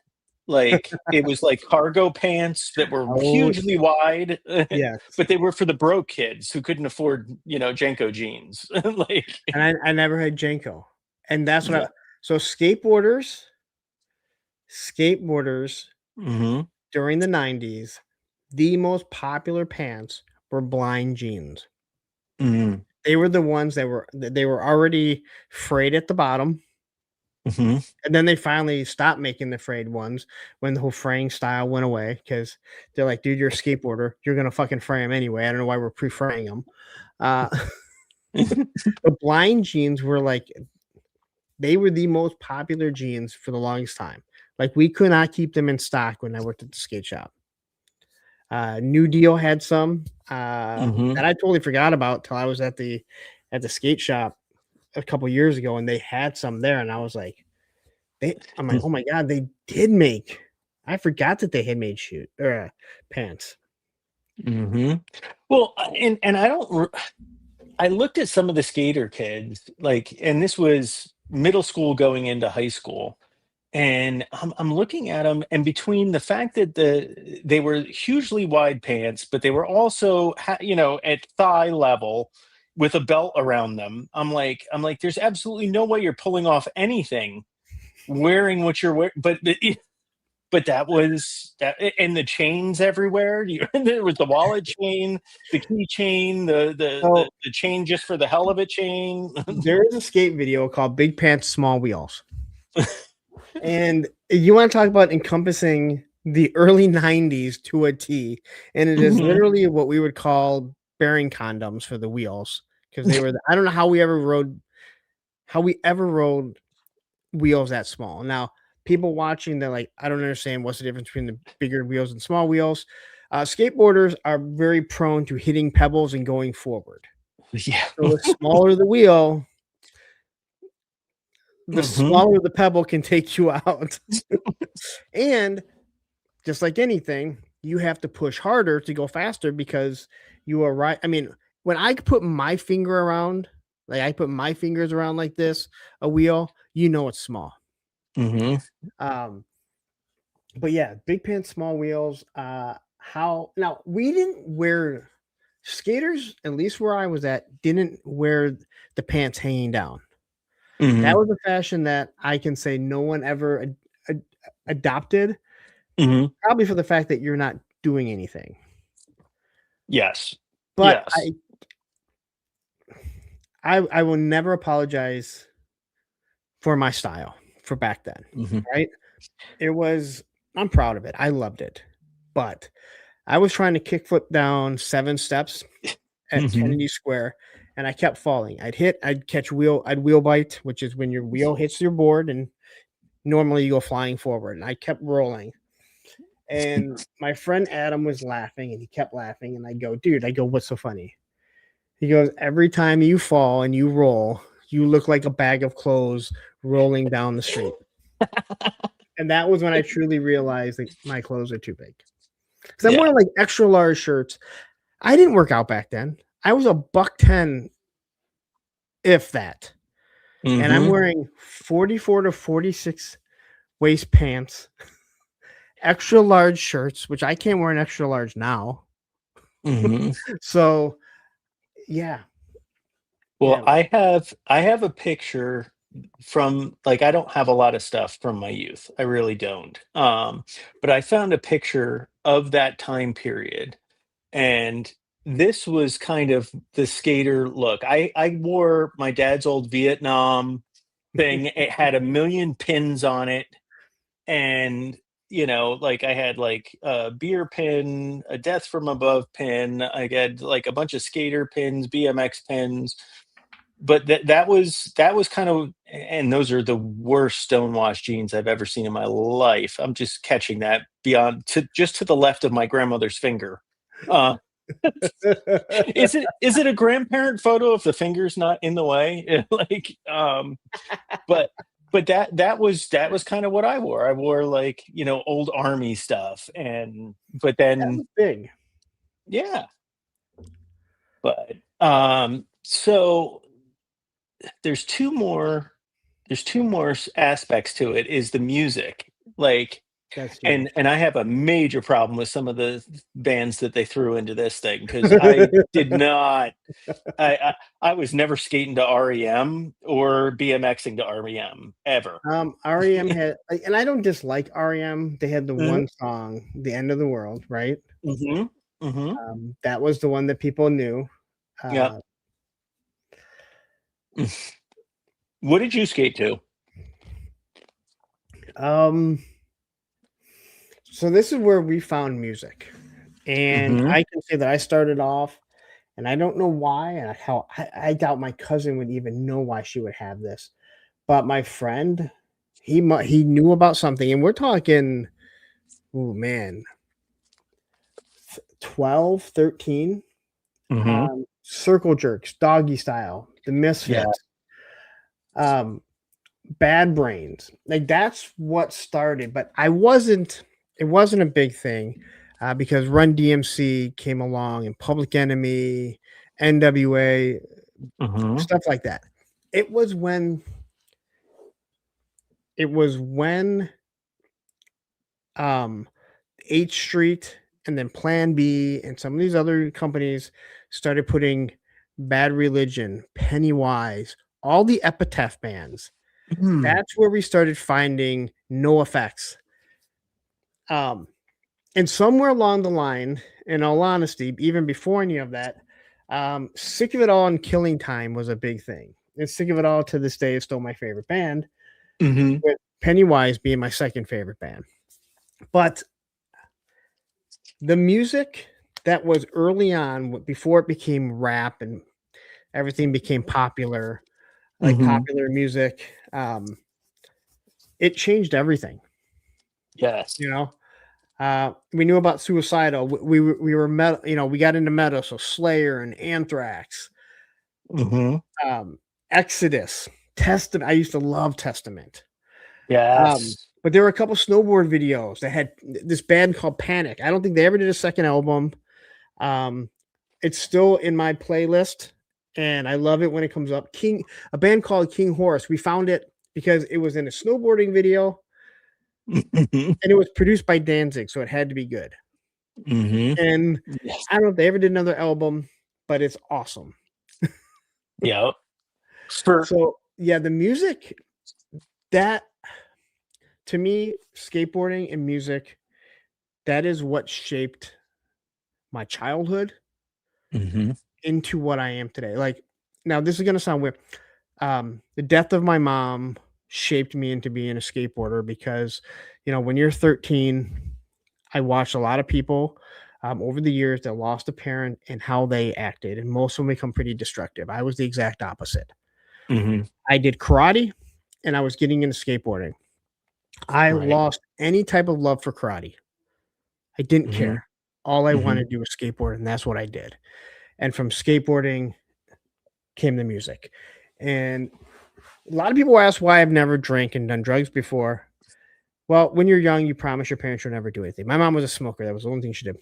Like it was like cargo pants that were oh hugely wide, yes, but they were for the broke kids who couldn't afford, Jenko jeans. Like, and I never had Jenko, and that's what yeah. I. So skateboarders Hmm. during the 90s, the most popular pants were blind jeans. Hmm. They were the ones they were already frayed at the bottom, Hmm. and then they finally stopped making the frayed ones when the whole fraying style went away because they're like, "Dude, you're a skateboarder. You're gonna fucking fray them anyway. I don't know why we're pre-fraying them." Uh, the blind jeans were like they were the most popular jeans for the longest time. Like, we could not keep them in stock when I worked at the skate shop. New Deal had some, Hmm. that I totally forgot about till I was at the skate shop a couple years ago, and they had some there, and I was like, I'm like, "Oh my god, they did make." I forgot that they had made shoot or, pants. Hmm. Well, and I looked at some of the skater kids, like, and this was middle school going into high school, and I'm looking at them, and between the fact that they were hugely wide pants, but they were also at thigh level with a belt around them. I'm like, there's absolutely no way you're pulling off anything wearing what you're wearing, but that was that, and the chains everywhere. There was the wallet chain, the key chain, So, the chain just for the hell of it chain. there is a skate video called Big Pants, Small Wheels. And you wanna talk about encompassing the early '90s to a T, and it is Mhm. literally what we would call bearing condoms for the wheels because they were I don't know how we ever rode wheels that small. Now, people watching, they're like, "I don't understand what's the difference between the bigger wheels and small wheels." Skateboarders are very prone to hitting pebbles and going forward. Yeah. So the smaller the wheel, the Hmm. smaller the pebble can take you out. And just like anything, you have to push harder to go faster because you are right. I mean, when I put my finger around, like I put my fingers around like this, a wheel, you know it's small. Mm-hmm. Um, but yeah, big pants, small wheels. How now we didn't wear skaters, at least where I was at, didn't wear the pants hanging down. That Mm-hmm. was a fashion that I can say no one ever adopted, Mm-hmm. probably for the fact that you're not doing anything. Yes. But Yes. I will never apologize for my style for back then. Mm-hmm. Right? It was I'm proud of it. I loved it. But I was trying to kickflip down 7 steps at Mm-hmm. Kennedy Square, and I kept falling. I'd catch I'd wheel bite, which is when your wheel hits your board, and normally you go flying forward. And I kept rolling. And my friend Adam was laughing, and he kept laughing. And I go, dude, what's so funny? He goes, every time you fall and you roll, you look like a bag of clothes rolling down the street. And that was when I truly realized that my clothes are too big. Because I'm Yeah. wearing like extra large shirts. I didn't work out back then. I was a $110, if that. And I'm Mm-hmm. wearing 44 to 46 waist pants, extra large shirts, which I can't wear an extra large now. Mm-hmm. So yeah. Well, Yeah. I have a picture from like I don't have a lot of stuff from my youth. I really don't. But I found a picture of that time period, and this was kind of the skater look. I wore my dad's old Vietnam thing. It had a million pins on it, and like I had like a beer pin, a death from above pin. I had like a bunch of skater pins, BMX pins, but that was kind of, and those are the worst stonewashed jeans I've ever seen in my life. I'm just catching that beyond to just to the left of my grandmother's finger. Uh, is it a grandparent photo if the finger's not in the way? Like, but that was kind of what I wore. I wore like old army stuff, and but That then was big. yeah, but so there's two more aspects to it is the music, like, That's and huge. I have a major problem with some of the bands that they threw into this thing because I did not I was never skating to REM or BMXing to REM ever. REM had, and I don't dislike REM. They had the Mhm, one song, "The End of the World," right? mhm, mhm, That was the one that people knew. yep. Uh, What did you skate to? um, so this is where we found music, and Mhm, I can say that I started off, and I don't know why, and how I doubt my cousin would even know why she would have this, but my friend, he knew about something, and we're talking, oh man, 12, 13. mhm, Circle jerks, doggy style, the yeah, misfits, um, bad brains. Like that's what started, but it wasn't a big thing because Run DMC came along and Public Enemy, NWA, mhm, stuff like that. It was when it was when um H Street and then Plan B and some of these other companies started putting Bad Religion, Pennywise, all the Epitaph bands. mm, That's where we started finding no effects. Um, and somewhere along the line, in all honesty, even before any of that, Sick of It All and Killing Time was a big thing. And Sick of It All to this day is still my favorite band, mhm, with Pennywise being my second favorite band. But the music that was early on, before it became rap and everything became popular, like mhm, popular music, it changed everything. yes, You know, we knew about Suicidal. We were metal. You know, we got into metal. So Slayer and Anthrax, mhm, um, Exodus, Testament. I used to love Testament. yes, But there were a couple snowboard videos that had this band called Panic. I don't think they ever did a second album. Um, It's still in my playlist, and I love it when it comes up. A band called King Horse. We found it because it was in a snowboarding video, Mhm. and it was produced by Danzig, so it had to be good. Mhm. And Yes. I don't know if they ever did another album, but it's awesome. Yeah. For So yeah, the music that to me, skateboarding and music, that is what shaped my childhood Mhm. into what I am today. Like, now this is gonna sound weird. The death of my mom shaped me into being a skateboarder because, when you're 13, I watched a lot of people over the years that lost a parent and how they acted, and most of them become pretty destructive. I was the exact opposite. Mhm. I did karate and I was getting into skateboarding. I Right. lost any type of love for karate. I didn't Mhm. care. All I Mhm. wanted to do was skateboard, and that's what I did. And from skateboarding came the music. And a lot of people ask why I've never drank and done drugs before. Well, when you're young, you promise your parents you'll never do anything. My mom was a smoker. That was the only thing she did.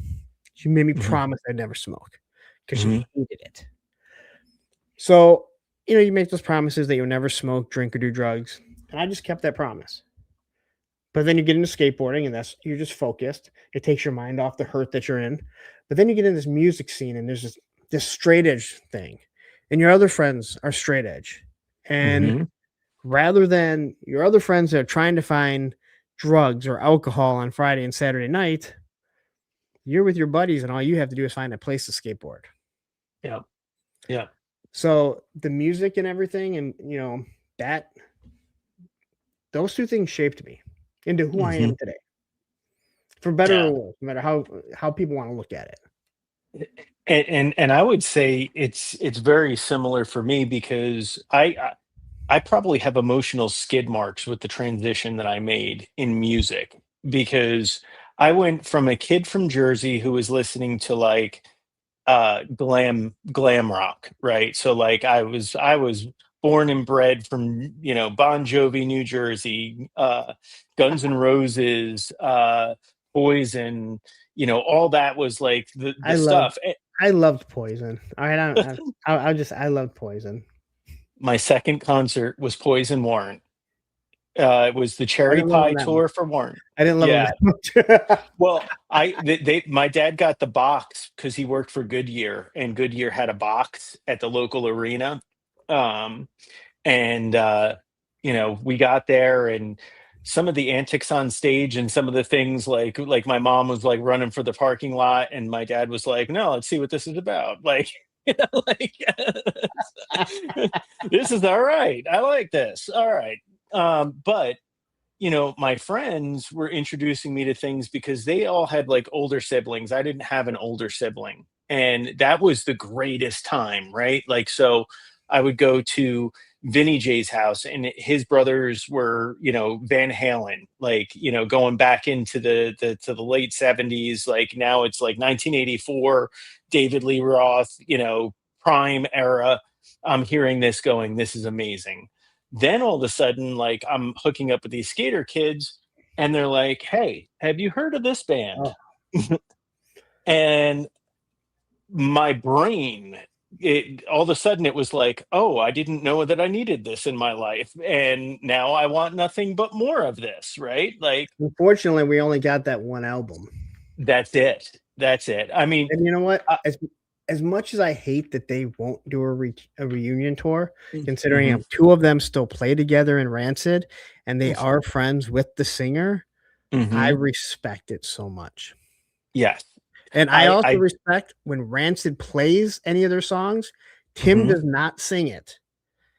She made me Mhm. promise I'd never smoke because Mhm. she hated it. So, you make those promises that you'll never smoke, drink, or do drugs. And I just kept that promise. But then you get into skateboarding and you're just focused. It takes your mind off the hurt that you're in. But then you get in this music scene and there's this straight edge thing. And your other friends are straight edge. And Mhm. rather than your other friends that are trying to find drugs or alcohol on Friday and Saturday night, you're with your buddies and all you have to do is find a place to skateboard. Yeah. Yeah. So the music and everything, and that those two things shaped me into who I Mhm. am today, for better Yeah. or worse, no matter how people want to look at it. And I would say it's very similar for me because I probably have emotional skid marks with the transition that I made in music because I went from a kid from Jersey who was listening to like glam rock, right? So like I was born and bred from, Bon Jovi, New Jersey, Guns N' Roses, Poison, all that was like the I love stuff. I loved Poison. All right, I loved Poison. My second concert was Poison Warrant. It was the I Cherry didn't love him Pie that much. tour for Warrant. I didn't love him Yeah. that much. Well, my dad got the box because he worked for Goodyear, and Goodyear had a box at the local arena. Um, and we got there, and some of the antics on stage, and some of the things like my mom was like running for the parking lot, and my dad was like, "No, let's see what this is about." Like, like this is all right. I like this. All right. But my friends were introducing me to things because they all had like older siblings. I didn't have an older sibling. And that was the greatest time, right? Like, so I would go to Vinny J's house and his brothers were, Van Halen, like, going back into to the late 70s. Like now it's like 1984, David Lee Roth, prime era. I'm hearing this going, this is amazing. Then all of a sudden, like I'm hooking up with these skater kids, and they're like, "Hey, have you heard of this band?" Oh, And my brain, it all of a sudden it was like, "Oh, I didn't know that I needed this in my life, and now I want nothing but more of this." Right? Like unfortunately, we only got that one album. that's it. That's it. I mean, And you know what? uh, As much as I hate that they won't do a reunion tour, considering mhm, two of them still play together in Rancid and they mhm, are friends with the singer, I mhm. respect it so much. Yes, And I also I respect when Rancid plays any of their songs, Tim mhm, does not sing it.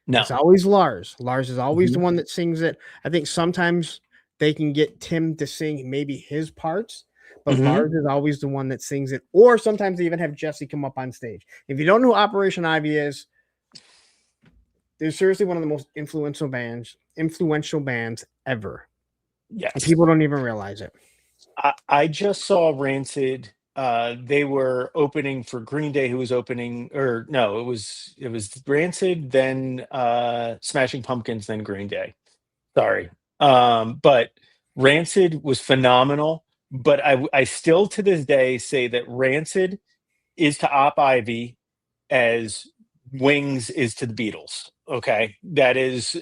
no, It's always Lars. Lars is always the mhm, one that sings it. I think sometimes they can get Tim to sing maybe his parts, but mhm. Lars is always the one that sings it. Or sometimes they even have Jesse come up on stage. If you don't know who Operation Ivy is, they're seriously one of the most influential bands ever. And Yes. people don't even realize it. I just saw Rancid. They were opening for Green Day, who was opening, or no, it was Rancid, then Smashing Pumpkins, then Green Day. Sorry, but Rancid was phenomenal. But I still to this day say that Rancid is to Op Ivy as Wings is to the Beatles. Okay, that is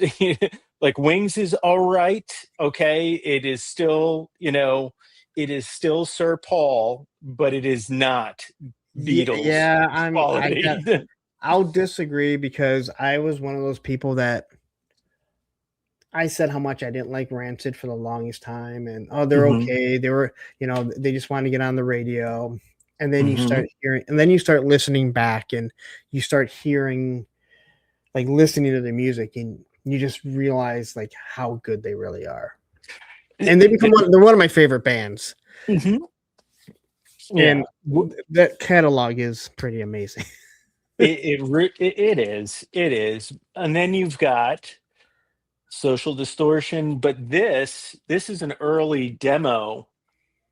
like Wings is all right. Okay, it is still, it is still Sir Paul, but it is not Yeah, Beatles yeah, quality. I'll disagree because I was one of those people that I said how much I didn't like Rancid for the longest time, and oh, they're Hmm. okay. They were, they just wanted to get on the radio, and then you Hmm. start hearing, and then you start listening back, and you start hearing, like listening to the music, and you just realize like how good they really are, and they're one of my favorite bands, Hmm. and Yeah. that catalog is pretty amazing. It is. It is. And then you've got Social Distortion, but this is an early demo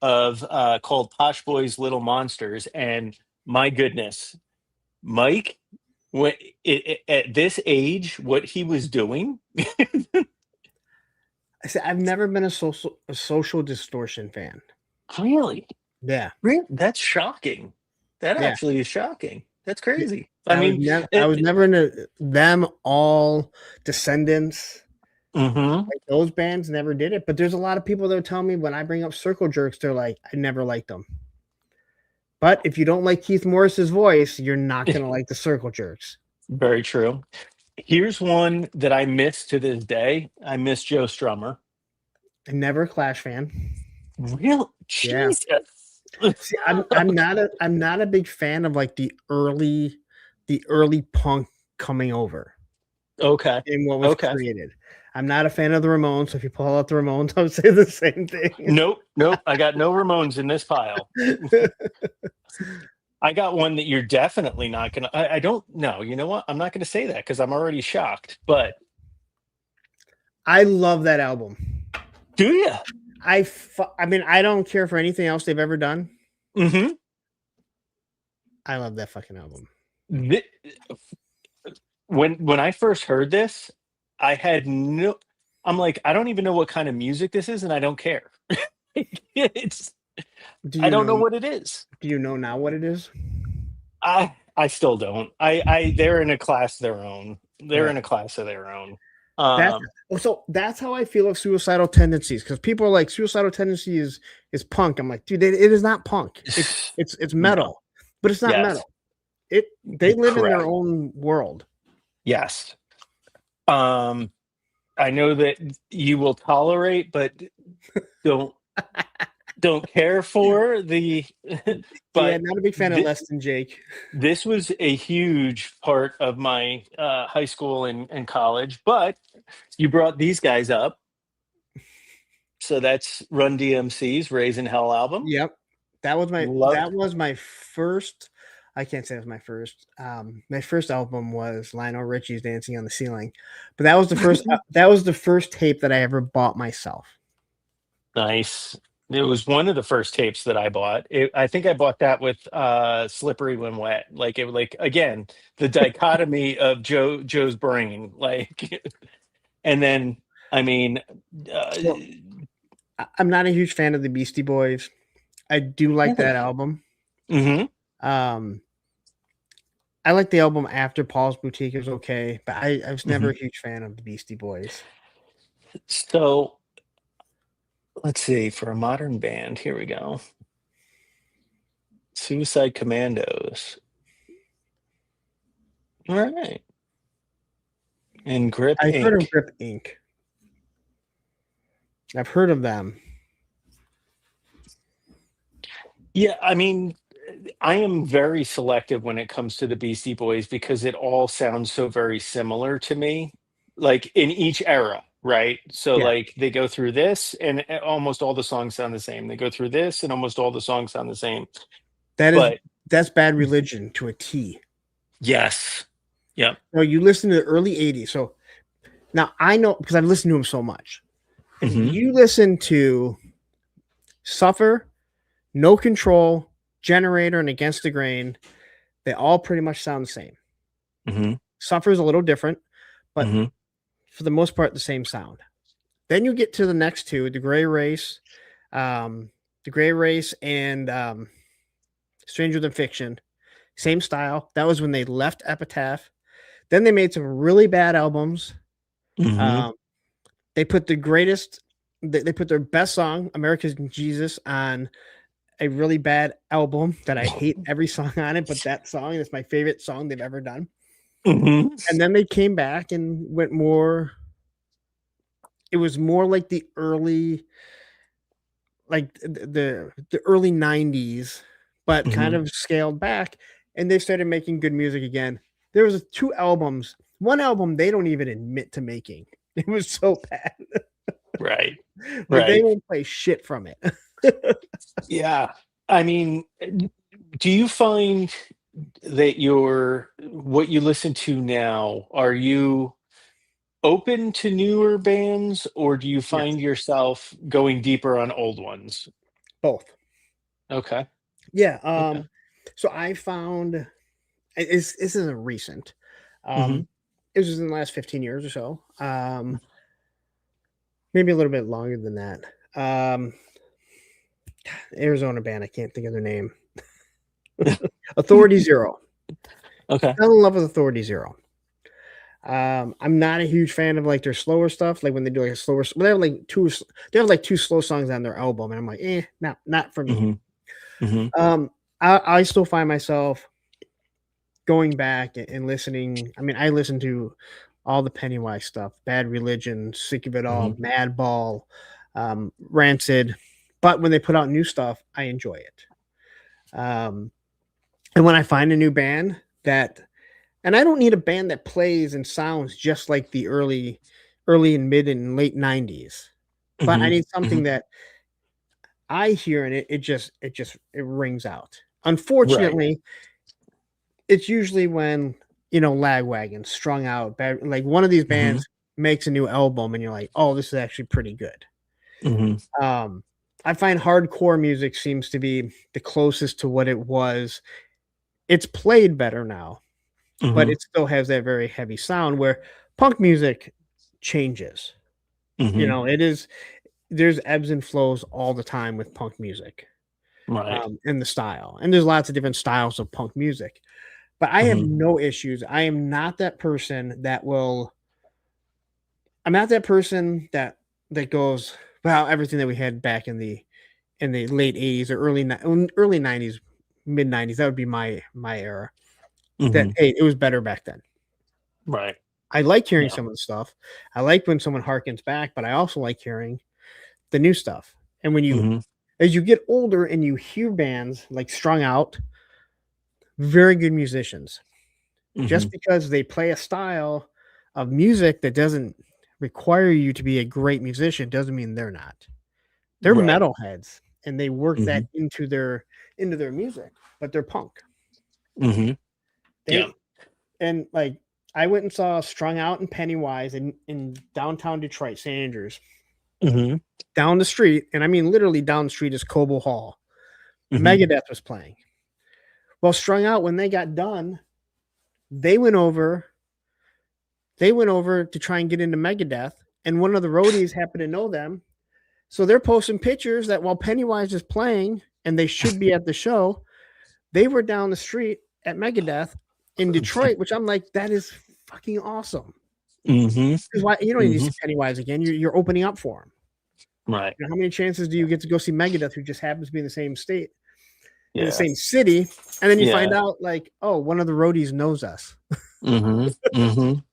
of called Posh Boys Little Monsters, and my goodness, Mike, what at this age, what he was doing. I said I've never been a social distortion fan. Really? Yeah, That's shocking. That yeah. actually is shocking. That's Yeah. crazy. I mean, I was never into them all Descendants. mhm. Like those bands never did it. But there's a lot of people that tell me when I bring up Circle Jerks, they're like, I never liked them. But if you don't like Keith Morris's voice, you're not gonna like the Circle Jerks. Very true. Here's one that I miss to this day. I miss Joe Strummer. I'm never a Clash fan. Real Yeah. Jesus. See, I'm not a big fan of like the early punk coming over Okay. and what was Okay. created. I'm not a fan of the Ramones. So if you pull out the Ramones, I would say the same thing. Nope. Nope. I got no Ramones in this pile. I got one that you're definitely not gonna. I don't know. You know what? I'm not gonna say that because I'm already shocked. But I love that album. do you? I mean, I don't care for anything else they've ever done. Mm-hmm. I love that fucking album. When I first heard this, I had no. I'm like, I don't even know what kind of music this is, and I don't care. it's. Do I you don't know know? what it is. Do you know now what it is? I still don't. They're in a class of their own. They're Yeah. in a class of their own. That's Um, so that's how I feel of Suicidal Tendencies because people are like Suicidal Tendencies is punk. I'm like, dude, it is not punk. It's metal, no. but it's not Yes. metal. They live in their Correct. own world. Yes. Um, I know that you will tolerate, but don't don't care for the. Yeah, But not a big fan of Less Than Jake. this was a huge part of my high school and college. But you brought these guys up, so that's Run DMC's "Raising Hell" album. Yep, Love. that was my first. I can't say it was my first. My first album was Lionel Richie's "Dancing on the Ceiling," but that was the first. That was the first tape that I ever bought myself. Nice. It was one of the first tapes that I bought. I think I bought that with "Slippery When Wet." Like again, the dichotomy of Joe's brain. Like, and then I mean, uh, So I'm not a huge fan of the Beastie Boys. I do like that album. hmm. Um, I like the album after Paul's Boutique is okay, but I was never Hmm. a huge fan of the Beastie Boys. So let's see. For a modern band, here we go. Suicide Commandos. All right. And Grip I've heard of Inc. Grip Inc. I've heard of them. Yeah, I mean, I am very selective when it comes to the Beastie Boys because it all sounds so very similar to me, like in each era, right? So, Yeah, like, they go through this, and almost all the songs sound the same. They go through this, and almost all the songs sound the same. that is But that's Bad Religion to a T. yes, yep. No, you listen to the early '80s. So now I know because I've listened to them so much. If Hmm. you listen to Suffer, No Control, Generator, and Against the Grain, they all pretty much sound the same. Hmm. Suffer is a little different, but Hmm. for the most part, the same sound. Then you get to the next two, the Gray Race, and Stranger Than Fiction. same style. That was when they left Epitaph. Then they made some really bad albums. Mhm. They put the greatest, they put their best song, America's Jesus, on a really bad album that I hate every song on it, but that song is my favorite song they've ever done. Mhm. And then they came back and went more. It was more like the early, like the early '90s, but kind Mhm. of scaled back. And they started making good music again. There was two albums. One album they don't even admit to making. It was so bad. Right. Like they Right. won't play shit from it. Yeah. I mean, do you find that your what you listen to now, are you open to newer bands, or do you Yes, find yourself going deeper on old ones? both. Okay. Yeah. Okay. So I found this isn't recent. Mhm. It was in the last 15 years or so. Maybe a little bit longer than that. Arizona band, I can't think of their name. Authority Zero. Okay. Fell in love with Authority Zero. I'm not a huge fan of like their slower stuff, like when they do like a slower. But they have like two slow songs on their album, and I'm like, not for me. Mhm. Mhm. Um, I still find myself going back and listening. I mean, I listen to all the Pennywise stuff, Bad Religion, Sick of It All, Mhm. Madball, Rancid. But when they put out new stuff, I enjoy it. Um, and when I find a new band that, and I don't need a band that plays and sounds just like the early and mid and late '90s, but I Mhm. need something Mhm. that I hear in it. It rings out. Right. Unfortunately, it's usually when Lagwagon, Strung Out, like one of these Mhm. bands makes a new album, and you're like, oh, this is actually pretty good. Mhm. Um, I find hardcore music seems to be the closest to what it was. It's played better now, but Mhm. it still has that very heavy sound where punk music changes. Mhm. It is there's ebbs and flows all the time with punk music, Right. in the style, and there's lots of different styles of punk music. But I have Mhm. no issues. I am not that person that will. I'm not that person that goes, well, everything that we had back in the late '80s or early '90s, mid '90s. That would be my era. That Mhm. hey, it was better back then. Right. I like hearing Yeah. some of the stuff. I like when someone harkens back, but I also like hearing the new stuff. And Mhm. as you get older and you hear bands like Strung Out, very good musicians, just Mhm. because they play a style of music that doesn't require you to be a great musician doesn't mean they're not. They're Right. metalheads and they work that Mhm. into their music, but they're punk. Mhm. Yeah. They and like I went and saw Strung Out and Pennywise in downtown Detroit, St. Andrews, Mhm. down the street, and I mean literally down the street is Cobo Hall. Mhm. Megadeth was playing. Well, Strung Out, when they got done, they went over they went over to try and get into Megadeth, and one of the roadies happened to know them. So they're posting pictures that while Pennywise is playing and they should be at the show, they were down the street at Megadeth in Detroit, which I'm like, that is fucking awesome. Mhm. Because why you don't need to Mhm. see Pennywise again. You're opening up for him. Right. How many chances do you get to go see Megadeth, who just happens to be in the same state, in the Yeah. same city, and then you find Yeah. out like, oh, one of the roadies knows us. Mhm. Mhm.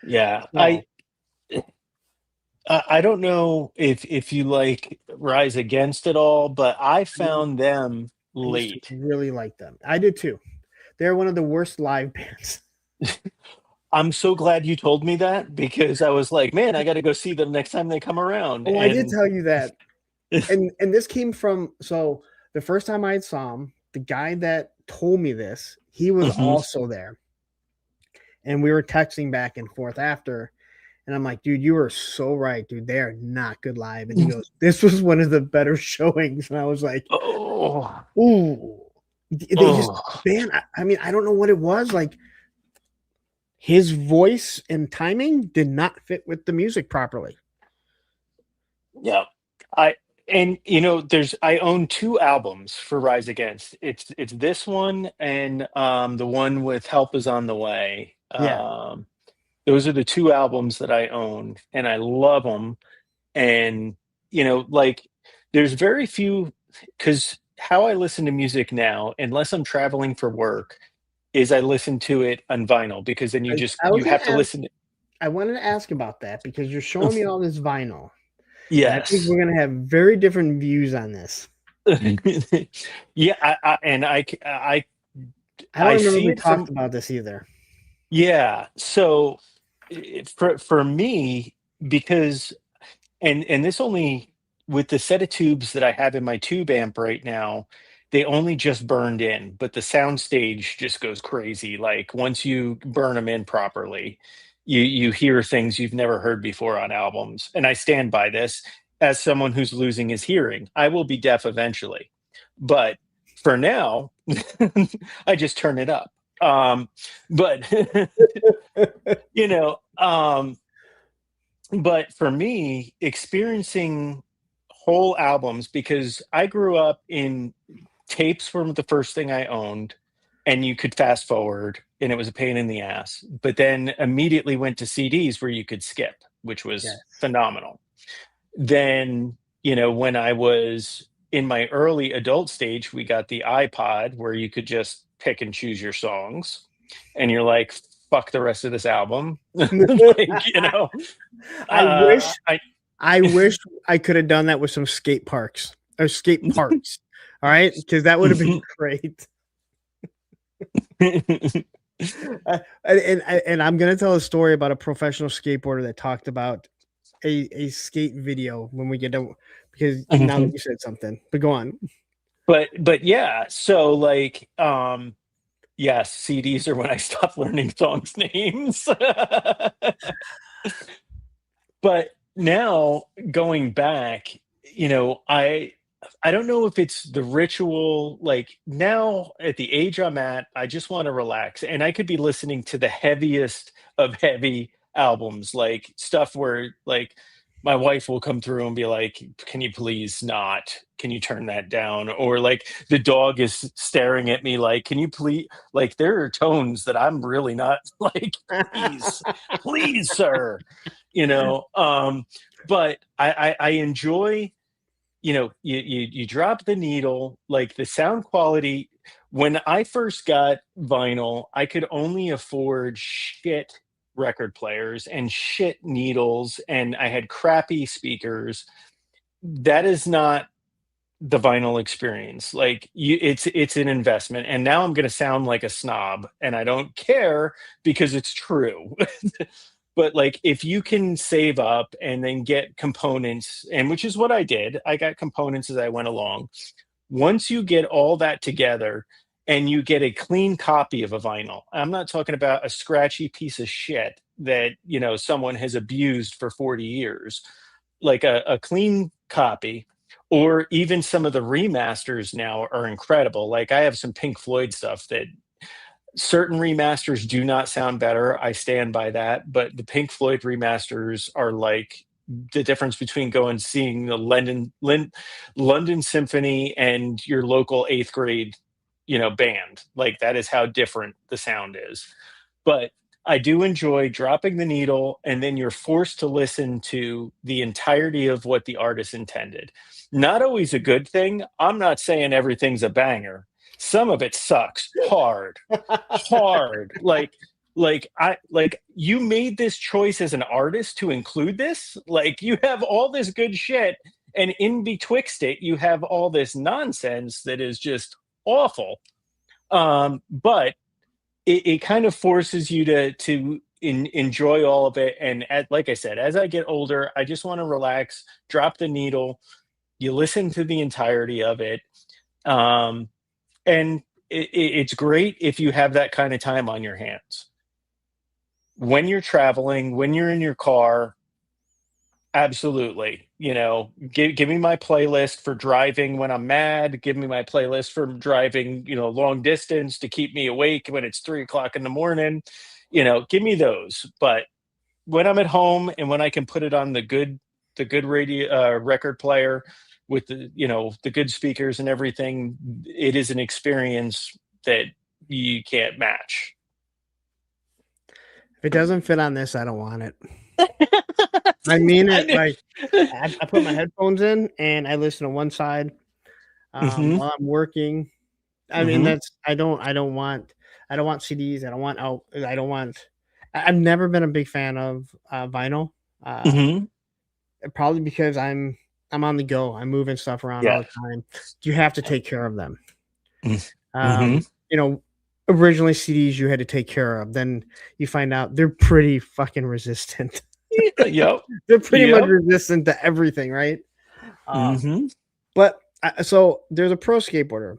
Yeah. So I don't know if you like Rise Against at all, but I I found them I used to late. really like them. I did too. They're one of the worst live bands. I'm so glad you told me that because I was like, "Man, I gotta go see them next time they come around." Oh, I did And tell you that. And this came from so the first time I saw him, the guy that told me this, he was Mhm. also there. And we were texting back and forth after. And I'm like, dude, you are so right, dude. They are not good live. And he goes, this was one of the better showings. And I was like, Oh. ooh. They just, Oh. man, I mean, I don't know what it was. Like his voice and timing did not fit with the music properly. Yeah. I And I own two albums for Rise Against. It's this one and the one with Help Is on the Way. Yeah. Those are the two albums that I own, and I love them. And like, there's very few, because how I listen to music now, unless I'm traveling for work, is I listen to it on vinyl, because then I was you gonna have to ask, listen to. I wanted to ask about that because you're showing me all this vinyl. And I think Yes. we're gonna have very different views on this. Yeah, I I don't remember see we it from. talked about this either. Yeah. So for me, because and this only, with the set of tubes that I have in my tube amp right now, they only just burned in, but the sound stage just goes crazy. Like, once you burn them in properly, you hear things you've never heard before on albums. And I stand by this as someone who's losing his hearing. I will be deaf eventually, but for now, I just turn it up. But you know, but for me, experiencing whole albums, because I grew up in tapes were the first thing I owned, and you could fast forward, and it was a pain in the ass. But then immediately went to CDs where you could skip, which Yes. was phenomenal. Then, when I was in my early adult stage, we got the iPod where you could just pick and choose your songs, and you're like, fuck the rest of this album. Like, I wish I I wish I could have done that with some skate parks or skate parks. All right, because that would have been great. And I'm gonna tell a story about a professional skateboarder that talked about a skate video when we get to, because now that you said something, but go on. but yeah, so like, yes, CDs are when I stopped learning songs names. But now, going back, I don't know if it's the ritual. Like, now at the age I'm at, I just want to relax, and I could be listening to the heaviest of heavy albums, like stuff where, like, my wife will come through and be like, can you please not, can you turn that down? Or like, the dog is staring at me like, can you please, like, there are tones that I'm really not like, please, sir, you know but I enjoy, you drop the needle, like the sound quality. When I first got vinyl, I could only afford shit record players and shit needles, and I had crappy speakers. That is not the vinyl experience. Like, it's an investment, and now I'm going to sound like a snob, and I don't care, because it's true. But like, if you can save up and then get components, and which is what I did, I got components as I went along. Once you get all that together and you get a clean copy of a vinyl, I'm not talking about a scratchy piece of shit that, someone has abused for 40 years, like a clean copy. Or even some of the remasters now are incredible. Like, I have some Pink Floyd stuff that certain remasters do not sound better. I stand by that. But the Pink Floyd remasters are like the difference between going seeing the London Symphony and your local eighth grade, band. Like, that is how different the sound is. But I do enjoy dropping the needle, and then you're forced to listen to the entirety of what the artist intended. Not always a good thing. I'm not saying everything's a banger. Some of it sucks hard, hard. Like, you made this choice as an artist to include this. Like, you have all this good shit, and in betwixt it, you have all this nonsense that is just awful. But it kind of forces you to enjoy all of it. And like I said, as I get older, I just want to relax, drop the needle. You listen to the entirety of it. And it's great if you have that kind of time on your hands. When you're traveling, when you're in your car, absolutely. Give me my playlist for driving when I'm mad. Give me my playlist for driving, long distance, to keep me awake when it's 3 o'clock in the morning. Give me those. But when I'm at home and when I can put it on the good radio record player, with the, the good speakers and everything, it is an experience that you can't match. If it doesn't fit on this, I don't want it. I mean it. Like I put my headphones in and I listen to one side while I'm working. I mean, I don't want CDs. I've never been a big fan of vinyl. Probably because I'm on the go. I'm moving stuff around all the time. You have to take care of them. Originally CDs you had to take care of. Then you find out they're pretty fucking resistant. Yep. They're pretty much resistant to everything, right? But so there's a pro skateboarder,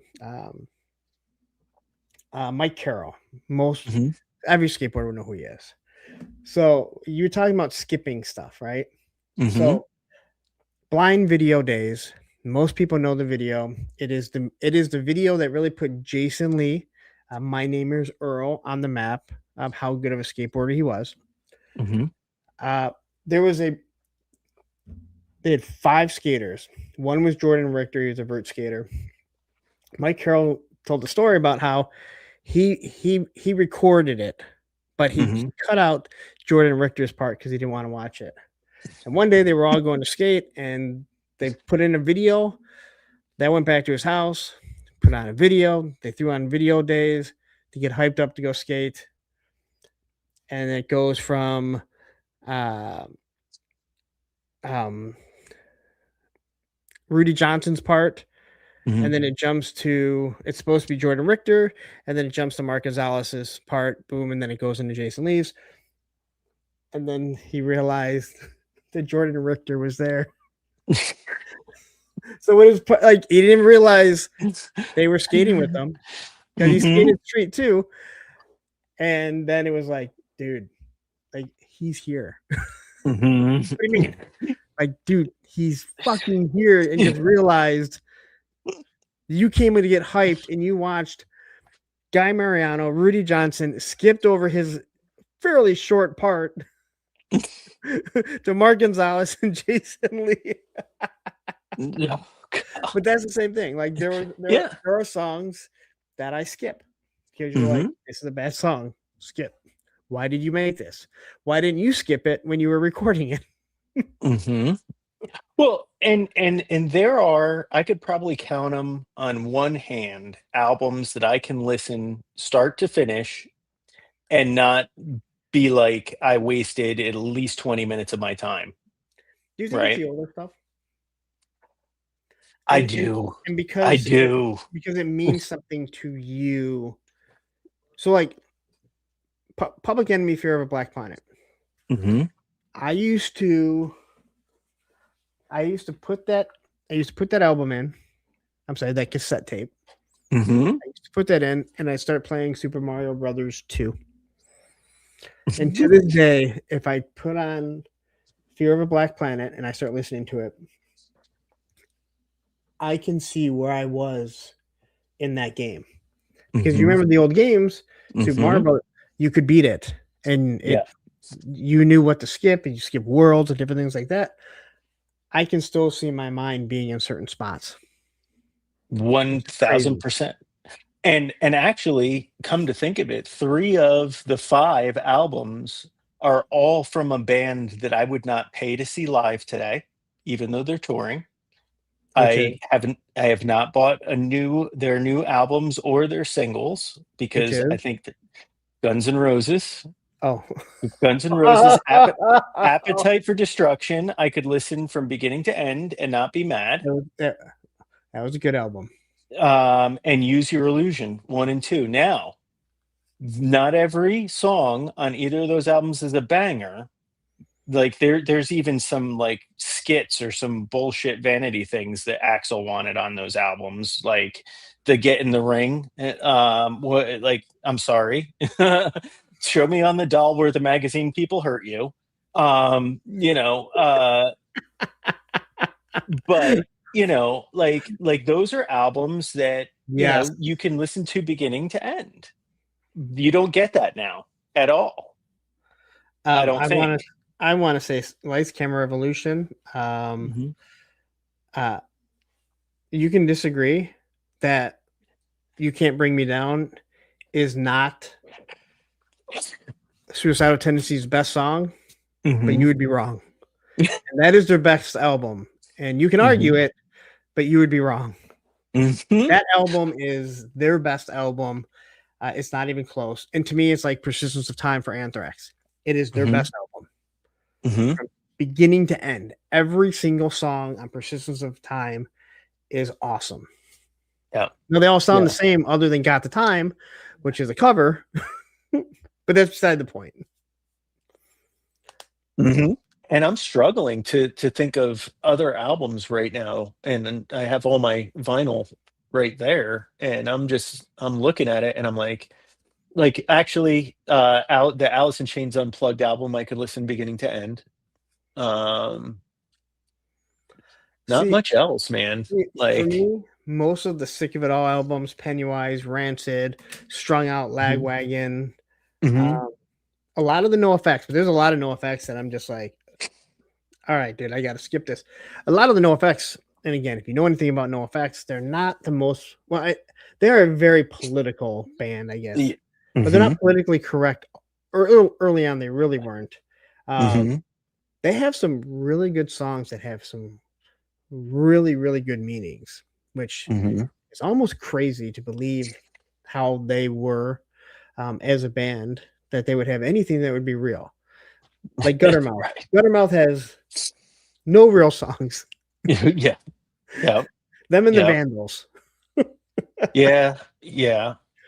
Mike Carroll. Every skateboarder would know who he is. So you're talking about skipping stuff, right? So blind video days. Most people know the video. It is the video that really put Jason Lee, My Name is Earl, on the map of how good of a skateboarder he was. They had 5 skaters. One was Jordan Richter. He was a vert skater. Mike Carroll told the story about how he recorded it, but he cut out Jordan Richter's part because he didn't want to watch it. And one day they were all going to skate, and they put in a video. That went back to his house, put on a video. They threw on video days to get hyped up to go skate. And it goes from Rudy Johnson's part, and then it jumps to, it's supposed to be Jordan Richter, and then it jumps to Mark Gonzalez's part, boom, and then it goes into Jason Lee's. And then he realized that Jordan Richter was there. So it was like he didn't realize they were skating with him because he skated street too. And then it was like, dude, like he's here. What do you mean? Like, dude, he's fucking here, and just realized you came in to get hyped, and you watched Guy Mariano, Rudy Johnson skipped over his fairly short part to Mark Gonzalez and Jason Lee. But that's the same thing. Like there are songs that I skip because you're like, this is a bad song. Skip. Why did you make this? Why didn't you skip it when you were recording it? Well, and there are, I could probably count them on one hand, albums that I can listen start to finish and not be like I wasted at least 20 minutes of my time. Do you think it's the older stuff? I do. And because I do. Because it means something to you. So like Public Enemy, Fear of a Black Planet. I used to put that album in. I'm sorry, that cassette tape. I used to put that in, and I started playing Super Mario Brothers 2. And to this day, if I put on Fear of a Black Planet and I start listening to it, I can see where I was in that game. Because you remember the old games, Super Mario Brothers, you could beat it, and you knew what to skip, and you skip worlds and different things like that. I can still see my mind being in certain spots. 1000%. And actually, come to think of it, 3 of the 5 albums are all from a band that I would not pay to see live today, even though they're touring. I have not bought their new albums or their singles because I think that Guns N' Roses. Appetite for Destruction. I could listen from beginning to end and not be mad. That was a good album. And Use Your Illusion 1 and 2. Now, not every song on either of those albums is a banger. Like there's even some like skits or some bullshit vanity things that Axl wanted on those albums, like the Get in the Ring. I'm sorry. Show me on the doll where the magazine people hurt you. But like those are albums that you can listen to beginning to end. You don't get that now at all. I don't think. I want to say Lights Camera Revolution. you can disagree that You Can't Bring Me Down is not Suicidal Tendencies' best song, but you would be wrong. And that is their best album. And you can argue it, but you would be wrong. That album is their best album. It's not even close. And to me, it's like Persistence of Time for Anthrax. It is their best album. From beginning to end. Every single song on Persistence of Time is awesome. Yeah. Now, they all sound the same other than Got the Time, which is a cover. But that's beside the point. And I'm struggling to think of other albums right now, and I have all my vinyl right there, and I'm looking at it, and I'm like actually, the Alice in Chains Unplugged album, I could listen beginning to end. Not See, much else, man. for Like, me, most of the Sick of It All albums, Pennywise, Rancid, Strung Out, Lagwagon, a lot of the NoFX, but there's a lot of NoFX that I'm just like, all right, dude, I got to skip this. A lot of the NoFX, and again, if you know anything about NoFX, they're not the most, they're a very political band, I guess, but they're not politically correct. Early on, they really weren't. They have some really good songs that have some really, really good meanings, which is almost crazy to believe how they were as a band, that they would have anything that would be real. Like Guttermouth. Right. Guttermouth has no real songs. Yeah. Them and the Vandals. Yeah.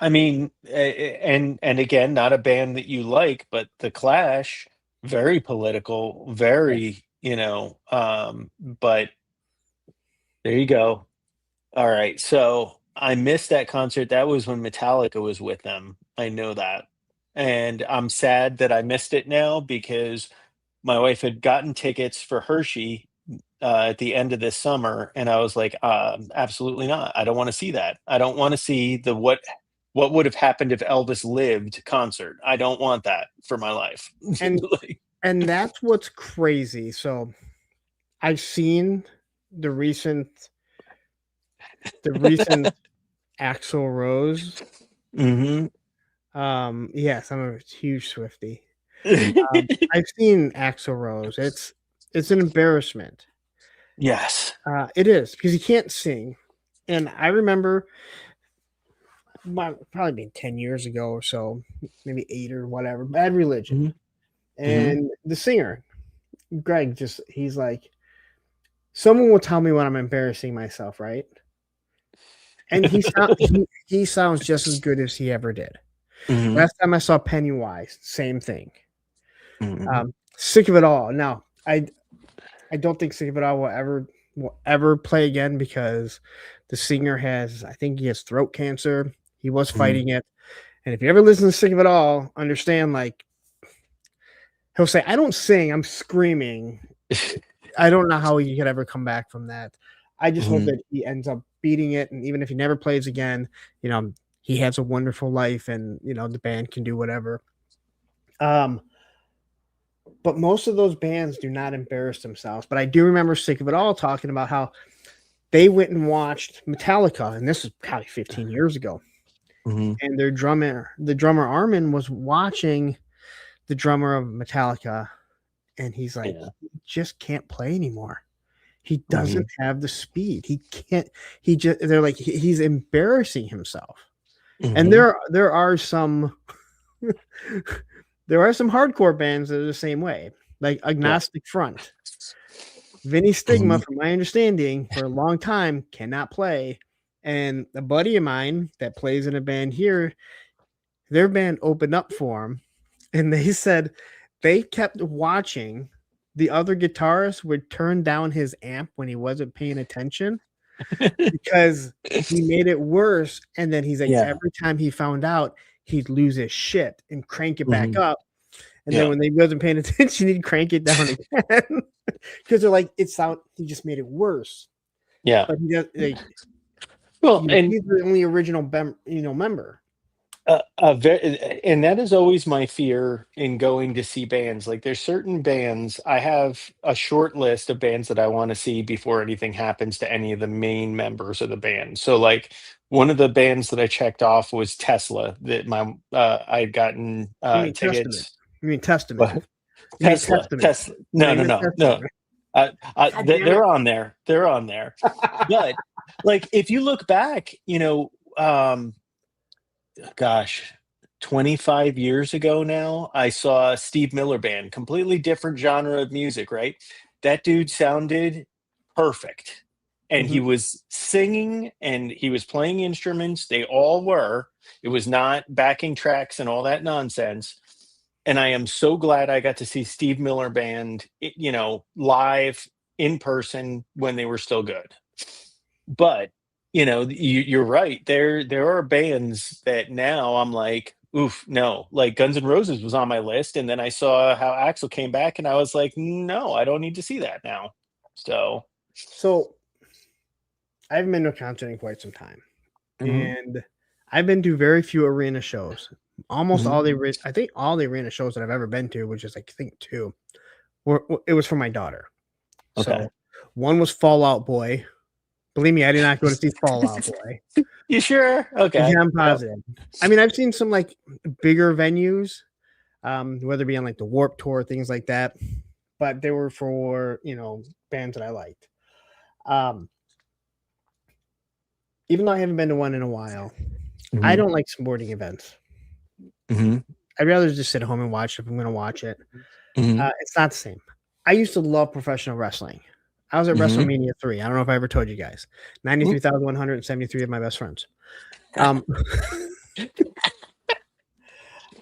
I mean, and again, not a band that you like, but The Clash, very political, very, but there you go. All right. So I missed that concert. That was when Metallica was with them. I know that. And I'm sad that I missed it now, because my wife had gotten tickets for Hershey at the end of this summer, and I was like, absolutely not. I don't want to see that. I don't want to see the what would have happened if Elvis lived concert. I don't want that for my life. And and that's what's crazy. So I've seen the recent Axl Rose. Yes, I'm a huge Swiftie. I've seen Axl Rose. It's an embarrassment. Yes. It is, because he can't sing. And I remember probably been 10 years ago or so, maybe 8 or whatever, Bad Religion. And the singer, Greg, he's like, someone will tell me when I'm embarrassing myself, right? And he sounds just as good as he ever did. Last time I saw Pennywise, same thing. Sick of It All. Now, I don't think Sick of It All will ever play again, because the singer I think he has throat cancer. He was fighting it. And if you ever listen to Sick of It All, understand, like, he'll say, I don't sing, I'm screaming. I don't know how he could ever come back from that. I just hope that he ends up beating it. And even if he never plays again, he has a wonderful life, and, the band can do whatever. But most of those bands do not embarrass themselves. But I do remember Sick of It All talking about how they went and watched Metallica, and this is probably 15 years ago. And the drummer Armin, was watching the drummer of Metallica, and he's like, he just can't play anymore. He doesn't have the speed. He can't. They're like, he's embarrassing himself. And there are some hardcore bands that are the same way, like Agnostic Front. Vinny Stigma, from my understanding, for a long time cannot play. And a buddy of mine that plays in a band here, their band opened up for him, and they said they kept watching the other guitarist would turn down his amp when he wasn't paying attention, because he made it worse. And then he's like, every time he found out, he'd lose his shit and crank it back up. And then when they wasn't paying attention, he'd crank it down again, because they're like, he just made it worse. Yeah. But he does, and he's the only original member. And that is always my fear in going to see bands. Like, there's certain bands, I have a short list of bands that I want to see before anything happens to any of the main members of the band. So, like, one of the bands that I checked off was Tesla. That my I'd gotten You mean Testament? tickets. You mean Testament? What? You mean Tesla, Testament? Tesla. No, No, you no, meant no, no. Testament. God damn They're it. on there. They're on there. But like, if you look back, gosh, 25 years ago now, I saw Steve Miller Band, completely different genre of music, right? That dude sounded perfect. And he Mhm. was singing and he was playing instruments. They all were. It was not backing tracks and all that nonsense. And I am so glad I got to see Steve Miller Band, live in person when they were still good. But you're right. There are bands that now I'm like, oof, no. Like Guns N' Roses was on my list, and then I saw how Axl came back, and I was like, no, I don't need to see that now. So, So I haven't been to a concert in quite some time, mhm, and I've been to very few arena shows. Almost mhm, all I think all the arena shows that I've ever been to, which is like, I think two, it was for my daughter. okay. So one was Fallout Boy. Believe me, I did not go to see Fallout Boy. You sure? Yeah, Okay. I'm Yep. positive. I mean, I've seen some like bigger venues, whether it be on like the Warp Tour, things like that, but they were for bands that I liked. Um, even though I haven't been to one in a while, I Mhm, don't like sporting events. mhm, I'd rather just sit at home and watch it if I'm going to watch it. mhm, It's not the same. I used to love professional wrestling. I was at mhm. WrestleMania 3. I don't know if I ever told you guys. Mm. 93,173 of my best friends. Um,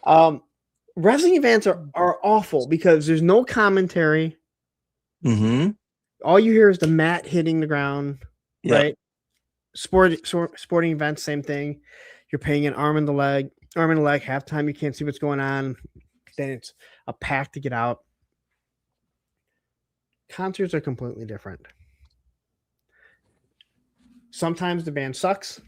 um, wrestling events are awful because there's no commentary. Mhm. All you hear is the mat hitting the ground, Yep. right? Sporting events, same thing. You're paying an arm and a leg. Halftime, you can't see what's going on. Then it's a pack to get out. Concerts are completely different. Sometimes the band sucks.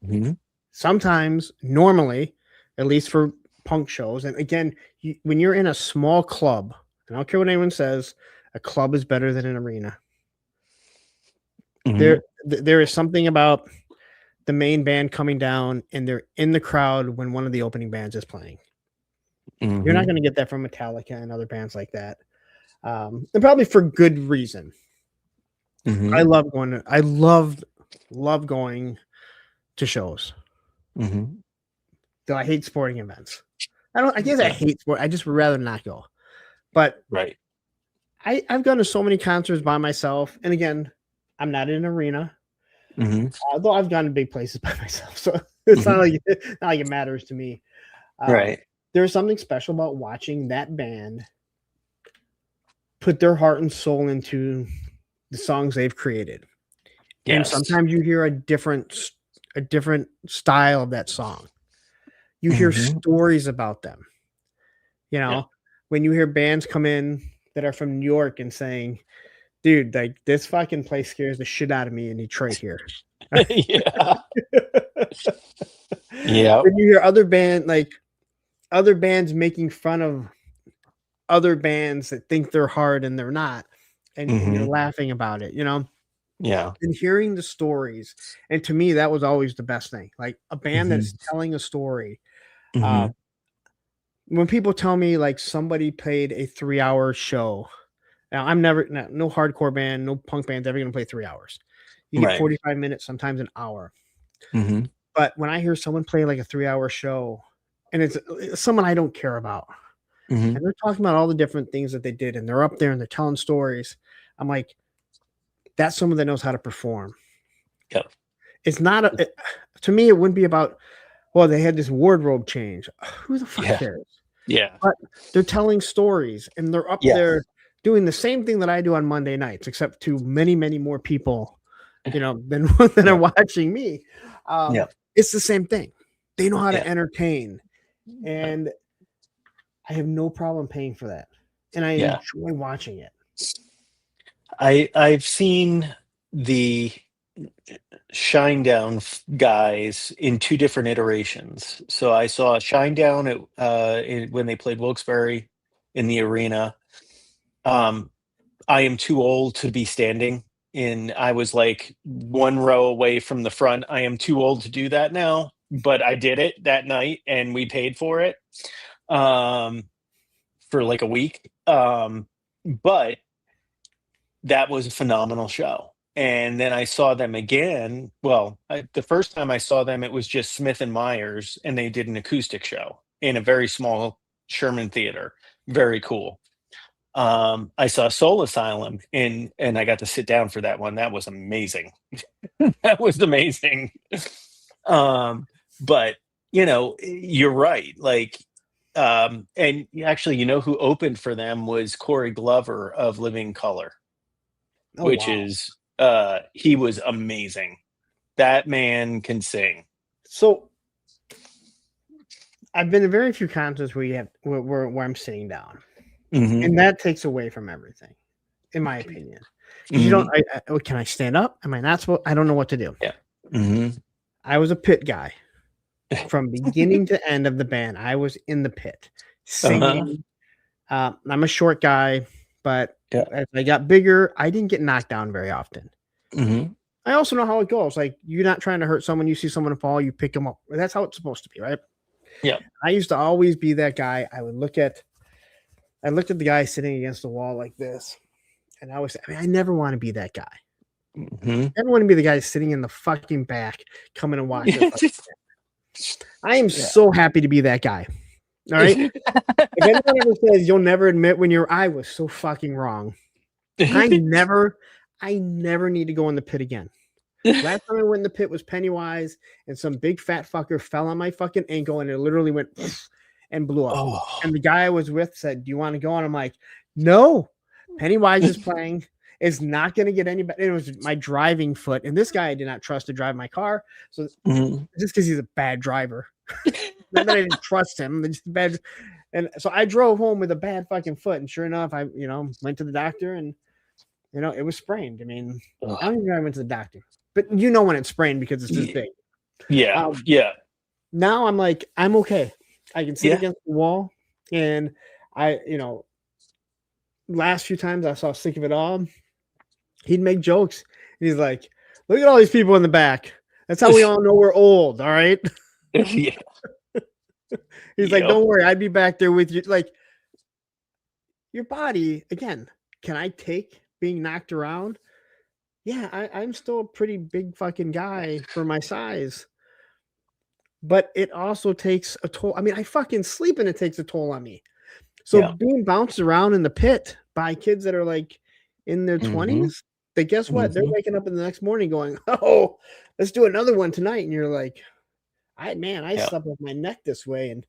Mhm. Sometimes, normally, at least for punk shows, and again, when you're in a small club, and I don't care what anyone says, a club is better than an arena. Mhm. There is something about the main band coming down and they're in the crowd when one of the opening bands is playing. You're not Mhm. going to get that from Metallica and other bands like that, and probably for good reason. I Mhm. love going. I love going to shows. Mhm. Though I hate sporting events. I don't. I guess I Yeah. hate sport. I just would rather not go. But Right. I've gone to so many concerts by myself, and again, I'm not in an arena. Mhm. Although I've gone to big places by myself, so it's Mhm. not like it matters to me. Right. There's something special about watching that band put their heart and soul into the songs they've created. And Yes. sometimes you hear a different style of that song. You hear Mhm. stories about them. You Yeah. know, when you hear bands come in that are from New York and saying, "Dude, like this fucking place scares the shit out of me in Detroit here." Yeah. Yep. When you hear other bands making fun of other bands that think they're hard and they're not, and you're Mhm. laughing about it, Yeah. and hearing the stories. And to me, that was always the best thing. Like a band that Mhm. is telling a story. Uh, Mhm. when people tell me like somebody played a 3-hour show, now I'm never no hardcore band, no punk band's ever gonna play 3 hours. You get Right. 45 minutes, sometimes an hour. Mhm. But when I hear someone play like a 3-hour show, and it's someone I don't care about, Mhm. and they're talking about all the different things that they did, and they're up there and they're telling stories, I'm like, that's someone that knows how to perform. Yep. It's not to me, it wouldn't be about, well, they had this wardrobe change. Who the fuck Yeah. cares? Yeah. But they're telling stories and they're up Yeah. there doing the same thing that I do on Monday nights, except to many, many more people, than that are Yeah. watching me. Yeah. It's the same thing. They know how to Yeah. entertain, and I have no problem paying for that, and I Yeah. enjoy watching it. I've seen the Shinedown guys in two different iterations. So I saw Shinedown when they played Wilkes-Barre in the arena. I am too old to be standing in. I was like one row away from the front. I am too old to do that now, but I did it that night and we paid for it for like a week. But that was a phenomenal show. And then I saw them again. Well, the first time I saw them, it was just Smith and Myers, and they did an acoustic show in a very small Sherman Theater. Very cool. I saw Soul Asylum, and I got to sit down for that one. That was amazing. That was amazing. But you're right. Like, and actually, who opened for them was Corey Glover of Living Color, which is he was amazing. That man can sing. So I've been to very few concerts where I'm sitting down, and that takes away from everything, in my opinion. You don't. Can I stand up? Am I not supposed? I don't know what to do. Yeah. I was a pit guy from beginning to end of the band. I was in the pit singing. I'm a short guy, but as I got bigger, I didn't get knocked down very often. I also know how it goes. Like, you're not trying to hurt someone. You see someone fall, you pick them up. That's how it's supposed to be, right? Yeah. I used to always be that guy. I looked at the guy sitting against the wall like this, and I never want to be that guy. I never want to be the guy sitting in the fucking back, coming and watching. I am so happy to be that guy. All right. If anyone ever says you'll never admit I was so fucking wrong. I never need to go in the pit again. Last time I went in the pit was Pennywise, and some big fat fucker fell on my fucking ankle, and it literally went and blew up. And the guy I was with said, "Do you want to go?" And I'm like, "No, Pennywise is playing. It's not going to get any better." It was my driving foot, and this guy I did not trust to drive my car. So just because he's a bad driver, not that I didn't trust him, just bad. And so I drove home with a bad fucking foot, and sure enough, I went to the doctor, and it was sprained. I mean, I don't even know I went to the doctor, but when it's sprained because it's this big. Yeah. Now I'm like, I'm okay. I can sit against the wall, and last few times I saw Sick of It All, he'd make jokes. And he's like, "Look at all these people in the back. That's how we all know we're old, all right?" Yeah. He's like, "Don't worry, I'd be back there with you." Like, your body, again, can I take being knocked around? Yeah, I'm still a pretty big fucking guy for my size. But it also takes a toll. I mean, I fucking sleep and it takes a toll on me. So being bounced around in the pit by kids that are like in their 20s, they guess what? They're waking up in the next morning going, "Oh, let's do another one tonight." And you're like, I slept with my neck this way, and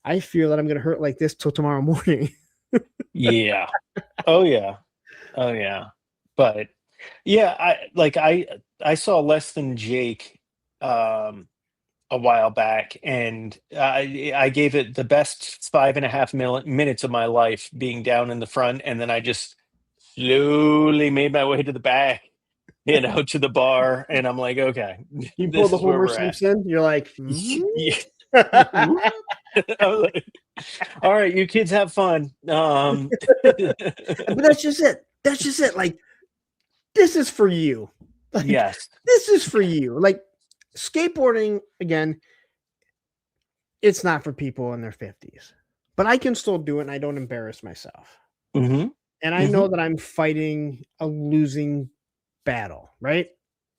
I feel that I'm going to hurt like this till tomorrow morning. Yeah. Oh yeah. But yeah, I saw Less Than Jake a while back, and I gave it the best 5.5 minutes of my life being down in the front, and then I just slowly made my way to the back, to the bar, and I'm like, okay, You this pull the is where Homer we're at. Simpson, you're like, Yeah. I was like, all right, you kids have fun. But that's just it. Like, this is for you. Like, yes. This is for you. Like, skateboarding, again, it's not for people in their 50s. But I can still do it, and I don't embarrass myself. And I know that I'm fighting a losing battle, right?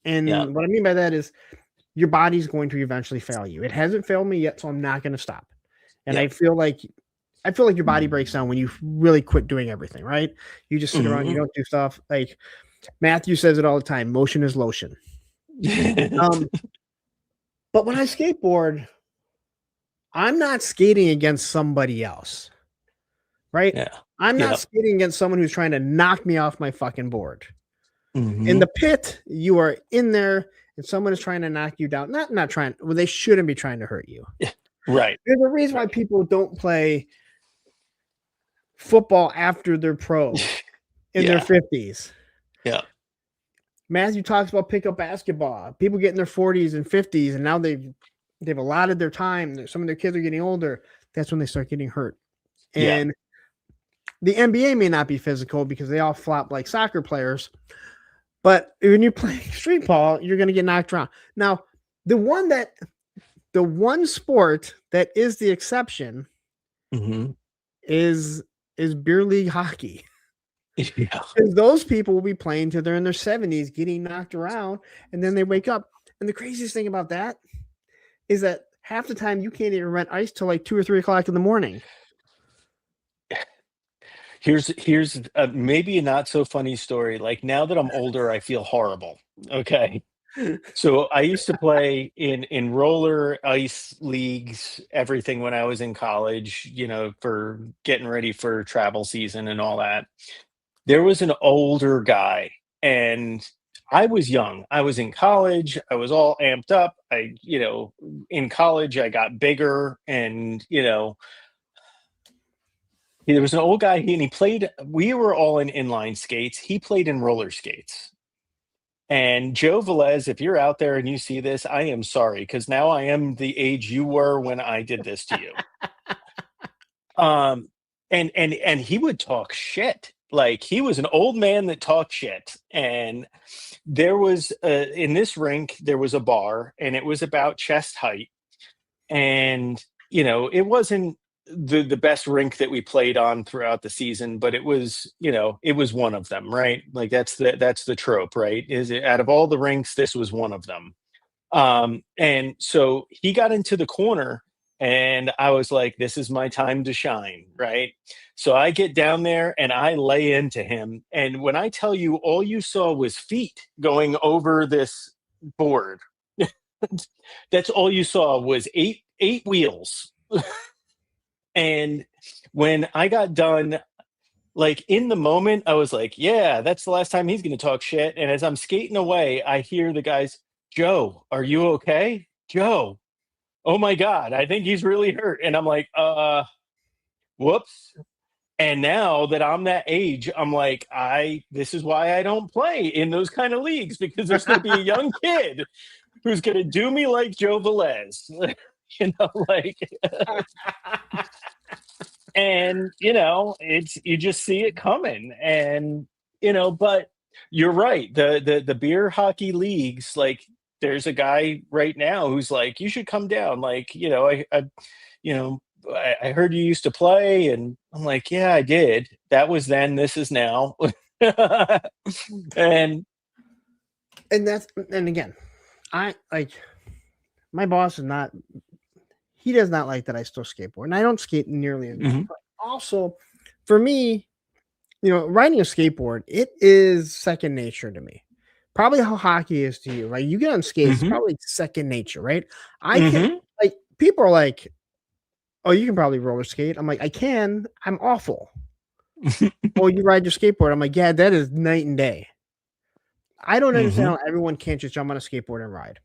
And what I mean by that is your body's going to eventually fail you. It hasn't failed me yet, so I'm not going to stop. And I feel like your body breaks down when you really quit doing everything, right? You just sit around, you don't do stuff. Like Matthew says it all the time, motion is lotion. But when I skateboard, I'm not skating against somebody else, right? Yeah. I'm not skating against someone who's trying to knock me off my fucking board. In the pit, you are in there, and someone is trying to knock you down. Not trying. Well, they shouldn't be trying to hurt you. Right. There's a reason why people don't play football after they're pro in their 50s. Yeah. Matthew talks about pickup basketball. People get in their 40s and 50s, and now they've allotted their time. Some of their kids are getting older. That's when they start getting hurt. Yeah. And the NBA may not be physical because they all flop like soccer players. But when you're playing street ball, you're going to get knocked around. Now, the one sport that is the exception is beer league hockey. Yeah. Because those people will be playing till they're in their 70s, getting knocked around, and then they wake up. And the craziest thing about that is that half the time you can't even rent ice till like 2 or 3 o'clock in the morning. Here's maybe a not so funny story. Like, now that I'm older, I feel horrible. Okay. So I used to play in roller ice leagues, everything when I was in college, for getting ready for travel season and all that. There was an older guy, and I was young. I was in college. I was all amped up. In college, I got bigger, and there was an old guy, and he played. We were all in inline skates. He played in roller skates. And Joe Velez, if you're out there and you see this, I am sorry, because now I am the age you were when I did this to you. And he would talk shit. Like, he was an old man that talked shit. And there was in this rink, there was a bar, and it was about chest height. And it wasn't the best rink that we played on throughout the season, but it was one of them, right? Like, that's the trope, right? Is it, out of all the rinks, this was one of them. And so he got into the corner, and I was like, this is my time to shine, right? So I get down there and I lay into him, and when I tell you, all you saw was feet going over this board. That's all you saw, was eight wheels. And when I got done, like, in the moment, I was like, yeah, that's the last time he's going to talk shit. And as I'm skating away, I hear the guys, Joe, are you okay? Joe, oh my God, I think he's really hurt. And I'm like, whoops. And now that I'm that age, I'm like, this is why I don't play in those kind of leagues, because there's going to be a young kid who's going to do me like Joe Velez. Like, and it's, you just see it coming. And but you're right, the beer hockey leagues, like, there's a guy right now who's like, you should come down, like, I heard you used to play, and I'm like, yeah, I did. That was then, this is now. and and again, I like, my boss is not, he does not like that I still skateboard, and I don't skate nearly enough. But also, for me, riding a skateboard, it is second nature to me. Probably how hockey is to you. Like, you get on skates, it's probably second nature, right? I can, like, people are like, oh, you can probably roller skate. I'm like, I can. I'm awful. Well, you ride your skateboard. I'm like, yeah, that is night and day. I don't understand how everyone can't just jump on a skateboard and ride.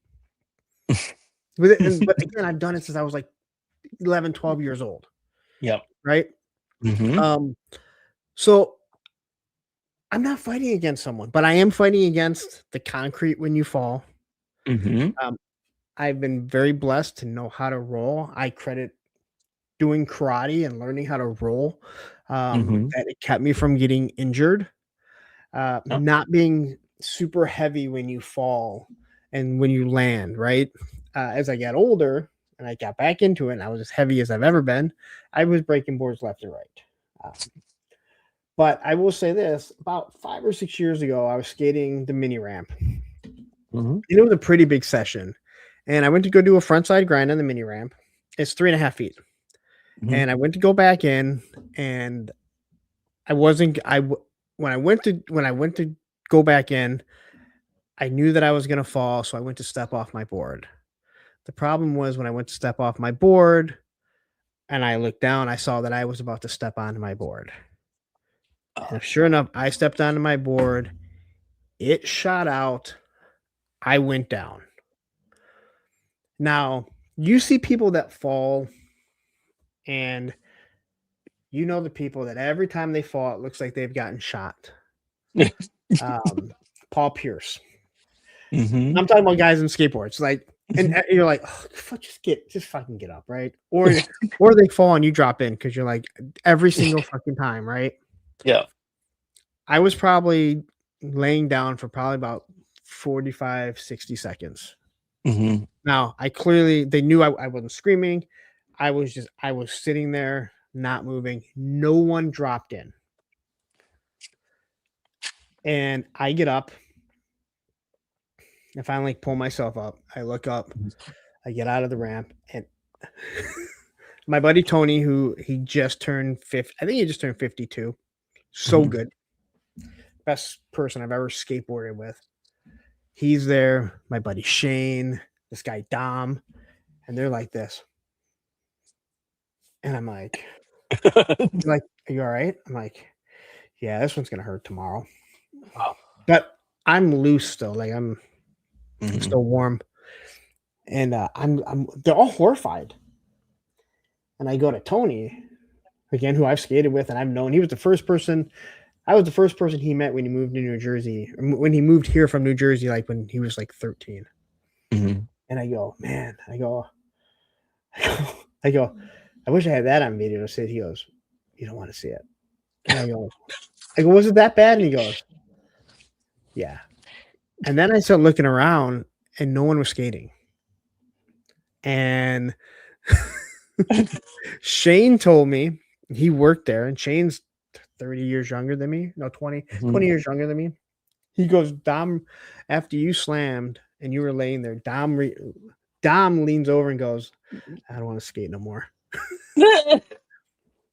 But again, I've done it since I was like 11, 12 years old. Yep. Right. So I'm not fighting against someone, but I am fighting against the concrete when you fall. I've been very blessed to know how to roll. I credit doing karate and learning how to roll, that it kept me from getting injured. Not being super heavy when you fall and when you land, right? As I got older and I got back into it, and I was as heavy as I've ever been, I was breaking boards left and right. But I will say this, about 5 or 6 years ago, I was skating the mini ramp. And it was a pretty big session. And I went to go do a frontside grind on the mini ramp. It's 3.5 feet. And I went to go back in, and when I went to go back in, I knew that I was going to fall. So I went to step off my board. The problem was, when I went to step off my board and I looked down, I saw that I was about to step onto my board. And sure enough, I stepped onto my board. It shot out. I went down. Now, you see people that fall, and the people that every time they fall, it looks like they've gotten shot. Paul Pierce. Mhm. I'm talking about guys in skateboards, like, and you're like, oh, just fucking get up, right? Or they fall and you drop in because you're like every single fucking time, right? Yeah. I was probably laying down for probably about 45, 60 seconds. Mhm. Now, they knew I wasn't screaming. I was sitting there, not moving. No one dropped in. And I get up. I finally pull myself up. I look up. I get out of the ramp. And my buddy Tony, who he just turned 50, I think he just turned 52. So Mhm. good. Best person I've ever skateboarded with. He's there. My buddy Shane, this guy Dom. And they're like this. And I'm like, are you all right? I'm like, yeah, this one's gonna hurt tomorrow. Wow. But I'm loose still, like I'm Mhm. still warm. And they're all horrified. And I go to Tony, again, who I've skated with and I've known. I was the first person he met when he moved to New Jersey, when he moved here from New Jersey, like when he was like 13. Mhm. And I go, man, I go, I wish I had that on video to see it. He goes, you don't want to see it. And I go, was it that bad? And he goes, yeah. And then I start looking around and no one was skating. And Shane told me he worked there, and Shane's 30 years younger than me. No, 20 Mhm. years younger than me. He goes, Dom, after you slammed and you were laying there, Dom leans over and goes, I don't want to skate no more.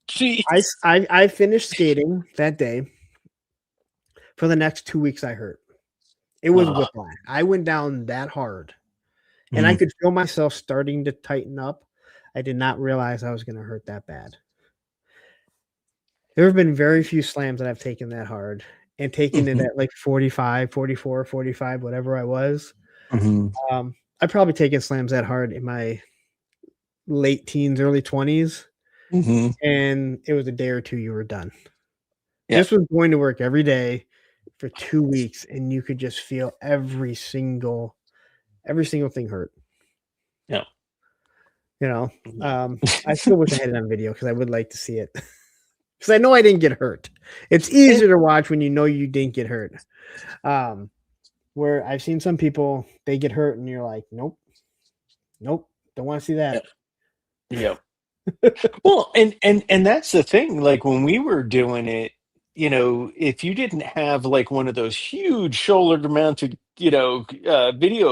Jeez. I finished skating that day. For the next 2 weeks, I hurt. It was Ah. whiplash. I went down that hard, and I Mhm. could feel myself starting to tighten up. I did not realize I was going to hurt that bad. There have been very few slams that I've taken that hard and taken it Mhm. at like 45, 44, 45, whatever I was. Mhm. I've probably taken slams that hard in my late teens, early 20s, Mhm. and it was a day or two you were done. Yeah. This was going to work every day for 2 weeks, and you could just feel every single thing hurt. Yeah. You know, I still wish I had it on video because I would like to see it. Because I know I didn't get hurt. It's And easier to watch when you know you didn't get hurt. Where I've seen some people, they get hurt and you're like, nope, don't want to see yeah. that. Yeah. Well, and that's the thing. Like when we were doing it, if you didn't have like one of those huge shoulder-mounted, video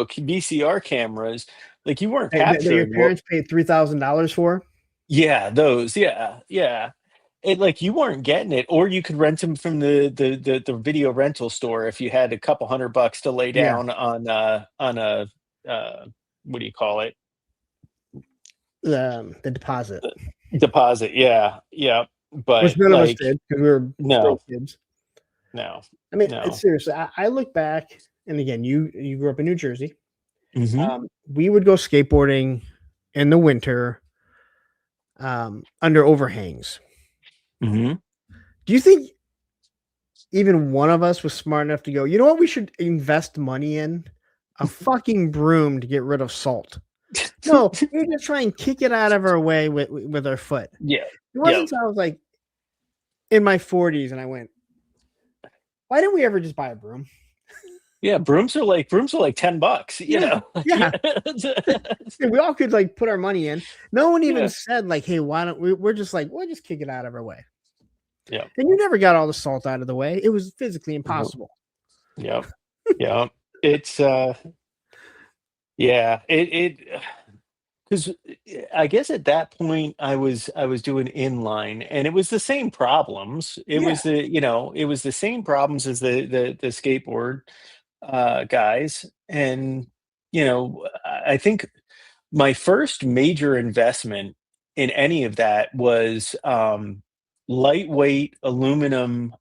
VCR cameras, like you weren't That your capturing what. parents paid $3,000 for. Yeah, those. Yeah, yeah. It like you weren't getting it, or you could rent them from the video rental store if you had a couple $100 to lay Yeah, down on a uh, what do you call it? the deposit, Deposit. Yeah, yeah. which But none of us like, did because we were no, broke kids. no, I mean, it's no. seriously. I look back, and again, you grew up in New Jersey. Hmm. We would go skateboarding in the winter under overhangs. Hmm. Do you think even one of us was smart enough to go, you know what, we should invest money in? A fucking broom to get rid of salt. No, we just try and kick it out of our way with our foot. Yeah, It yeah, wasn't until I was like in my 40s and I went, why didn't we ever just buy a broom? yeah. Brooms are like $10. Yeah, yeah. We all could like put our money in. No one even Yeah, said like, hey, why don't we're just like, we'll just kick it out of our way. yeah, And you never got all the salt out of the way. It was physically impossible. yeah, yeah. It's yeah. It because I guess at that point I was doing inline, and it was the same problems. It Yeah. was the same problems as the skateboard guys, and I think my first major investment in any of that was lightweight aluminum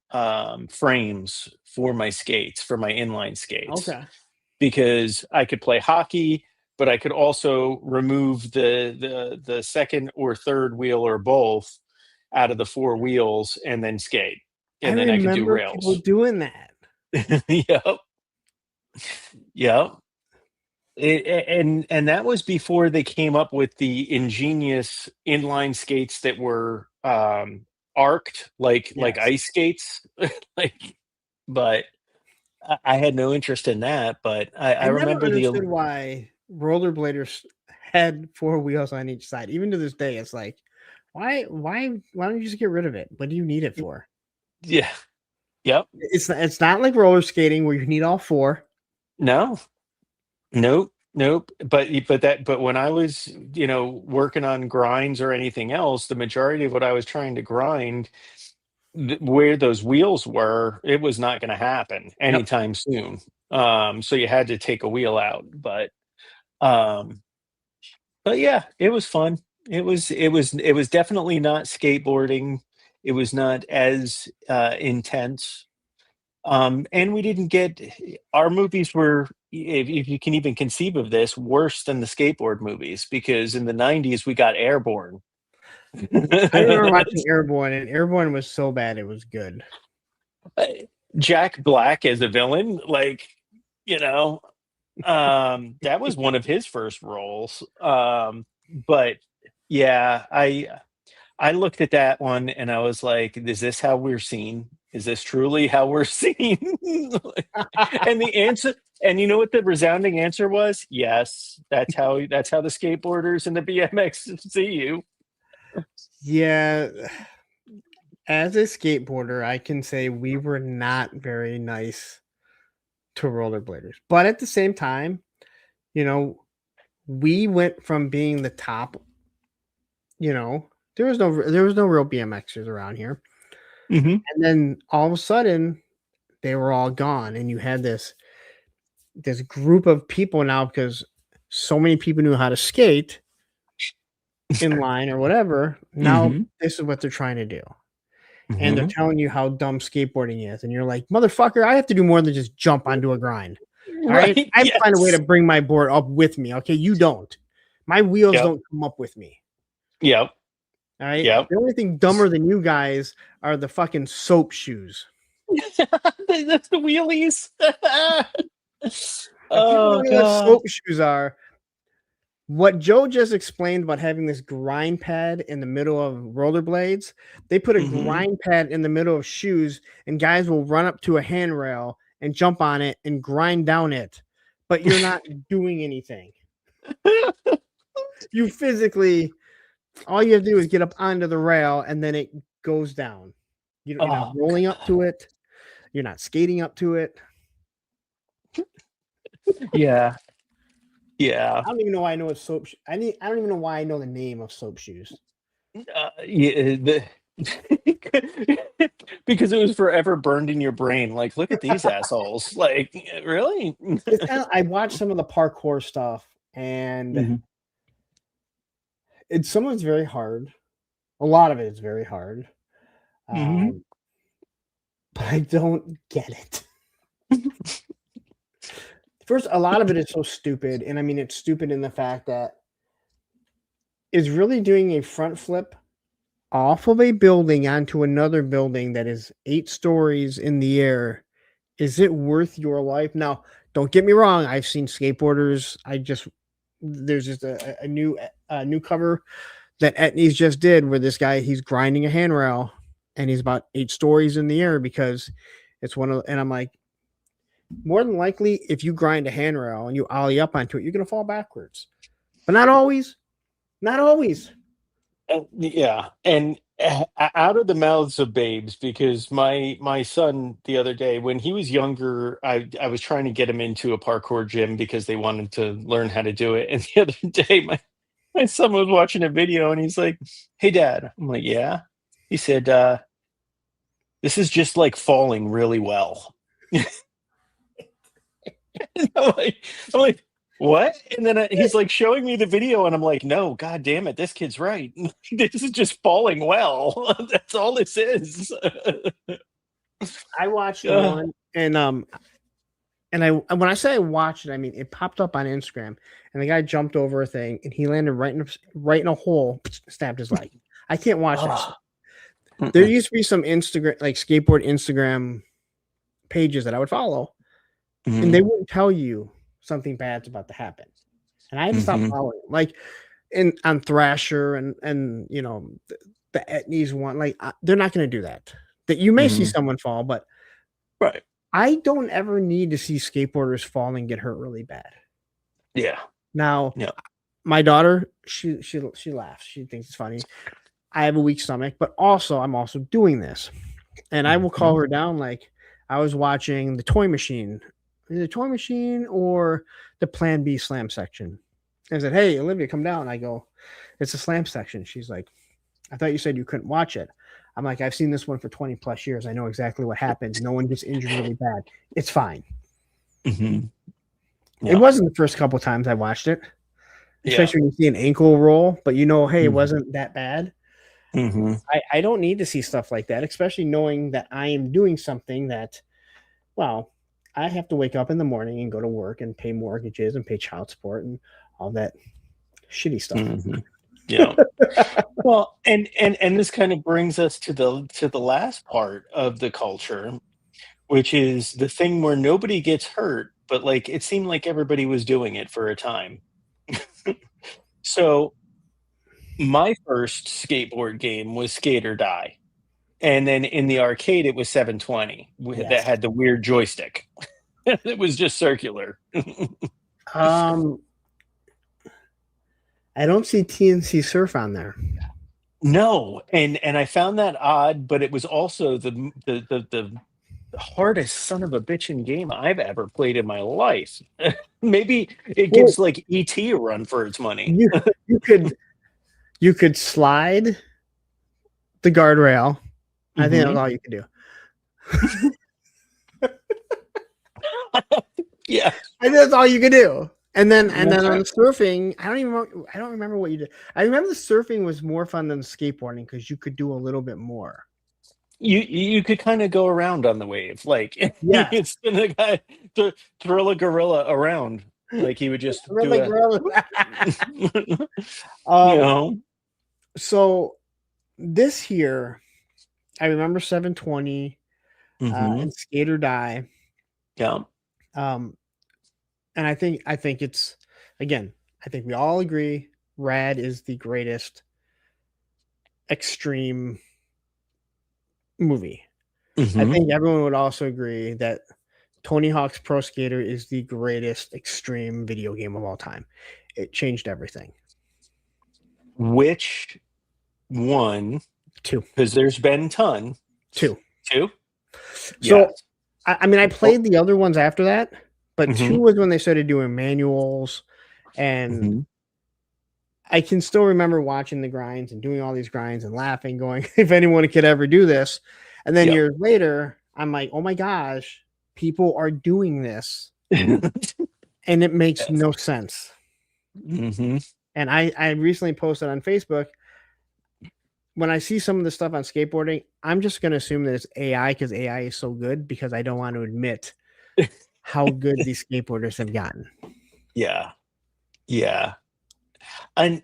frames for my skates, for my inline skates, Okay. because I could play hockey, but I could also remove the second or third wheel or both out of the four wheels and then skate, I and then I could do remember people rails. doing that. Yep. Yeah. And that was before they came up with the ingenious inline skates that were arced like Yes. ice skates. like, but I had no interest in that. But I I never remember the understood why rollerbladers had four wheels on each side. Even to this day, it's like, why don't you just get rid of it? What do you need it for? yeah, yep, It's not like roller skating where you need all four. no, nope, nope. But when I was working on grinds or anything else, the majority of what I was trying to grind where those wheels were, it was not going to happen Yep. anytime soon. So you had to take a wheel out, um, but yeah, it was fun. It was definitely not skateboarding. It was not as intense. And we didn't get our movies were, if you can even conceive of this, worse than the skateboard movies because in the '90s we got Airborne. I remember watching Airborne, and Airborne was so bad it was good. Jack Black as a villain, you know, that was one of his first roles. But yeah, I looked at that one and I was like, is this how we're seen? Is this truly how we're seen? And the answer, and you know what the resounding answer was? Yes, that's how the skateboarders and the BMX see you. Yeah, as a skateboarder, I can say we were not very nice to rollerbladers. But at the same time, you know, we went from being the top, there was no real BMXers around here. Hmm. And then all of a sudden they were all gone and you had this group of people now because so many people knew how to skate in line or whatever. Now Hmm. this is what they're trying to do. And they're Hmm. telling you how dumb skateboarding is. And you're like, motherfucker, I have to do more than just jump onto a grind. All right. Right? I have to find a way to Yes. bring my board up with me. Okay. You don't. My wheels Yep. don't come up with me. Yep. All right. Yep. The only thing dumber than you guys are the fucking soap shoes. That's the wheelies. If people Oh don't know what god. soap shoes are, what Joe just explained about having this grind pad in the middle of rollerblades, they put a Hmm. grind pad in the middle of shoes, and guys will run up to a handrail and jump on it and grind down it, but you're not doing anything. You physically, all you have to do is get up onto the rail, and then it goes down. You're not Oh rolling up to it. You're not skating up to it. yeah. Yeah. I don't even know why I know what soap. I don't even know why I know the name of soap shoes. Yeah. Because it was forever burned in your brain. Like, look at these assholes. Like, really? It's kind of, I watched some of the parkour stuff, and Mhm. some of it's very hard. A lot of it is very hard, Mhm. um, but I don't get it. First, a lot of it is so stupid, and I mean it's stupid in the fact that is really doing a front flip off of a building onto another building that is 8 stories in the air. Is it worth your life? Now, don't get me wrong. I've seen skateboarders. There's just a new cover that Etnies just did where this guy he's grinding a handrail and he's about 8 stories in the air because it's one of and I'm like, more than likely, if you grind a handrail and you ollie up onto it, you're gonna fall backwards. But not always. Not always. Yeah, and out of the mouths of babes, because my son the other day when he was younger, I was trying to get him into a parkour gym because they wanted to learn how to do it. And the other day, my son was watching a video and he's like, "Hey, Dad." I'm like, "Yeah." He said, "This is just like falling really well." I'm like, what? And then he's like showing me the video, and I'm like, no, god damn it, this kid's right. This is just falling well. That's all this is. I watched Ugh. one and I when I say I watched it, I mean it popped up on Instagram and the guy jumped over a thing and he landed right in a hole, stabbed his leg. I can't watch that. Ugh. There Mm-mm. used to be some Instagram like skateboard Instagram pages that I would follow and they Mhm. wouldn't tell you. something bad's about to happen, and I had to stop following. Like on Thrasher and the Etnies one, like they're not going to do that. That you may see someone fall, but Right. I don't ever need to see skateboarders fall and get hurt really bad. Yeah. Now, Yeah. my daughter, she laughs. She thinks it's funny. I have a weak stomach, but also I'm also doing this, and I will call her down. Like I was watching the Toy Machine, the Toy Machine or the Plan B Slam section. I said, "Hey, Olivia, come down." I go, "It's a Slam section." She's like, "I thought you said you couldn't watch it." I'm like, "I've seen this one for 20 plus years. I know exactly what happens. No one gets injured really bad. It's fine." Yeah. It wasn't the first couple times I watched it, Yeah. especially when you see an ankle roll, but hey, it wasn't that bad. I don't need to see stuff like that, especially knowing that I am doing something that, well, I have to wake up in the morning and go to work and pay mortgages and pay child support and all that shitty stuff. Yeah. Well, and this kind of brings us to the last part of the culture, which is the thing where nobody gets hurt, but like it seemed like everybody was doing it for a time. So my first skateboard game was Skate or Die. And then in the arcade, it was 720 Yes. that had the weird joystick. It was just circular. I don't see TNC Surf on there. No, and I found that odd, but it was also the hardest son of a bitchin' game I've ever played in my life. Maybe it gives like ET a run for its money. You could slide the guardrail. I think that's all you could do. Yeah, I think that's all you could do. And then on the surfing, I don't remember what you did. I remember the surfing was more fun than skateboarding because you could do a little bit more. You could kind of go around on the wave, like it's the guy to throw a gorilla around, like he would just do it. So this here, I remember 720 and Skate or Die. Yeah. And I think it's, again, I think we all agree Rad is the greatest extreme movie. I think everyone would also agree that Tony Hawk's Pro Skater is the greatest extreme video game of all time. It changed everything. Which one? 2. Because there's been a ton. 2. So yeah. I played the other ones after that, but 2 was when they started doing manuals, and I can still remember watching the grinds and doing all these grinds and laughing, going, if anyone could ever do this. And then years later, I'm like, oh my gosh, people are doing this. And it makes no sense. And I recently posted on Facebook, when I see some of the stuff on skateboarding, I'm just going to assume that it's AI because AI is so good, because I don't want to admit how good these skateboarders have gotten. Yeah. Yeah. And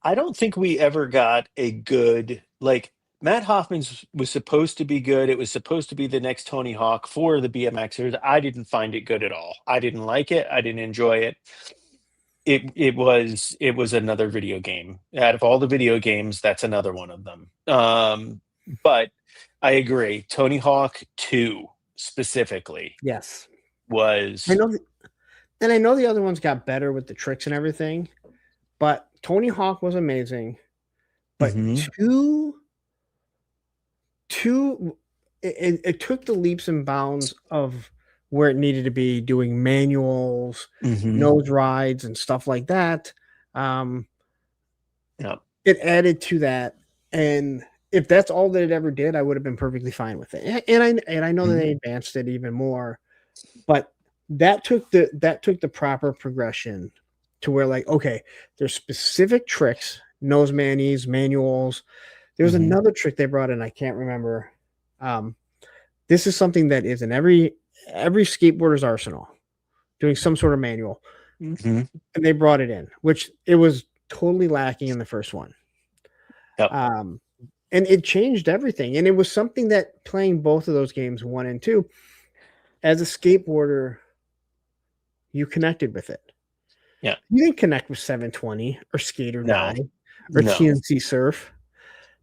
I don't think we ever got a good, like, Matt Hoffman's was supposed to be good. It was supposed to be the next Tony Hawk for the BMXers. I didn't find it good at all. I didn't like it. I didn't enjoy it. It was another video game. Out of all the video games, that's another one of them. But I agree. Tony Hawk 2 specifically, yes, was. I know the other ones got better with the tricks and everything, but Tony Hawk was amazing. But 2, it took the leaps and bounds of where it needed to be, doing manuals, nose rides, and stuff like that. It added to that, and if that's all that it ever did, I would have been perfectly fine with it. And I know that they advanced it even more, but that took the proper progression to where, like, okay, there's specific tricks, nose manies, manuals. There's another trick they brought in, I can't remember. This is something that is in every skateboarder's arsenal, doing some sort of manual. And they brought it in, which it was totally lacking in the first one. And it changed everything. And it was something that, playing both of those games, 1 and 2, as a skateboarder, You connected with it. Yeah. You didn't connect with 720 or Skate or No. Die or No. TNC Surf.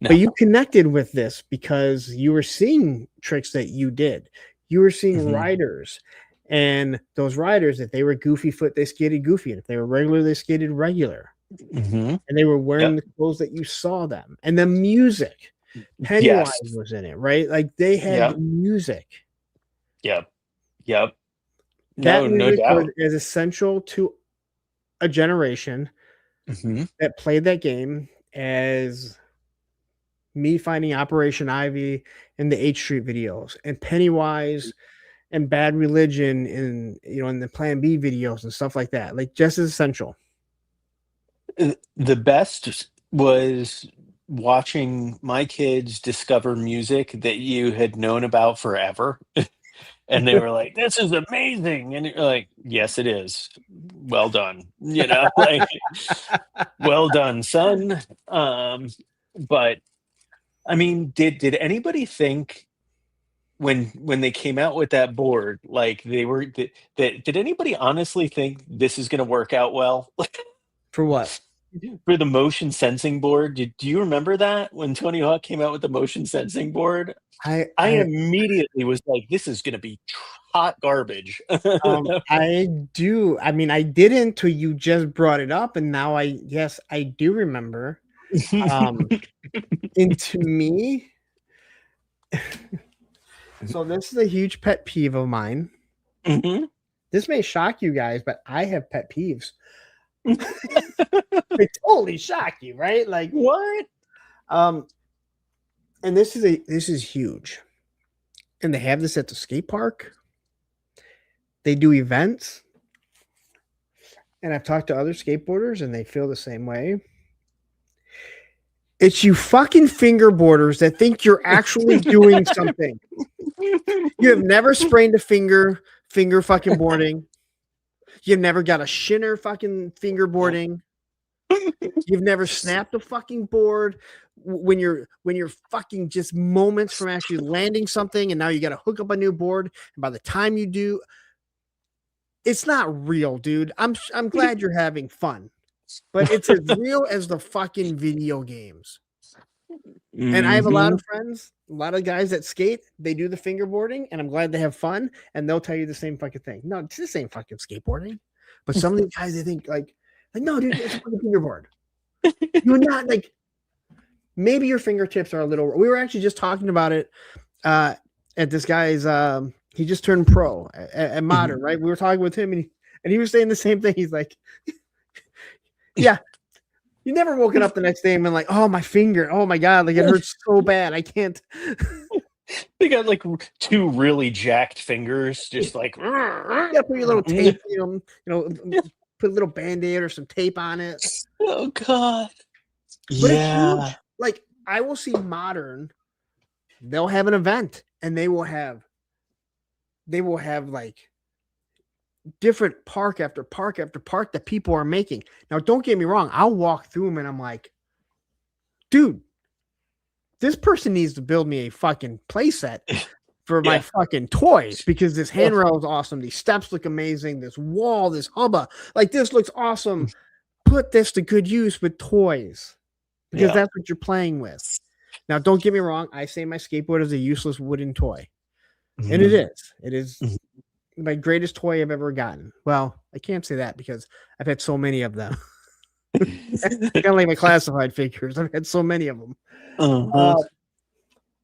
No. But you connected with this because you were seeing tricks that you did. You were seeing riders, and those riders, if they were goofy foot, they skated goofy, and if they were regular, they skated regular. And they were wearing the clothes that you saw them, and the music. Pennywise was in it, right? Like they had the music. Yep. That No music was doubt. as essential to a generation that played that game as me finding Operation Ivy and the H Street videos and Pennywise and Bad Religion and in the Plan B videos and stuff like that. Like just as essential. The best was watching my kids discover music that you had known about forever. And they were like, "This is amazing." And you're like, "Yes, it is. Well done." Like, well done, son. But I mean, did anybody think when they came out with that board, like they were did anybody honestly think this is gonna work out well? For what? For the motion sensing board? Do you remember that when Tony Hawk came out with the motion sensing board? I immediately was like, "This is gonna be hot garbage." I do. I mean, I didn't until you just brought it up, and now I do remember. And to me, so this is a huge pet peeve of mine. This may shock you guys, but I have pet peeves. They totally shock you, right? Like what? And this is huge. And they have this at the skate park. They do events. And I've talked to other skateboarders and they feel the same way. It's you fucking fingerboarders that think you're actually doing something. You have never sprained a finger fucking boarding. You've never got a shinner fucking fingerboarding. You've never snapped a fucking board when you're fucking just moments from actually landing something, and now you got to hook up a new board. And by the time you do, it's not real, dude. I'm glad you're having fun, but it's as real as the fucking video games. And I have a lot of friends, a lot of guys that skate. They do the fingerboarding, and I'm glad they have fun. And they'll tell you the same fucking thing. No, it's the same fucking skateboarding. But some of these guys, they think like no, dude, it's a fucking fingerboard. You're not like. Maybe your fingertips are a little. We were actually just talking about it at this guy's. He just turned pro at Modern, right? We were talking with him, and he was saying the same thing. He's like, "Yeah, you never woken up the next day and been like, oh my finger, oh my god, like it hurts so bad, I can't." They got like two really jacked fingers, just like you gotta put your little tape, put a little Band-Aid or some tape on it. Oh god. But it's huge. Like I will see Modern, they'll have an event and they will have like different park after park after park that people are making. Now, don't get me wrong. I'll walk through them and I'm like, dude, this person needs to build me a fucking playset for my fucking toys because this handrail is awesome. These steps look amazing. This wall, this hubba, like this looks awesome. Put this to good use with toys because that's what you're playing with. Now, don't get me wrong. I say my skateboard is a useless wooden toy. And it is. It is my greatest toy I've ever gotten. Well, I can't say that because I've had so many of them. Kind of like my classified figures. I've had so many of them.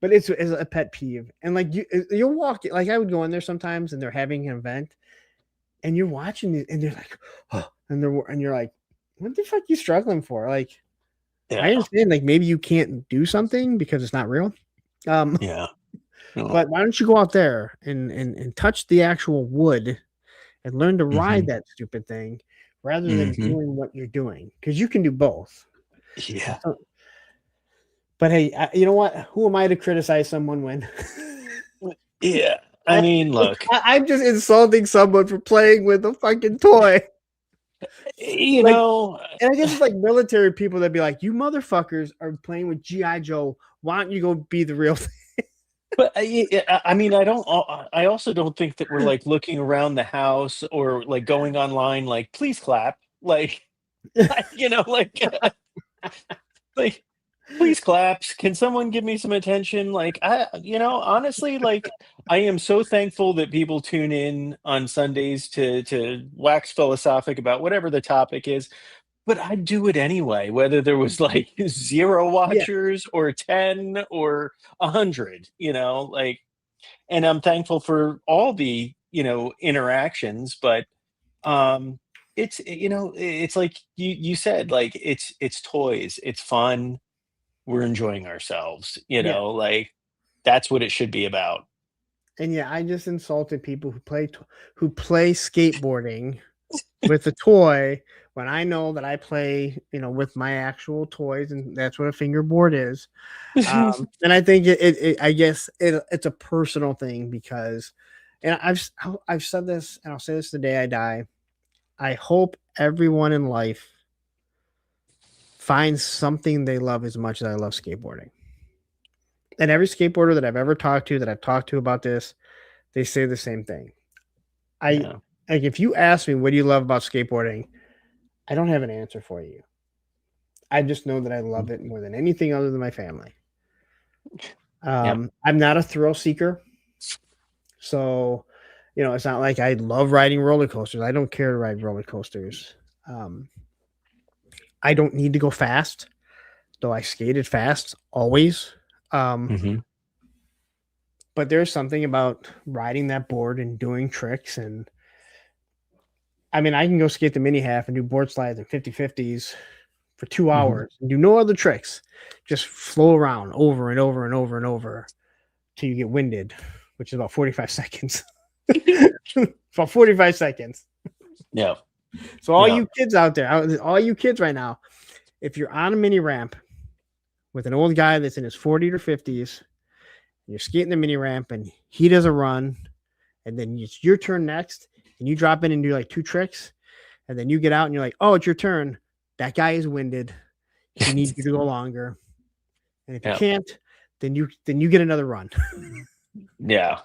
But it's a pet peeve. And like you'll walk, like I would go in there sometimes and they're having an event and you're watching it and they're like, oh, and you're like, what the fuck are you struggling for? Like, I understand, like maybe you can't do something because it's not real. But why don't you go out there and touch the actual wood and learn to ride that stupid thing rather than doing what you're doing? Because you can do both. Yeah. But hey, you know what? Who am I to criticize someone when? Yeah. I mean, look. I'm just insulting someone for playing with a fucking toy. You know. And I guess it's like military people that be like, you motherfuckers are playing with G.I. Joe. Why don't you go be the real thing? But I mean, I don't. I also don't think that we're like looking around the house or like going online, like please clap, like like like please claps. Can someone give me some attention? Like honestly, like I am so thankful that people tune in on Sundays to wax philosophic about whatever the topic is. But I'd do it anyway, whether there was like zero Yeah, watchers or 10 or 100. Like, and I'm thankful for all the interactions, but um it's like you said, like it's toys, it's fun, we're enjoying ourselves, yeah. like that's what it should be about. And yeah, I just insulted people who play skateboarding with a toy when I know that I play, with my actual toys, and that's what a fingerboard is. And I think I guess it's a personal thing because, and I've said this, and I'll say this the day I die. I hope everyone in life finds something they love as much as I love skateboarding. And every skateboarder that I've ever talked to, that I've talked to about this, they say the same thing. I Yeah. like if you ask me what do you love about skateboarding, I don't have an answer for you. I just know that I love it more than anything other than my family. Yep. I'm not a thrill seeker, so it's not like I love riding roller coasters. I don't care to ride roller coasters. Um, I don't need to go fast, though I skated fast always. Um, Hmm. but there's something about riding that board and doing tricks. And I mean, I can go skate the mini half and do board slides and 50/50s for 2 Hmm. hours and do no other tricks. Just flow around over and over and over and over till you get winded, which is about 45 seconds. About 45 seconds. Yeah. So all Yeah. you kids out there, all you kids right now, if you're on a mini ramp with an old guy that's in his 40s or 50s, and you're skating the mini ramp and he does a run, and then it's your turn next, and you drop in and do like 2 tricks, and then you get out and you're like, oh, it's your turn. That guy is winded. He needs you to go longer. And if you Yeah. can't, then you get another run. Yeah.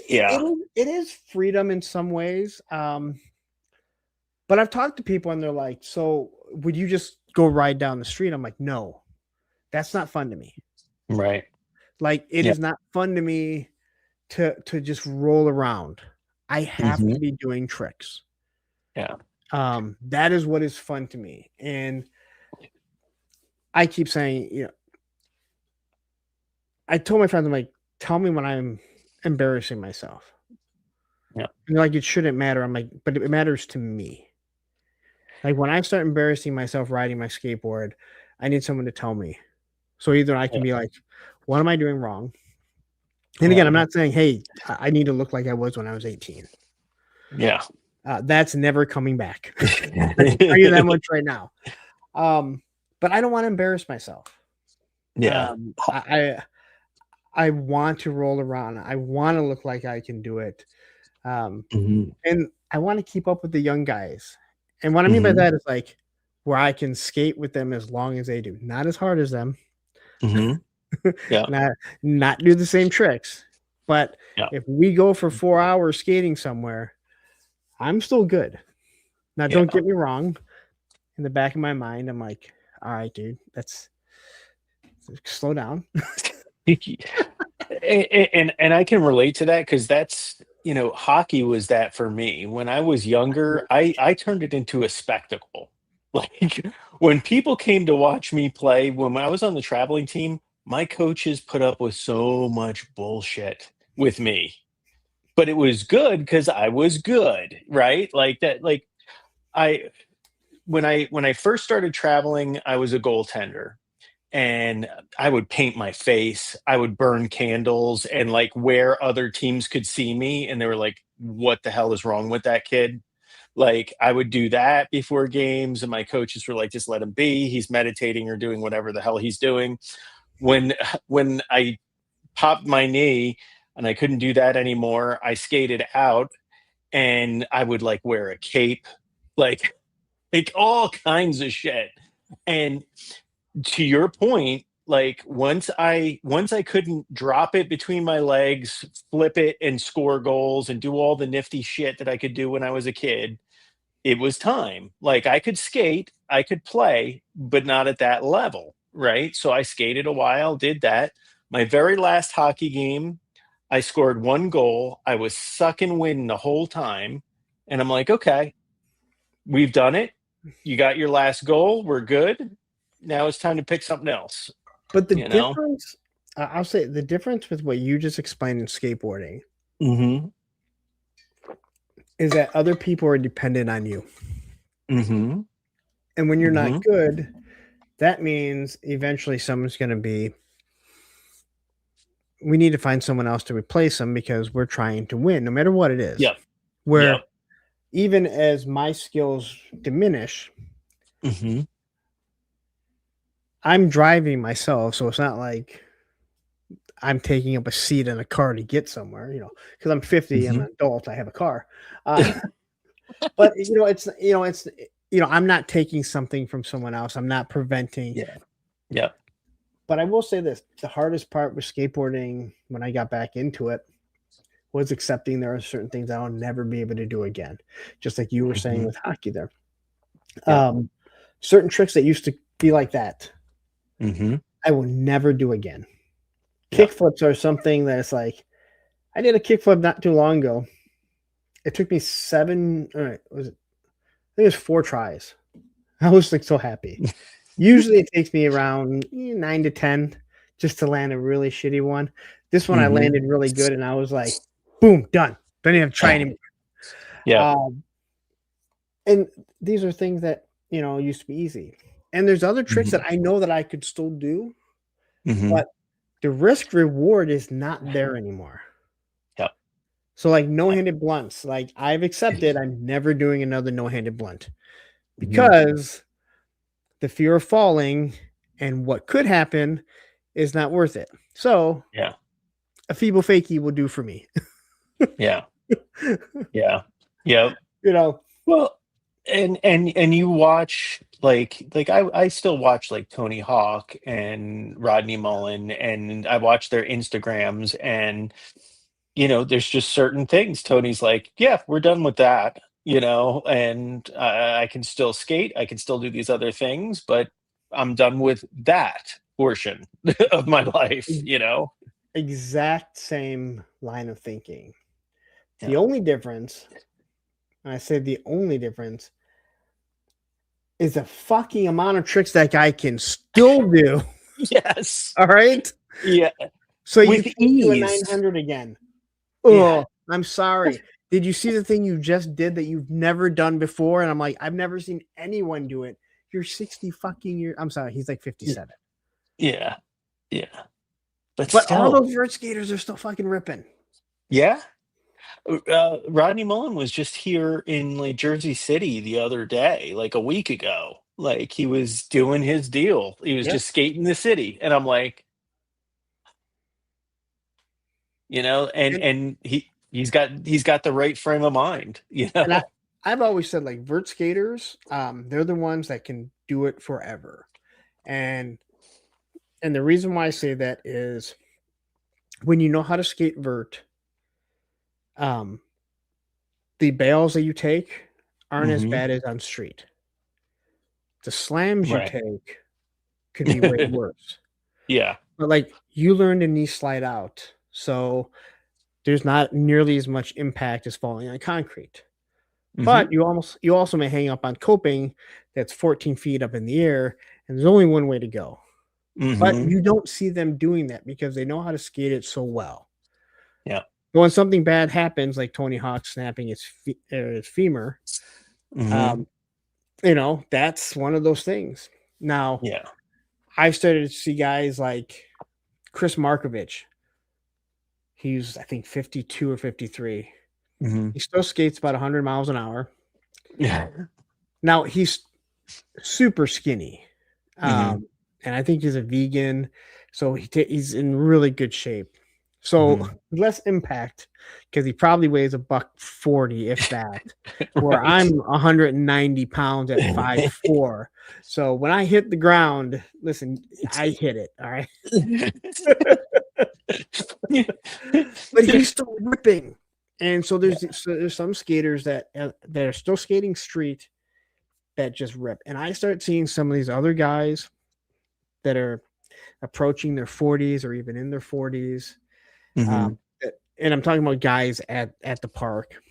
Yeah. It is freedom in some ways. But I've talked to people and they're like, so would you just go ride down the street? I'm like, no, that's not fun to me. Right. Like it Yeah. is not fun to me to just roll around. I have Hmm. to be doing tricks. Yeah. That is what is fun to me. And I keep saying, I told my friends, I'm like, tell me when I'm embarrassing myself. Yeah. And they're like, it shouldn't matter. I'm like, but it matters to me. Like when I start embarrassing myself riding my skateboard, I need someone to tell me. So either I can Yeah. be like, what am I doing wrong? And Yeah. again, I'm not saying, hey, I need to look like I was when I was 18. Yeah. That's never coming back. I can tell you that much right now. But I don't want to embarrass myself. Yeah. I want to roll around. I want to look like I can do it. Hmm. And I want to keep up with the young guys. And what I mean by Hmm. that is like where I can skate with them as long as they do, not as hard as them, Hmm. Yeah. not do the same tricks. But Yeah. if we go for 4 hours skating somewhere, I'm still good. Now, Yeah. don't get me wrong. In the back of my mind, I'm like, all right, dude, let's slow down. And I can relate to that because that's hockey was that for me when I was younger. I turned it into a spectacle. Like when people came to watch me play when I was on the traveling team, my coaches put up with so much bullshit with me, but it was good because I was good, right? Like that. Like I when I first started traveling, I was a goaltender and I would paint my face, I would burn candles and like where other teams could see me and they were like, "What the hell is wrong with that kid?" Like I would do that before games and my coaches were like, "Just let him be. He's meditating or doing whatever the hell he's doing." When when I popped my knee and I couldn't do that anymore, I skated out and I would like wear a cape, like all kinds of shit. And to your point, like once I couldn't drop it between my legs, flip it and score goals and do all the nifty shit that I could do when I was a kid, it was time. Like I could skate, I could play, but not at that level, right? So I skated a while, did that. My very last hockey game, I scored one goal. I was sucking wind the whole time. And I'm like, okay, we've done it. You got your last goal. We're good. Now it's time to pick something else. But the You know? difference, I'll say the difference with what you just explained in skateboarding Mm-hmm. is that other people are dependent on you. Mm-hmm. And when you're Mhm. not good, that means eventually someone's going to be, we need to find someone else to replace them because we're trying to win, no matter what it is. Yep. Where Yep. even as my skills diminish, Mm-hmm. I'm driving myself. So it's not like I'm taking up a seat in a car to get somewhere, because I'm 50, I'm an adult, I have a car. But I'm not taking something from someone else. I'm not preventing. Yeah. Yeah. But I will say this: the hardest part with skateboarding when I got back into it was accepting there are certain things I'll never be able to do again. Just like you were saying with hockey there. Yeah. Certain tricks that used to be like that, Mm-hmm. I will never do again. Yeah. Kickflips are something that's like, I did a kickflip not too long ago. It took me 7, all right, I think it was 4 tries. I was like so happy. Usually it takes me around 9 to 10 just to land a really shitty one. This one I landed really good, and I was like, boom, done. Don't even have to try anymore. Yeah. And these are things that, used to be easy. And there's other tricks that I know that I could still do, but the risk reward is not there anymore. Yep. So like no-handed blunts, like I've accepted I'm never doing another no-handed blunt because the fear of falling and what could happen is not worth it. So Yeah. a feeble fakie will do for me. Yeah. Yeah. Yep. Well, and you watch like I still watch like Tony Hawk and Rodney Mullen, and I watch their Instagrams, and there's just certain things Tony's like, yeah, we're done with that, and I can still skate, I can still do these other things, but I'm done with that portion of my life. Exact same line of thinking. Yeah. The only difference, and I said the only difference, is the fucking amount of tricks that guy can still do. Yes. All right. Yeah. So you With can't do a ease. 900 again. Yeah. Oh, I'm sorry. Did you see the thing you just did that you've never done before? And I'm like, I've never seen anyone do it. You're 60 fucking years. I'm sorry. He's like 57. Yeah. Yeah. But But still. all those vert skaters are still fucking ripping. Yeah. Rodney Mullen was just here in like Jersey City the other day, like a week ago. Like he was doing his deal. He was just skating the city, and I'm like, and he's got the right frame of mind. And I've always said like vert skaters, they're the ones that can do it forever. And the reason why I say that is when you know how to skate vert, the bails that you take aren't as bad as on street. The slams you take could be way worse. Yeah. But like you learn to knee slide out, so there's not nearly as much impact as falling on concrete. But you also may hang up on coping that's 14 feet up in the air, and there's only one way to go. But you don't see them doing that because they know how to skate it so well. Yeah. But when something bad happens, like Tony Hawk snapping his femur, that's one of those things. Now, I've started to see guys like Chris Markovich. He's, I think, 52 or 53. He still skates about 100 miles an hour. Yeah. Now, he's super skinny. And I think he's a vegan. So he's in really good shape. So Mhm. less impact because he probably weighs a buck 40, if that. Where Right. I'm 190 pounds at 5'4". So when I hit the ground, listen, I hit it. All right. But he's still ripping. And so there's some skaters that are still skating street that just rip. And I start seeing some of these other guys that are approaching their 40s or even in their 40s. Mhm. And I'm talking about guys at the park,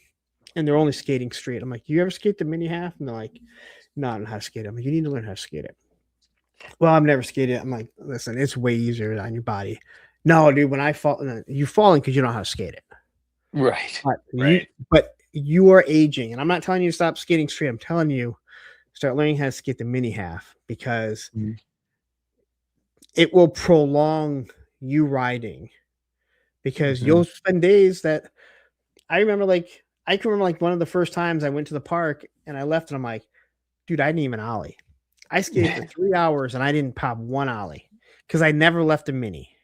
and they're only skating street. I'm like, you ever skate the mini half? And they're like, no, I don't know how to skate it. I'm like, you need to learn how to skate it. Well, I've never skated it. I'm like, listen, it's way easier on your body. No, dude, when I fall, you falling because you don't know how to skate it. Right. But Right. you are aging, and I'm not telling you to stop skating straight. I'm telling you start learning how to skate the mini half because Mhm. it will prolong you riding. Because you'll Mhm. spend days that I can remember like one of the first times I went to the park and I left and I'm like, dude, I didn't even ollie. I skated for 3 hours and I didn't pop one ollie because I never left a mini.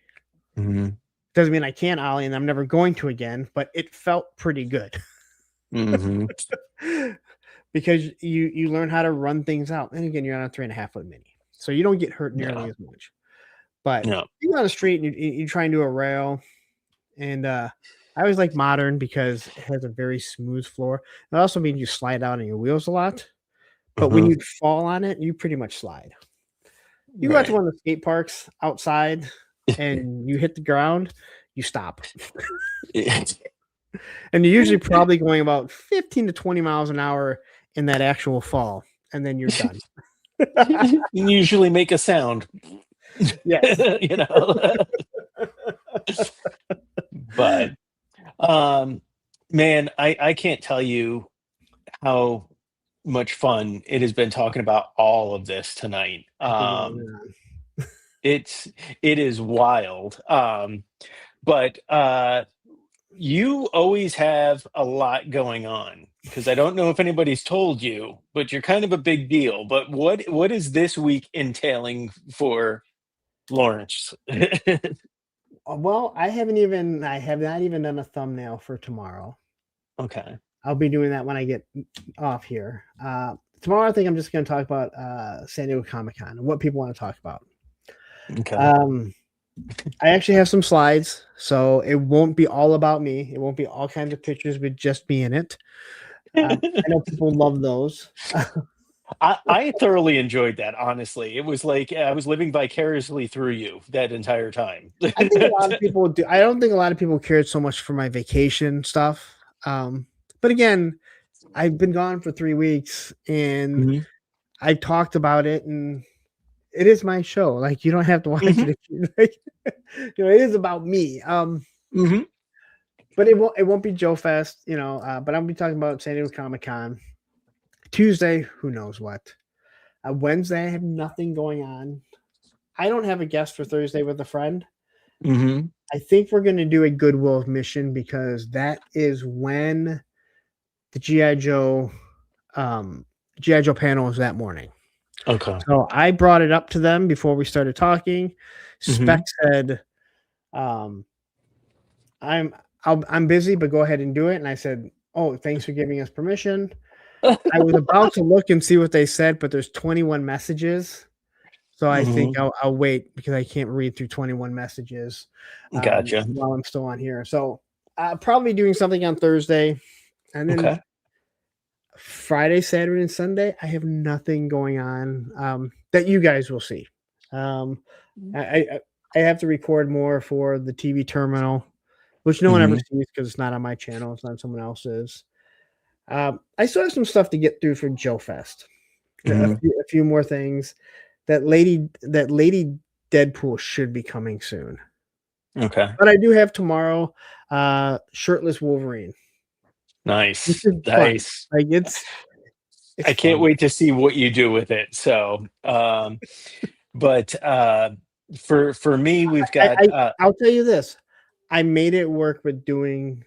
Mhm. Doesn't mean I can't ollie and I'm never going to again, but it felt pretty good Mhm. because you learn how to run things out. And again, you're on a 3.5 foot mini, so you don't get hurt nearly Yeah. as much. But Yeah. you go on the street and you try and do a rail, and I always like modern because it has a very smooth floor. It also means you slide out on your wheels a lot. But when Mhm. you fall on it, you pretty much slide. You go out to Right. one of the skate parks outside and you hit the ground, you stop. And you're usually probably going about 15 to 20 miles an hour in that actual fall, and then you're done. You usually make a sound, Yes. you know. But man, I can't tell you how much fun it has been talking about all of this tonight. I could go on and on. It's it is wild. But you always have a lot going on because I don't know if anybody's told you, but you're kind of a big deal. But what is this week entailing for Lawrence? Well, I have not even done a thumbnail for tomorrow. Okay. I'll be doing that when I get off here. Tomorrow, I think I'm just going to talk about San Diego Comic Con and what people want to talk about. Okay. Um, I actually have some slides, so it won't be all about me. It won't be all kinds of pictures with just me in it. I know people love those. I thoroughly enjoyed that, honestly. It was like I was living vicariously through you that entire time. I think a lot of people do. I don't think a lot of people cared so much for my vacation stuff. But again, I've been gone for 3 weeks and Mhm. I talked about it, and it is my show. Like you don't have to watch Mhm. it if you like. It is about me. Mhm. But it won't be Joe Fest, but I'll be talking about San Diego Comic Con. Tuesday, who knows what. Wednesday, I have nothing going on. I don't have a guest for Thursday with a friend. Mhm. I think we're going to do a Goodwill mission because that is when the GI Joe panel is that morning. Okay. So I brought it up to them before we started talking. Spec Mhm. said, um, I'm busy, but go ahead and do it. And I said, oh, thanks for giving us permission. I was about to look and see what they said, but there's 21 messages. So I think Mhm. I'll wait because I can't read through 21 messages Gotcha. while I'm still on here. So probably doing something on Thursday. And then Okay. Friday, Saturday, and Sunday, I have nothing going on that you guys will see. Um, I have to record more for the TV terminal, which no one ever Mhm. sees because it's not on my channel. It's on someone else's. I still have some stuff to get through for Joe Fest. Mhm. A few more things. That lady Deadpool should be coming soon. Okay. But I do have tomorrow shirtless Wolverine, which Nice. is fun. Nice. Like it's I can't fun. wait to see what you do with it. So, but for me, we've I, got I I'll tell you this. I made it work with doing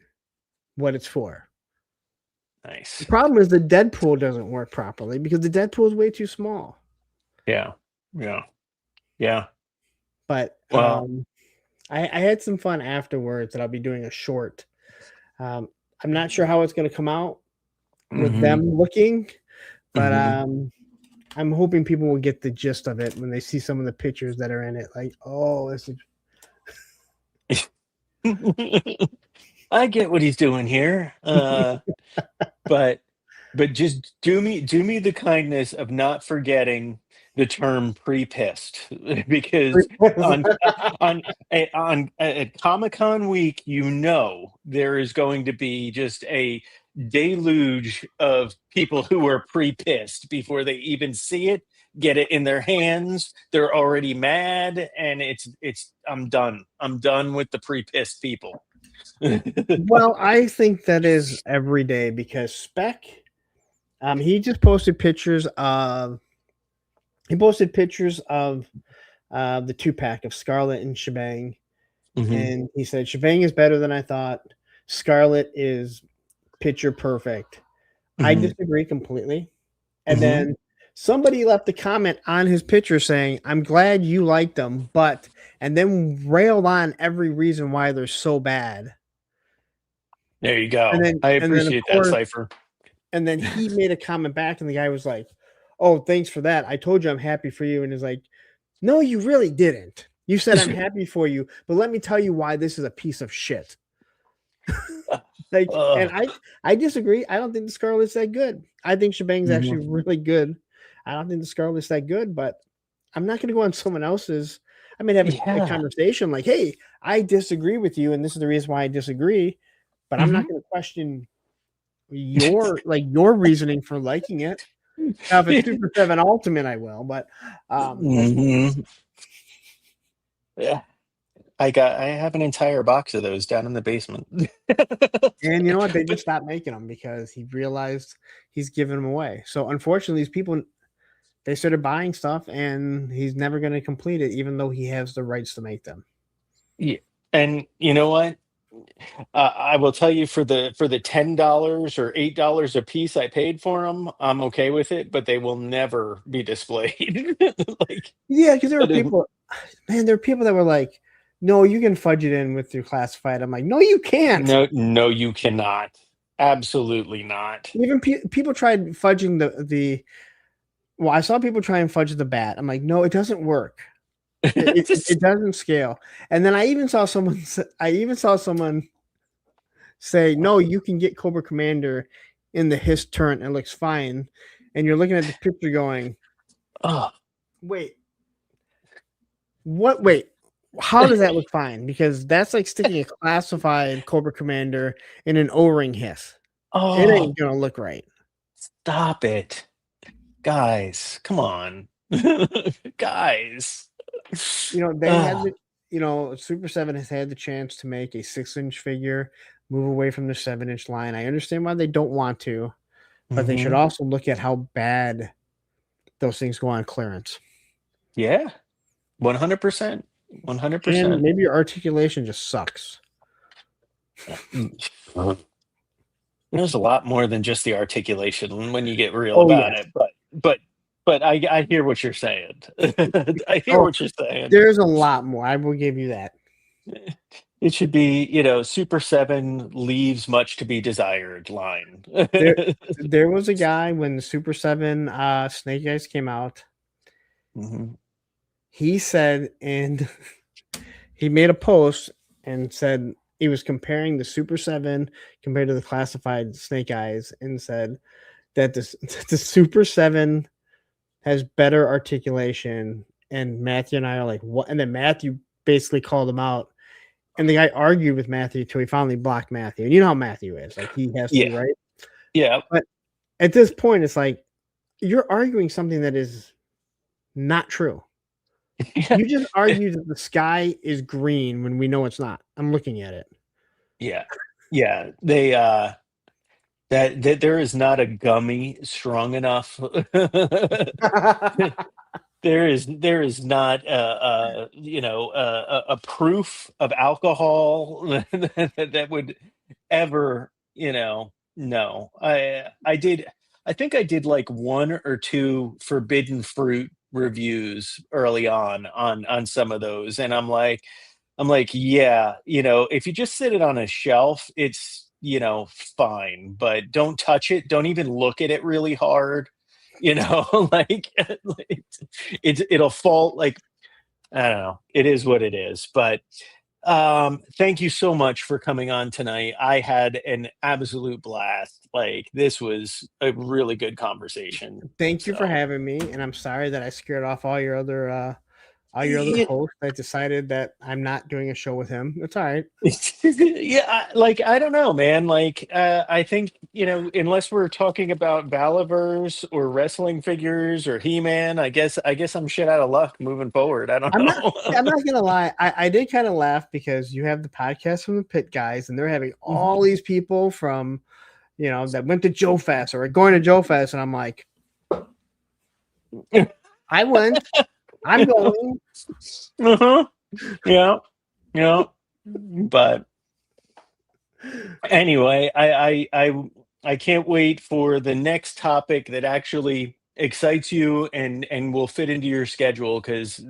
what it's for. The nice. problem is the Deadpool doesn't work properly because the Deadpool is way too small. Yeah. Yeah. Yeah. But Well, I had some fun afterwards that I'll be doing a short. I'm not sure how it's going to come out with Hmm. them looking, but Hmm. I'm hoping people will get the gist of it when they see some of the pictures that are in it. Like, oh, this is I get what he's doing here. But just do me the kindness of not forgetting the term pre-pissed because on on at Comic-Con week, there is going to be just a deluge of people who are pre-pissed before they even see it, get it in their hands. They're already mad, and I'm done. I'm done with the pre-pissed people. well, I think that is every day because Spec, he just posted pictures of the 2-pack of Scarlet and Shebang, Hmm. and he said Shebang is better than I thought. Scarlet is picture perfect. I Hmm. disagree completely. And Hmm. then somebody left a comment on his picture saying, "I'm glad you liked them, but," and then railed on every reason why they're so bad. There you And go. then I and then of appreciate that, course, Cipher. and then he made a comment back, and the guy was like, "Oh, thanks for that. I told you I'm happy for you." And he's like, "No, you really didn't. You said I'm happy for you, but let me tell you why this is a piece of shit." Like, and Ugh. I disagree. I don't think the Scarlet's that good. I think Shebang's Mhm. actually really good. I don't think the Scarlet's that good, but I'm not gonna go on someone else's. I mean, have a Yeah. conversation like, "Hey, I disagree with you, and this is the reason why I disagree," but I'm Mhm. not gonna question your reasoning for liking it. Now, if it's Super 7 Ultimate, I will, but, that's Mhm. Yeah. I have an entire box of those down in the basement. and you know what? They just stopped making them because he realized he's giving them away. So, unfortunately, these people, they started buying stuff, and he's never gonna complete it even though he has the rights to make them. Yeah. And you know what? I will tell you for the $10 or $8 a piece I paid for them, I'm okay with it, but they will never be displayed. Like, Yeah, because there were that is people man, there were people that were like, "No, you can fudge it in with your classified." I'm like, "No, you can't." no, no, you cannot. Absolutely not. Even people tried fudging well, I saw people try and fudge the bat. I'm like, "No, it doesn't work. It doesn't scale." And then I even saw someone say, "No, you can get Cobra Commander in the Hiss turret, and it looks fine." And you're looking at the picture going, Oh. "Wait, what? Wait, how does that look fine? Because that's like sticking a classified Cobra Commander in an O-ring Hiss. It Oh, ain't gonna look right." stop it. Guys, come on. Guys. They had Ah, the Super 7 has had the chance to make a 6-inch figure, move away from the 7-inch line. I understand why they don't want to, but they should mhm. also look at how bad those things go on clearance. Yeah, 100%, And 100%. maybe your articulation just sucks. Mm. There's a lot more than just the articulation when you get real Oh, about yes. it, but I hear what you're saying. I hear Oh, what you're saying. there's a lot more. I will give you that. It should be, Super 7 leaves much to be desired line. There there was a guy when the Super 7 Snake Eyes came out. Mhm, He said, and he made a post and said he was comparing the Super 7 compared to the classified Snake Eyes and said that the Super 7 has better articulation. And Matthew and I are like, what? And then Matthew basically called him out. And the guy argued with Matthew till he finally blocked Matthew. And you know how Matthew is. Like, he has to be yeah, right. yeah. But at this point, it's like you're arguing something that is not true. You just argued that the sky is green when we know it's not. I'm looking at it. Yeah. Yeah, that there is not a gummy strong enough. There is not a proof of alcohol that would ever, no. I think I did like one or two forbidden fruit reviews early on some of those, and I'm like, I'm like, yeah, if you just sit it on a shelf, it's, fine, but don't touch it. Don't even look at it really hard. Like, it'll fall. Like, I don't know. It is what it is. But thank you so much for coming on tonight. I had an absolute blast. Like, this was a really good conversation. Thank you for So, having me, and I'm sorry that I scared off all your other yeah, hosts. I decided that I'm not doing a show with him. It's all right. yeah, I don't know, man. Like, I think unless we're talking about Balaverse or wrestling figures or He-Man, I guess I'm shit out of luck moving forward. I don't I'm not. know. I'm not gonna lie. I did kind of laugh because you have the podcast from the Pit guys, and they're having all these people from, that went to Joe Fest or are going to Joe Fest, and I'm like, I went. I'm going. Uh-huh. Yeah, yeah. But anyway, I can't wait for the next topic that actually excites you and will fit into your schedule, because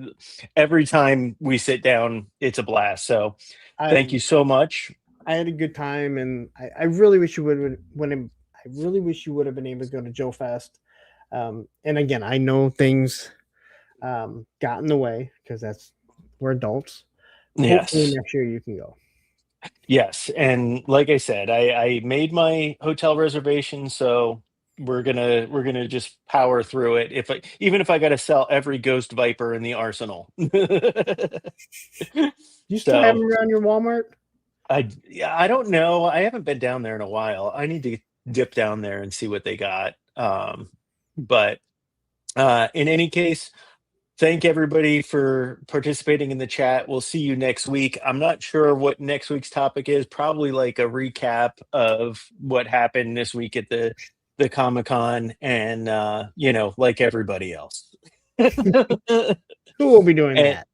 every time we sit down, it's a blast. So thank I you so much. I had a good time, and I really wish you I really wish you would have been able to go to Joe Fest. And again, I know things got in the way because we're adults. Hopefully Yes. next year you can go. Yes. And like I said, I made my hotel reservation, so we're gonna just power through it. Even if I gotta sell every ghost viper in the arsenal. Do you still have So them around your Walmart? yeah, I don't know. I haven't been down there in a while. I need to dip down there and see what they got. But in any case, thank everybody for participating in the chat. We'll see you next week. I'm not sure what next week's topic is. Probably like a recap of what happened this week at the Comic-Con, and like everybody else. Who will be doing And that?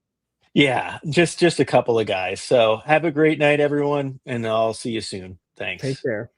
yeah, just a couple of guys. So have a great night, everyone, and I'll see you soon. Take Thanks. care.